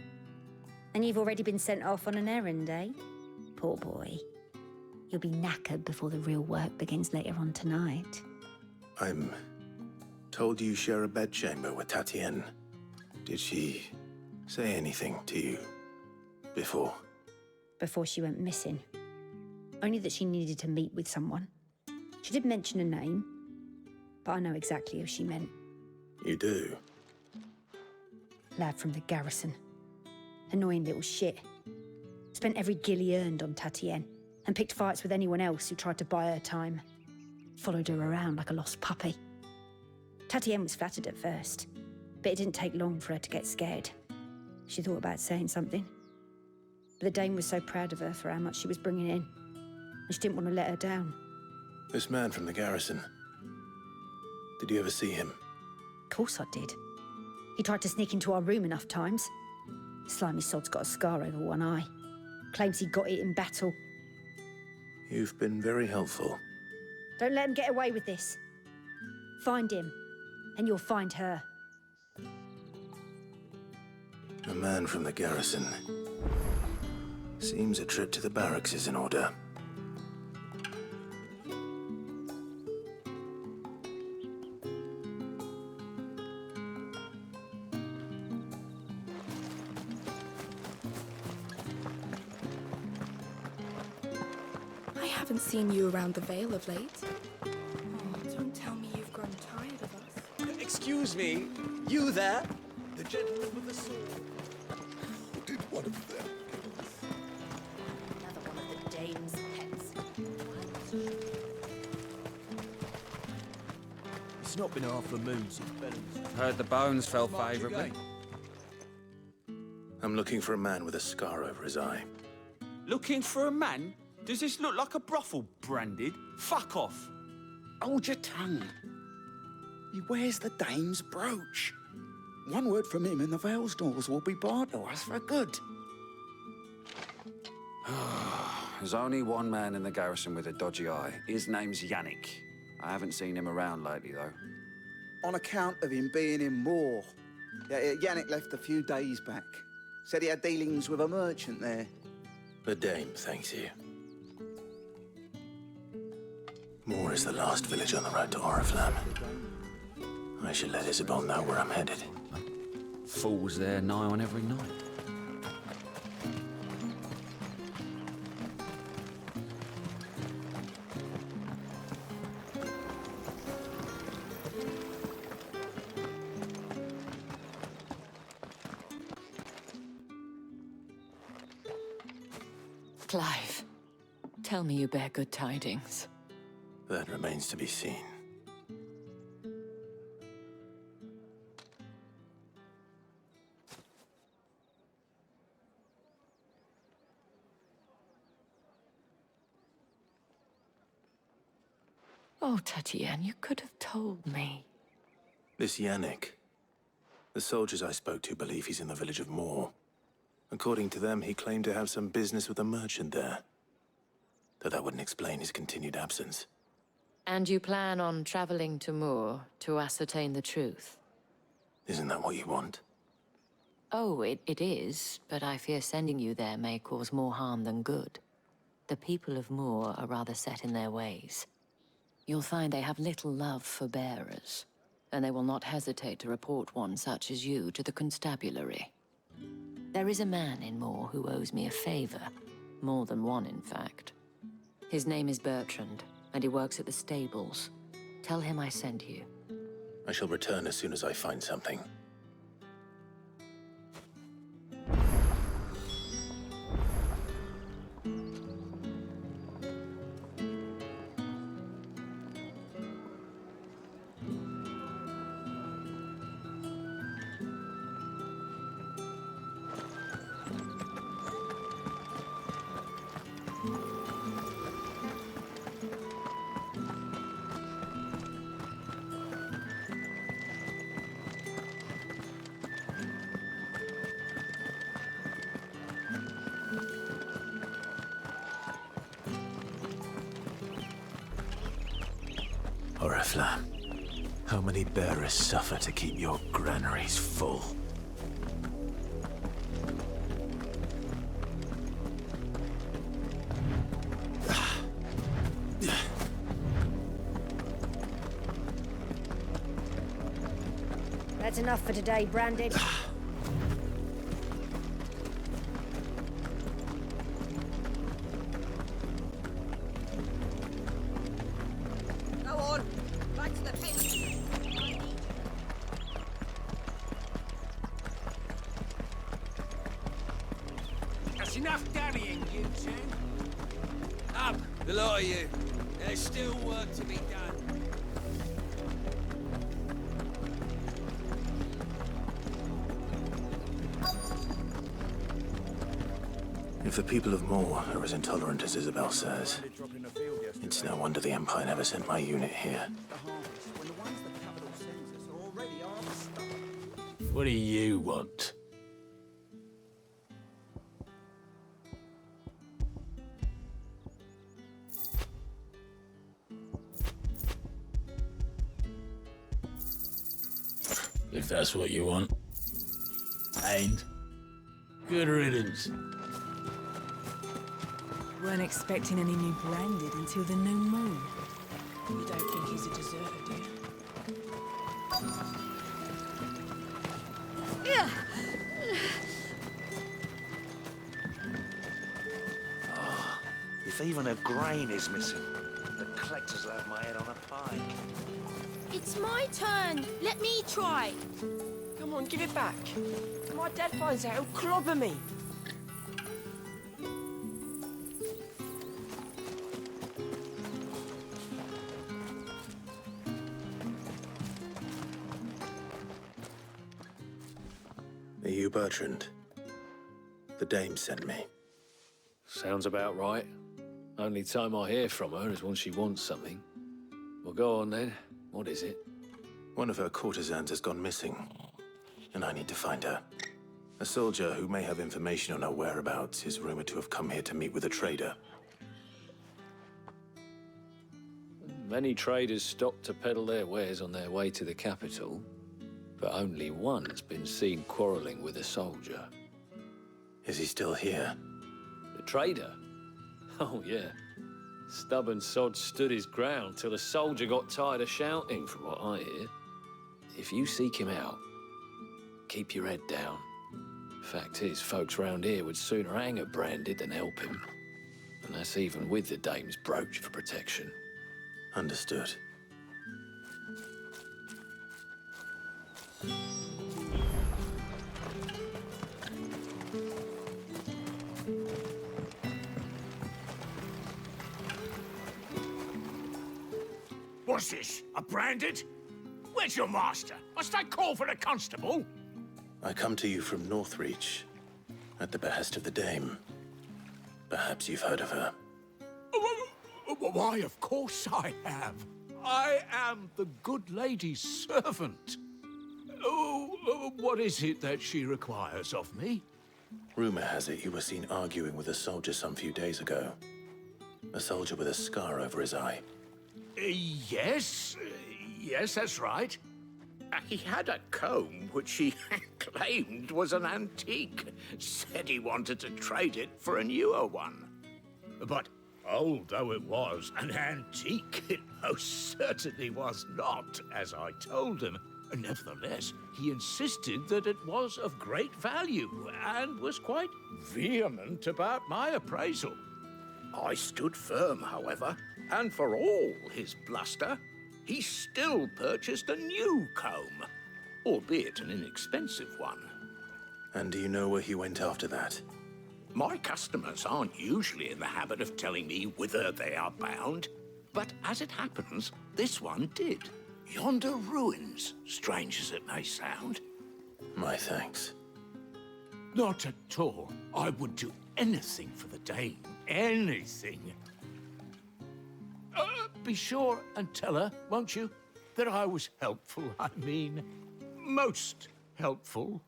And you've already been sent off on an errand, eh? Poor boy. You'll be knackered before the real work begins later on tonight. I'm told you share a bedchamber with Tatienne. Did she say anything to you before? Before she went missing. Only that she needed to meet with someone. She did mention a name, but I know exactly who she meant. You do? Lad from the garrison. Annoying little shit. Spent every guil he earned on Tatienne, and picked fights with anyone else who tried to buy her time. Followed her around like a lost puppy. Tatienne was flattered at first, but it didn't take long for her to get scared. She thought about saying something. But the dame was so proud of her for how much she was bringing in, and she didn't want to let her down. This man from the garrison. Did you ever see him? Of course I did. He tried to sneak into our room enough times. Slimy sod's got a scar over one eye. Claims he got it in battle, You've been very helpful. Don't let him get away with this. Find him, and you'll find her. A man from the garrison. Seems a trip to the barracks is in order. I haven't seen you around the Vale of late. Oh, don't tell me you've grown tired of us. Excuse me, you there? The gentleman with the sword. Did one of them? Another one of the dame's pets. It's not been half a moon since Belling's. Heard the bones fell favourably. I'm looking for a man with a scar over his eye. Looking for a man? Does this look like a brothel, Branded? Fuck off. Hold your tongue. He wears the dame's brooch. One word from him and the Vale's doors will be barred to us for good. There's only one man in the garrison with a dodgy eye. His name's Yannick. I haven't seen him around lately, though. On account of him being in Moor. Yeah, Yannick left a few days back. Said he had dealings with a merchant there. The dame thanks you. Moor is the last village on the road to Oriflamme. I should let Isabel know where I'm headed. Fools there nigh on every night. Clive, tell me you bear good tidings. That remains to be seen. Oh, Tatiane, you could have told me. This Yannick. The soldiers I spoke to believe he's in the village of Moor. According to them, he claimed to have some business with a merchant there. Though that wouldn't explain his continued absence. And you plan on traveling to Moor to ascertain the truth? Isn't that what you want? Oh, it is, but I fear sending you there may cause more harm than good. The people of Moor are rather set in their ways. You'll find they have little love for bearers, and they will not hesitate to report one such as you to the constabulary. There is a man in Moor who owes me a favor. More than one, in fact. His name is Bertrand, and he works at the stables. Tell him I sent you. I shall return as soon as I find something. Oriflamme, how many bearers suffer to keep your granaries full? That's enough for today, Branded. Go on, back to the pit. That's enough dallying, you two. Up, the lot of you. There's still work to be done. If the people of Moor are as intolerant as Isabel says, it's no wonder the Empire never sent my unit here. What do you want? if that's what you want. And good riddance. Weren't expecting any new branded until the new moon. You don't think he's a deserter, do you? Yeah. If even a grain is missing, the collectors will have my head on a pike. It's my turn. Let me try. Come on, give it back. If my dad finds out, he'll clobber me. Are you Bertrand? The dame sent me. Sounds about right. Only time I hear from her is when she wants something. Well, go on then. What is it? One of her courtesans has gone missing, and I need to find her. A soldier who may have information on her whereabouts is rumored to have come here to meet with a trader. Many traders stop to peddle their wares on their way to the capital, but only one's been seen quarreling with a soldier. Is he still here? The trader? Oh, yeah. Stubborn sod stood his ground till the soldier got tired of shouting, from what I hear. If you seek him out, keep your head down. Fact is, folks round here would sooner hang a branded than help him. And that's even with the dame's brooch for protection. Understood. What's this? A branded? Where's your master? Must I call for the constable? I come to you from Northreach, at the behest of the dame. Perhaps you've heard of her. Why, of course I have. I am the good lady's servant. Oh, what is it that she requires of me? Rumor has it you were seen arguing with a soldier some few days ago. A soldier with a scar over his eye. Yes, that's right. He had a comb which he claimed was an antique. Said he wanted to trade it for a newer one. But old though it was, an antique it most certainly was not, as I told him. Nevertheless, he insisted that it was of great value and was quite vehement about my appraisal. I stood firm, however, and for all his bluster, he still purchased a new comb, albeit an inexpensive one. And do you know where he went after that? My customers aren't usually in the habit of telling me whither they are bound, but as it happens, this one did. Yonder ruins, strange as it may sound. My thanks. Not at all. I would do anything for the dame. Anything. Be sure and tell her, won't you, that I was helpful. I mean, most helpful.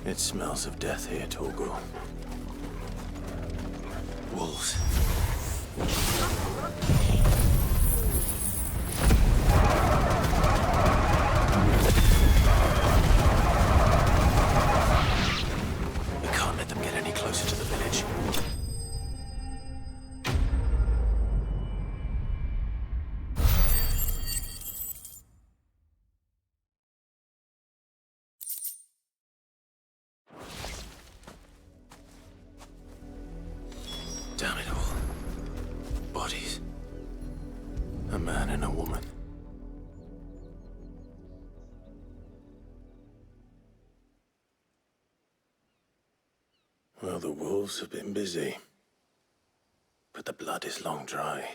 It smells of death here, Torgal. Wolves. We can't let them get any closer to the village. Damn it all. Bodies. A man and a woman. Well, the wolves have been busy. But the blood is long dry.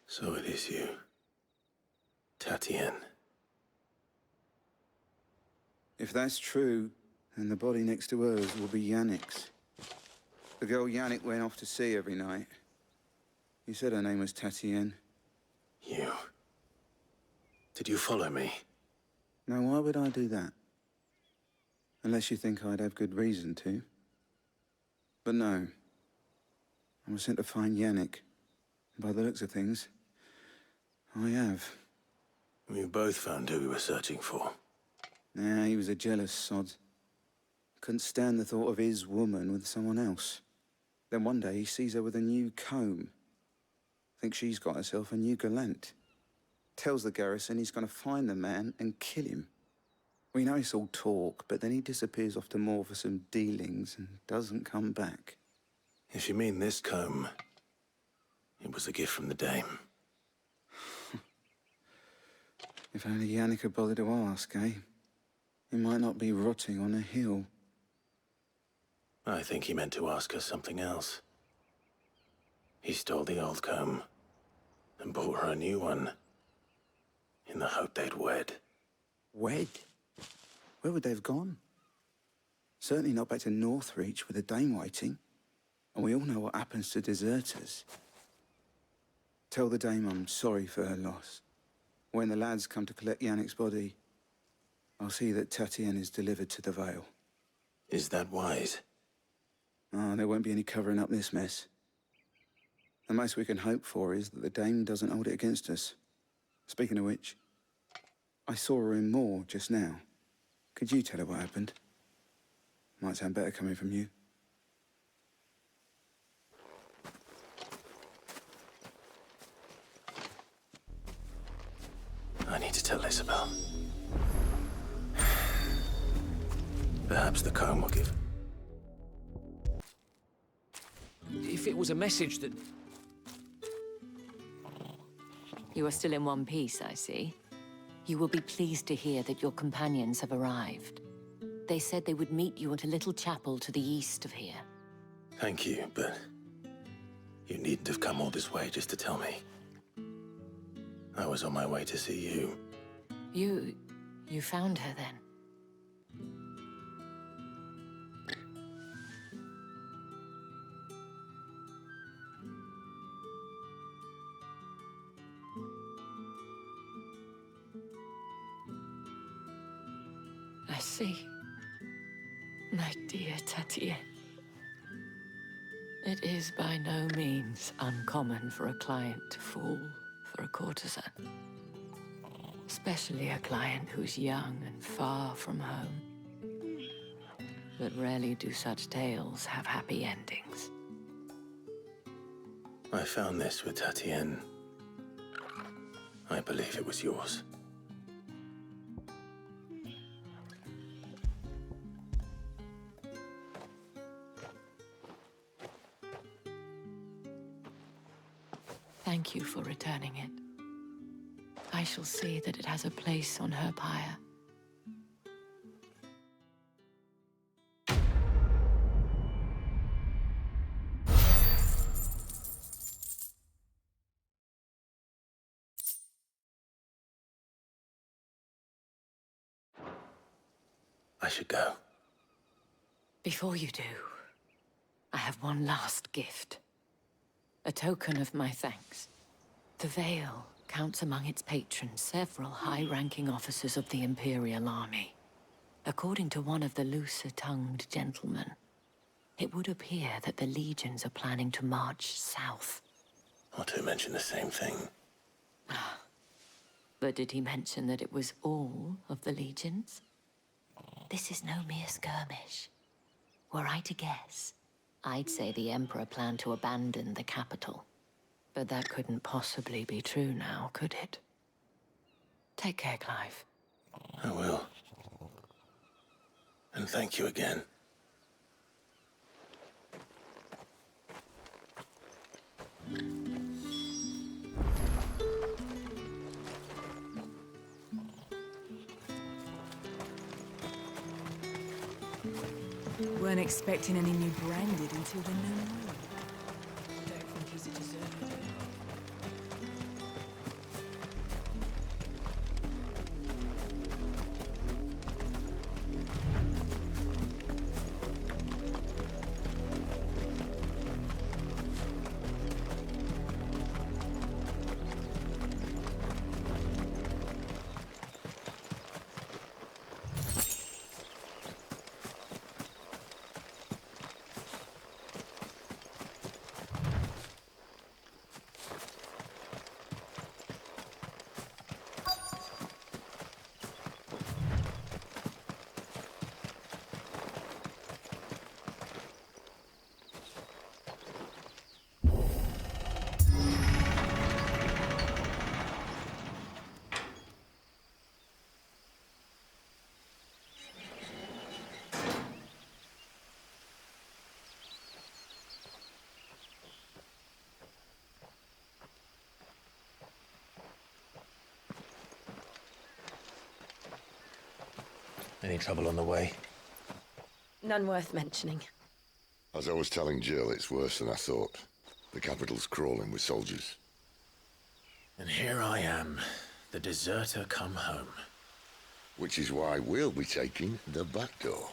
So it is you. Tatien. If that's true, then the body next to hers will be Yannick's. The girl Yannick went off to see every night. You said her name was Tatien. You... Did you follow me? Now, why would I do that? Unless you think I'd have good reason to. But no. I was sent to find Yannick. By the looks of things, I have. We both found who we were searching for. Yeah, he was a jealous sod. Couldn't stand the thought of his woman with someone else. Then one day he sees her with a new comb. Thinks she's got herself a new gallant. Tells the garrison he's gonna find the man and kill him. We know it's all talk, but then he disappears off to Moor for some dealings and doesn't come back. If you mean this comb, it was a gift from the Dame. If only Yannick had bothered to ask, eh? He might not be rotting on a hill. I think he meant to ask her something else. He stole the old comb and bought her a new one in the hope they'd wed. Wed? Where would they have gone? Certainly not back to Northreach with the Dame waiting. And we all know what happens to deserters. Tell the Dame I'm sorry for her loss. When the lads come to collect Yannick's body, I'll see that Tatien is delivered to the Vale. Is that wise? Ah, there won't be any covering up this mess. The most we can hope for is that the Dame doesn't hold it against us. Speaking of which, I saw her in Moor just now. Could you tell her what happened? Might sound better coming from you. I need to tell Isabel. Perhaps the comb will give. If it was a message that... You are still in one piece, I see. You will be pleased to hear that your companions have arrived. They said they would meet you at a little chapel to the east of here. Thank you, but you needn't have come all this way just to tell me. I was on my way to see you. You found her then? I see. My dear Tatien. It is by no means uncommon for a client to fall for a courtesan. Especially a client who's young and far from home. But rarely do such tales have happy endings. I found this with Tatien. I believe it was yours. Thank you for returning it. I shall see that it has a place on her pyre. I should go. Before you do, I have one last gift. A token of my thanks. The Vale counts among its patrons several high-ranking officers of the Imperial Army. According to one of the looser-tongued gentlemen, it would appear that the legions are planning to march south. Otto mentioned the same thing. But did he mention that it was all of the legions? This is no mere skirmish. Were I to guess, I'd say the Emperor planned to abandon the capital. But that couldn't possibly be true now, could it? Take care, Clive. I will. And thank you again. Weren't expecting any new branded until the new moon. Don't think he's a deserter. Any trouble on the way? None worth mentioning. As I was telling Jill, it's worse than I thought. The capital's crawling with soldiers. And here I am, the deserter come home. Which is why we'll be taking the back door.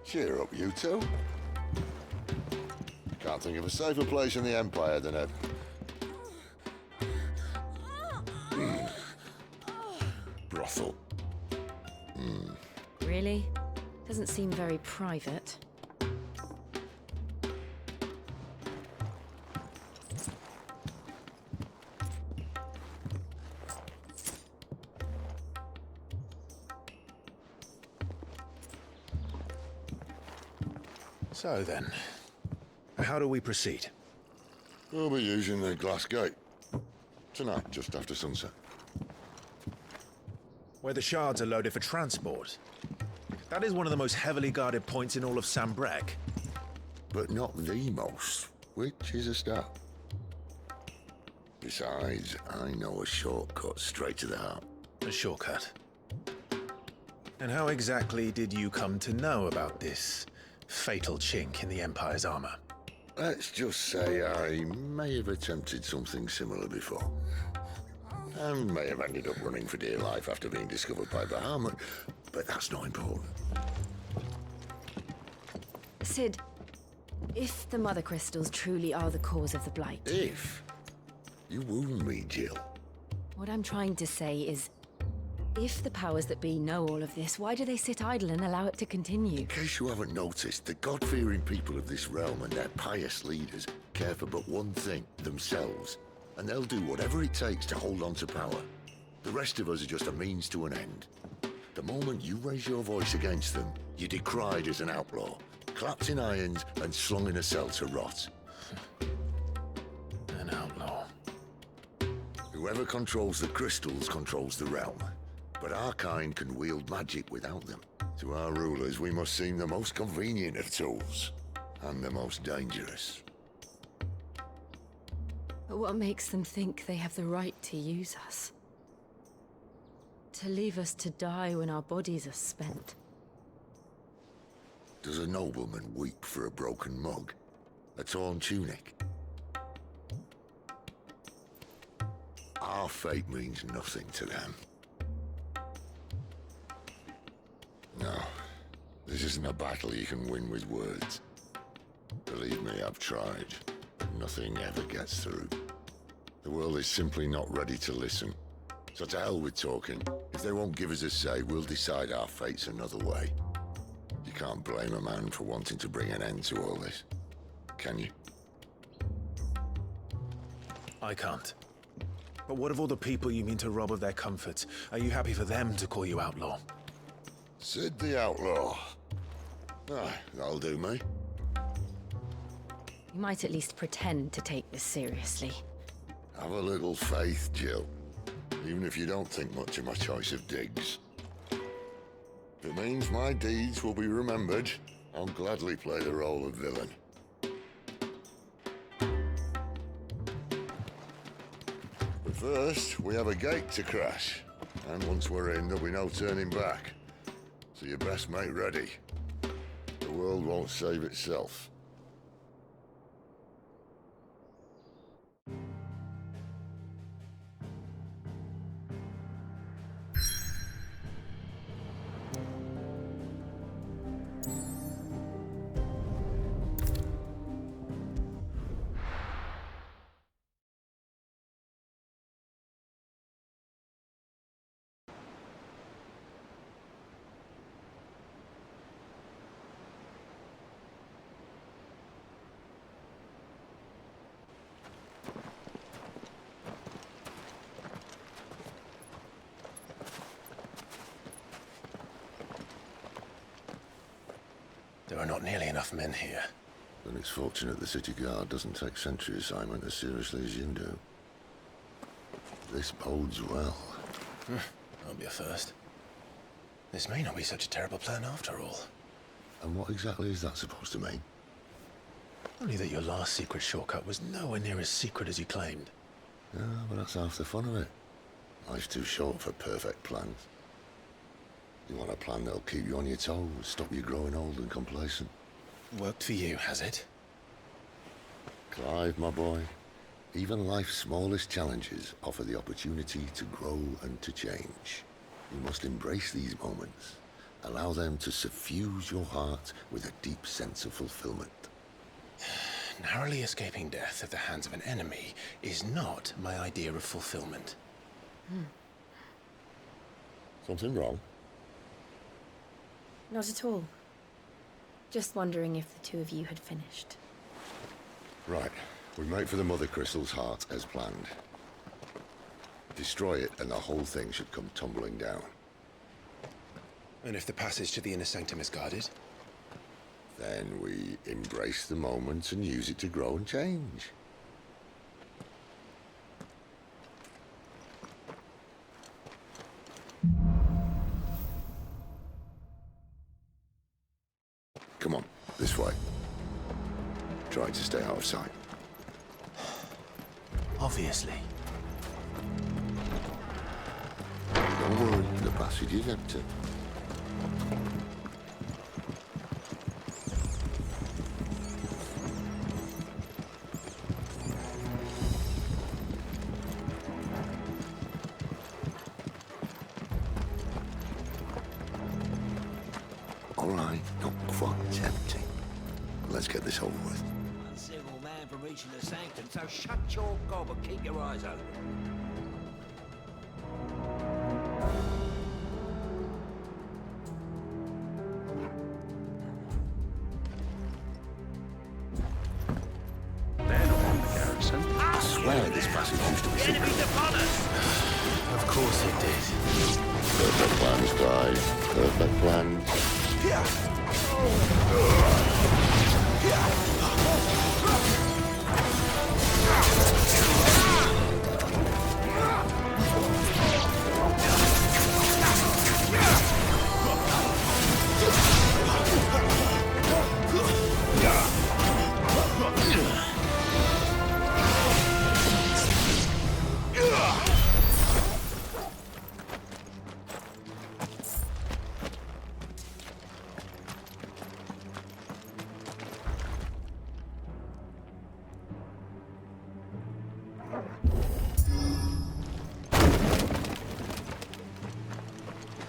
Cheer up, you two. Can't think of a safer place in the Empire than a... brothel. Really? Doesn't seem very private. So then, how do we proceed? We'll be using the glass gate. Tonight, just after sunset. Where the shards are loaded for transport. That is one of the most heavily guarded points in all of Sambrec. But not the most, which is a start. Besides, I know a shortcut straight to the heart. A shortcut? And how exactly did you come to know about this fatal chink in the Empire's armor? Let's just say I may have attempted something similar before. And may have ended up running for dear life after being discovered by Bahamut, but that's not important. Sid, if the Mother Crystals truly are the cause of the Blight... If? You wound me, Jill. What I'm trying to say is, if the powers that be know all of this, why do they sit idle and allow it to continue? In case you haven't noticed, the God-fearing people of this realm and their pious leaders care for but one thing, themselves. And they'll do whatever it takes to hold on to power. The rest of us are just a means to an end. The moment you raise your voice against them, you're decried as an outlaw, clapped in irons and slung in a cell to rot. An outlaw. Whoever controls the crystals controls the realm. But our kind can wield magic without them. To our rulers, we must seem the most convenient of tools, and the most dangerous. But what makes them think they have the right to use us? To leave us to die when our bodies are spent? Does a nobleman weep for a broken mug? A torn tunic? Our fate means nothing to them. No, this isn't a battle you can win with words. Believe me, I've tried. Nothing ever gets through. The world is simply not ready to listen. So to hell with talking. If they won't give us a say, we'll decide our fates another way. You can't blame a man for wanting to bring an end to all this, can you? I can't. But what of all the people you mean to rob of their comforts? Are you happy for them to call you outlaw? Sid the Outlaw. Ah, that'll do me. You might at least pretend to take this seriously. Have a little faith, Jill. Even if you don't think much of my choice of digs. If it means my deeds will be remembered, I'll gladly play the role of villain. But first, we have a gate to crash. And once we're in, there'll be no turning back. So you best make ready. The world won't save itself. There are not nearly enough men here. Then it's fortunate the city guard doesn't take sentry assignment as seriously as you do. This bodes well. That'll be a first. This may not be such a terrible plan after all. And what exactly is that supposed to mean? Only that your last secret shortcut was nowhere near as secret as you claimed. Yeah, but that's half the fun of it. Life's too short for perfect plans. You want a plan that'll keep you on your toes, stop you growing old and complacent. Worked for you, has it? Clive, my boy, even life's smallest challenges offer the opportunity to grow and to change. You must embrace these moments. Allow them to suffuse your heart with a deep sense of fulfillment. Narrowly escaping death at the hands of an enemy is not my idea of fulfillment. Something wrong? Not at all. Just wondering if the two of you had finished. Right. We make for the Mother Crystal's heart as planned. Destroy it and the whole thing should come tumbling down. And if the passage to the inner sanctum is guarded? Then we embrace the moment and use it to grow and change. Come on, this way. Try to stay out of sight. Obviously. Don't worry, the passage is empty. All right, not quite empty. Let's get this over with. One single man from reaching the sanctum, so shut your gob and keep your eyes open. They're not on the garrison. I swear this passage used to be secret. Of course it did. Perfect plans, Clive. Perfect plans.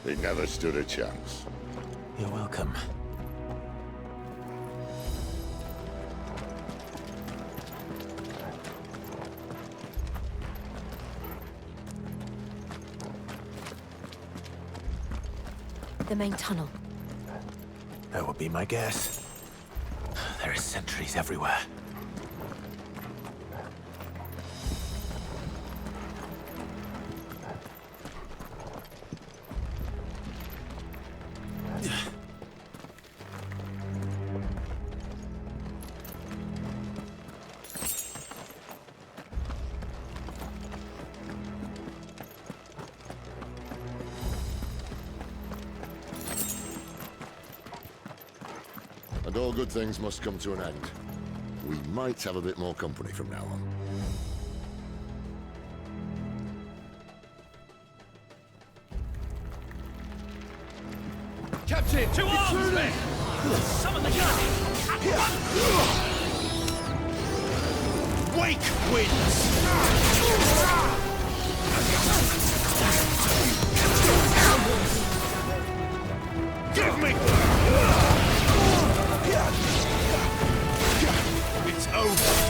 They never stood a chance. You're welcome. The main tunnel. That would be my guess. There are sentries everywhere. And all good things must come to an end. We might have a bit more company from now on. Captain! To arms, men! Summon the gun! Wake winds! Give me! It's over!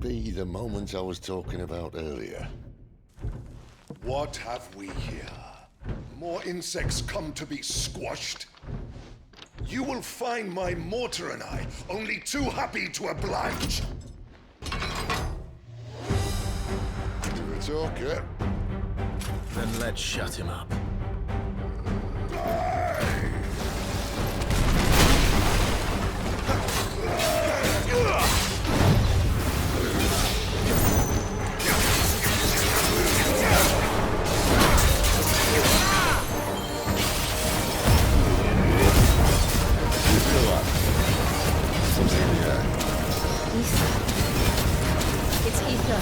be the moment I was talking about earlier. What have we here? More insects come to be squashed? You will find my mortar and I only too happy to oblige. You a talker? Then let's shut him up. It's ether.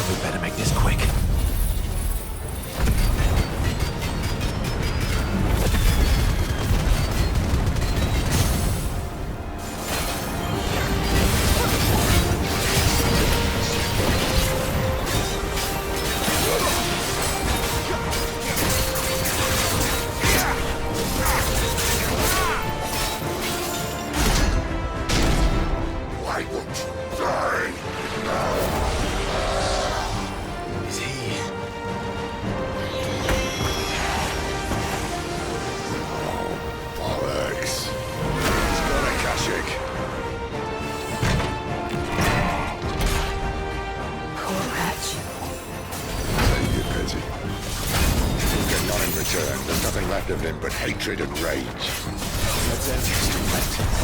We better make this quick. Why won't you die now? Is he? Bollocks. He's got a Kashyyyk. Poor wretch. Take it, Betty. You'll get none in return. There's nothing left of him but hatred and rage. Let's end this tonight.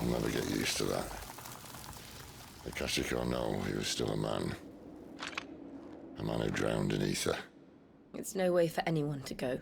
I'll never get used to that. The Kashyyyk or no, he was still a man. A man who drowned in ether. It's no way for anyone to go.